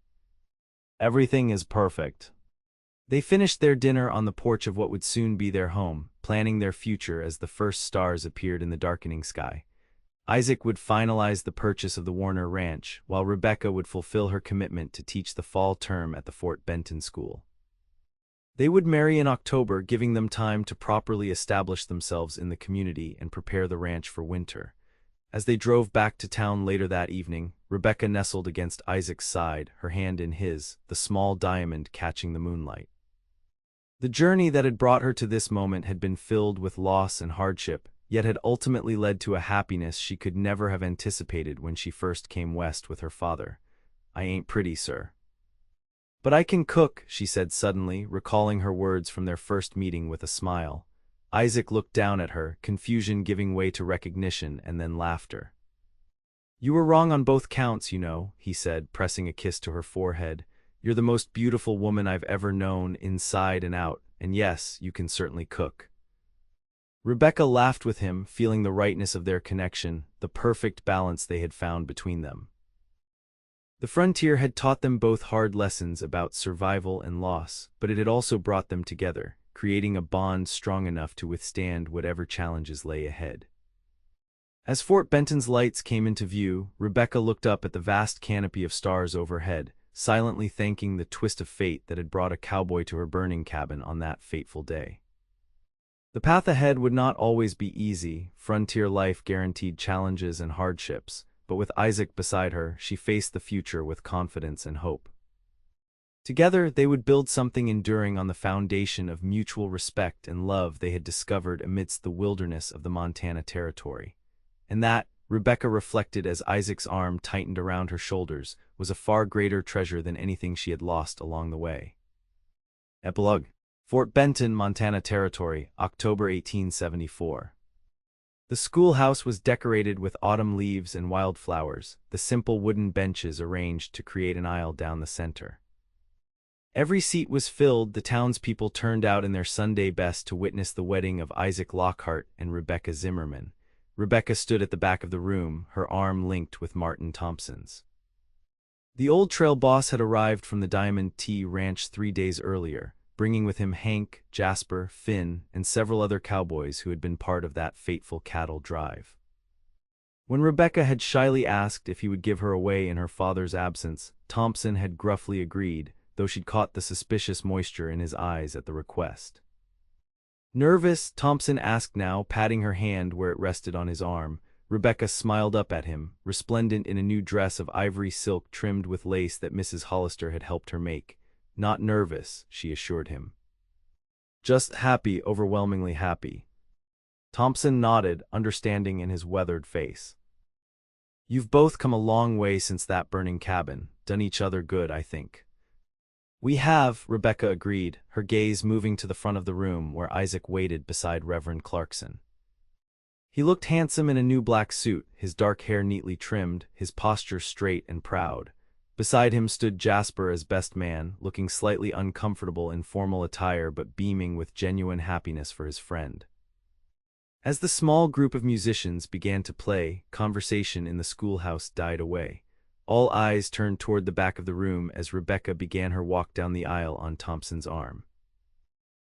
"Everything is perfect." They finished their dinner on the porch of what would soon be their home, planning their future as the first stars appeared in the darkening sky. Isaac would finalize the purchase of the Warner Ranch, while Rebecca would fulfill her commitment to teach the fall term at the Fort Benton school. They would marry in October, giving them time to properly establish themselves in the community and prepare the ranch for winter. As they drove back to town later that evening, Rebecca nestled against Isaac's side, her hand in his, the small diamond catching the moonlight. The journey that had brought her to this moment had been filled with loss and hardship, yet had ultimately led to a happiness she could never have anticipated when she first came west with her father. "I ain't pretty, sir, but I can cook," she said suddenly, recalling her words from their first meeting with a smile. Isaac looked down at her, confusion giving way to recognition and then laughter. "You were wrong on both counts, you know," he said, pressing a kiss to her forehead. "You're the most beautiful woman I've ever known, inside and out, and yes, you can certainly cook." Rebecca laughed with him, feeling the rightness of their connection, the perfect balance they had found between them. The frontier had taught them both hard lessons about survival and loss, but it had also brought them together, creating a bond strong enough to withstand whatever challenges lay ahead. As Fort Benton's lights came into view, Rebecca looked up at the vast canopy of stars overhead, silently thanking the twist of fate that had brought a cowboy to her burning cabin on that fateful day. The path ahead would not always be easy. Frontier life guaranteed challenges and hardships, but with Isaac beside her, she faced the future with confidence and hope. Together, they would build something enduring on the foundation of mutual respect and love they had discovered amidst the wilderness of the Montana Territory. And that, Rebecca reflected as Isaac's arm tightened around her shoulders, was a far greater treasure than anything she had lost along the way. Epilogue. Fort Benton, Montana Territory, October 1874. The schoolhouse was decorated with autumn leaves and wildflowers, the simple wooden benches arranged to create an aisle down the center. Every seat was filled. The townspeople turned out in their Sunday best to witness the wedding of Isaac Lockhart and Rebecca Zimmerman. Rebecca stood at the back of the room, her arm linked with Martin Thompson's. The old trail boss had arrived from the Diamond T Ranch 3 days earlier, bringing with him Hank, Jasper, Finn, and several other cowboys who had been part of that fateful cattle drive. When Rebecca had shyly asked if he would give her away in her father's absence, Thompson had gruffly agreed, though she'd caught the suspicious moisture in his eyes at the request. Nervous, Thompson asked now, patting her hand where it rested on his arm. Rebecca smiled up at him, resplendent in a new dress of ivory silk trimmed with lace that Mrs. Hollister had helped her make. Not nervous, she assured him. Just happy, overwhelmingly happy. Thompson nodded, understanding in his weathered face. You've both come a long way since that burning cabin, done each other good, I think. We have, Rebecca agreed, her gaze moving to the front of the room where Isaac waited beside Reverend Clarkson. He looked handsome in a new black suit, his dark hair neatly trimmed, his posture straight and proud. Beside him stood Jasper as best man, looking slightly uncomfortable in formal attire but beaming with genuine happiness for his friend. As the small group of musicians began to play, conversation in the schoolhouse died away. All eyes turned toward the back of the room as Rebecca began her walk down the aisle on Thompson's arm.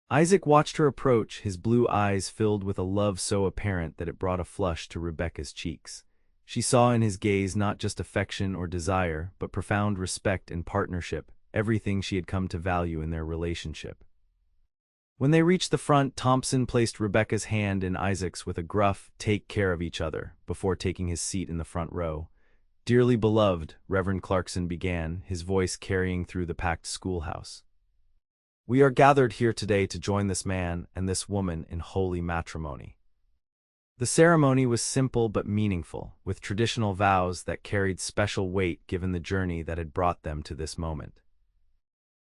Isaac watched her approach, his blue eyes filled with a love so apparent that it brought a flush to Rebecca's cheeks. She saw in his gaze not just affection or desire, but profound respect and partnership, everything she had come to value in their relationship. When they reached the front, Thompson placed Rebecca's hand in Isaac's with a gruff, "Take care of each other," before taking his seat in the front row. "Dearly beloved," Reverend Clarkson began, his voice carrying through the packed schoolhouse. "We are gathered here today to join this man and this woman in holy matrimony." The ceremony was simple but meaningful, with traditional vows that carried special weight given the journey that had brought them to this moment.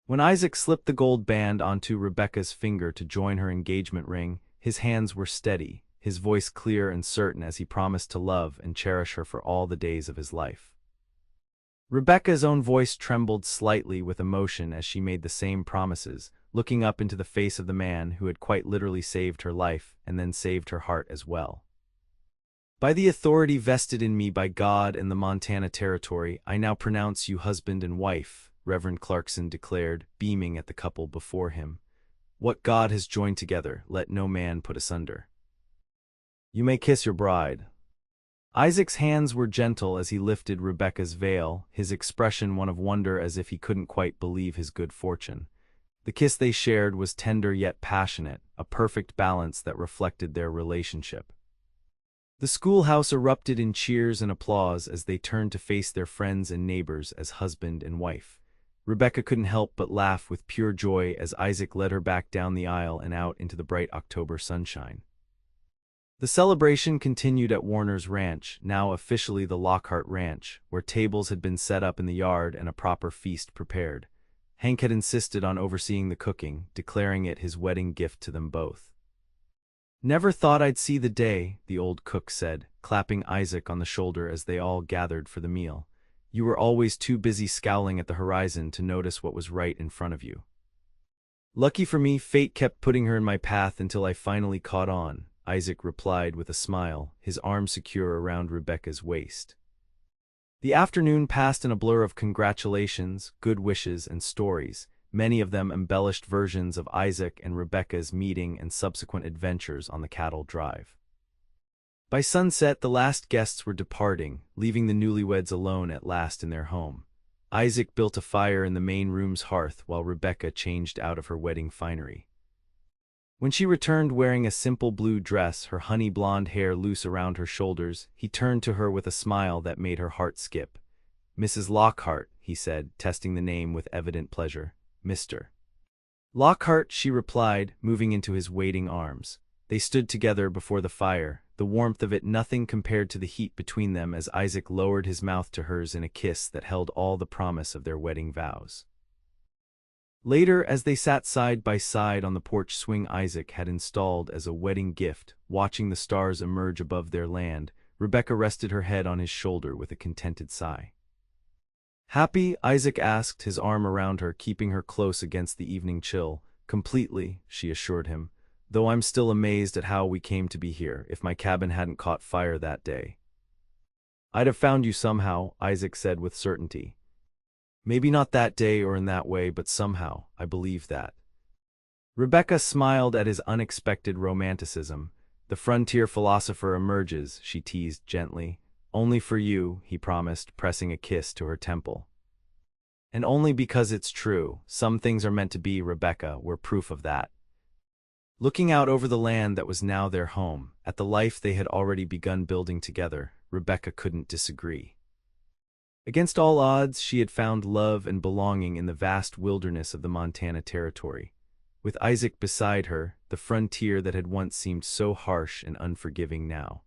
When Isaac slipped the gold band onto Rebecca's finger to join her engagement ring, his hands were steady, his voice clear and certain as he promised to love and cherish her for all the days of his life. Rebecca's own voice trembled slightly with emotion as she made the same promises, looking up into the face of the man who had quite literally saved her life and then saved her heart as well. "By the authority vested in me by God and the Montana Territory, I now pronounce you husband and wife," Reverend Clarkson declared, beaming at the couple before him. "What God has joined together, let no man put asunder. You may kiss your bride." Isaac's hands were gentle as he lifted Rebecca's veil, his expression one of wonder as if he couldn't quite believe his good fortune. The kiss they shared was tender yet passionate, a perfect balance that reflected their relationship. The schoolhouse erupted in cheers and applause as they turned to face their friends and neighbors as husband and wife. Rebecca couldn't help but laugh with pure joy as Isaac led her back down the aisle and out into the bright October sunshine. The celebration continued at Warner's Ranch, now officially the Lockhart Ranch, where tables had been set up in the yard and a proper feast prepared. Hank had insisted on overseeing the cooking, declaring it his wedding gift to them both. "Never thought I'd see the day," the old cook said, clapping Isaac on the shoulder as they all gathered for the meal. "You were always too busy scowling at the horizon to notice what was right in front of you." "Lucky for me, fate kept putting her in my path until I finally caught on," Isaac replied with a smile, his arm secure around Rebecca's waist. The afternoon passed in a blur of congratulations, good wishes, and stories, many of them embellished versions of Isaac and Rebecca's meeting and subsequent adventures on the cattle drive. By sunset, the last guests were departing, leaving the newlyweds alone at last in their home. Isaac built a fire in the main room's hearth while Rebecca changed out of her wedding finery. When she returned wearing a simple blue dress, her honey blonde hair loose around her shoulders, he turned to her with a smile that made her heart skip. "Mrs. Lockhart," he said, testing the name with evident pleasure. "Mr. Lockhart," she replied, moving into his waiting arms. They stood together before the fire, the warmth of it nothing compared to the heat between them as Isaac lowered his mouth to hers in a kiss that held all the promise of their wedding vows. Later, as they sat side by side on the porch swing Isaac had installed as a wedding gift, watching the stars emerge above their land, Rebecca rested her head on his shoulder with a contented sigh. "Happy?" Isaac asked, his arm around her, keeping her close against the evening chill. "Completely," she assured him, "though I'm still amazed at how we came to be here. If my cabin hadn't caught fire that day, I'd have found you somehow," Isaac said with certainty. "Maybe not that day or in that way, but somehow, I believe that." Rebecca smiled at his unexpected romanticism. "The frontier philosopher emerges," she teased gently. "Only for you," he promised, pressing a kiss to her temple. "And only because it's true. Some things are meant to be, Rebecca, we're proof of that." Looking out over the land that was now their home, at the life they had already begun building together, Rebecca couldn't disagree. Against all odds, she had found love and belonging in the vast wilderness of the Montana Territory. With Isaac beside her, the frontier that had once seemed so harsh and unforgiving now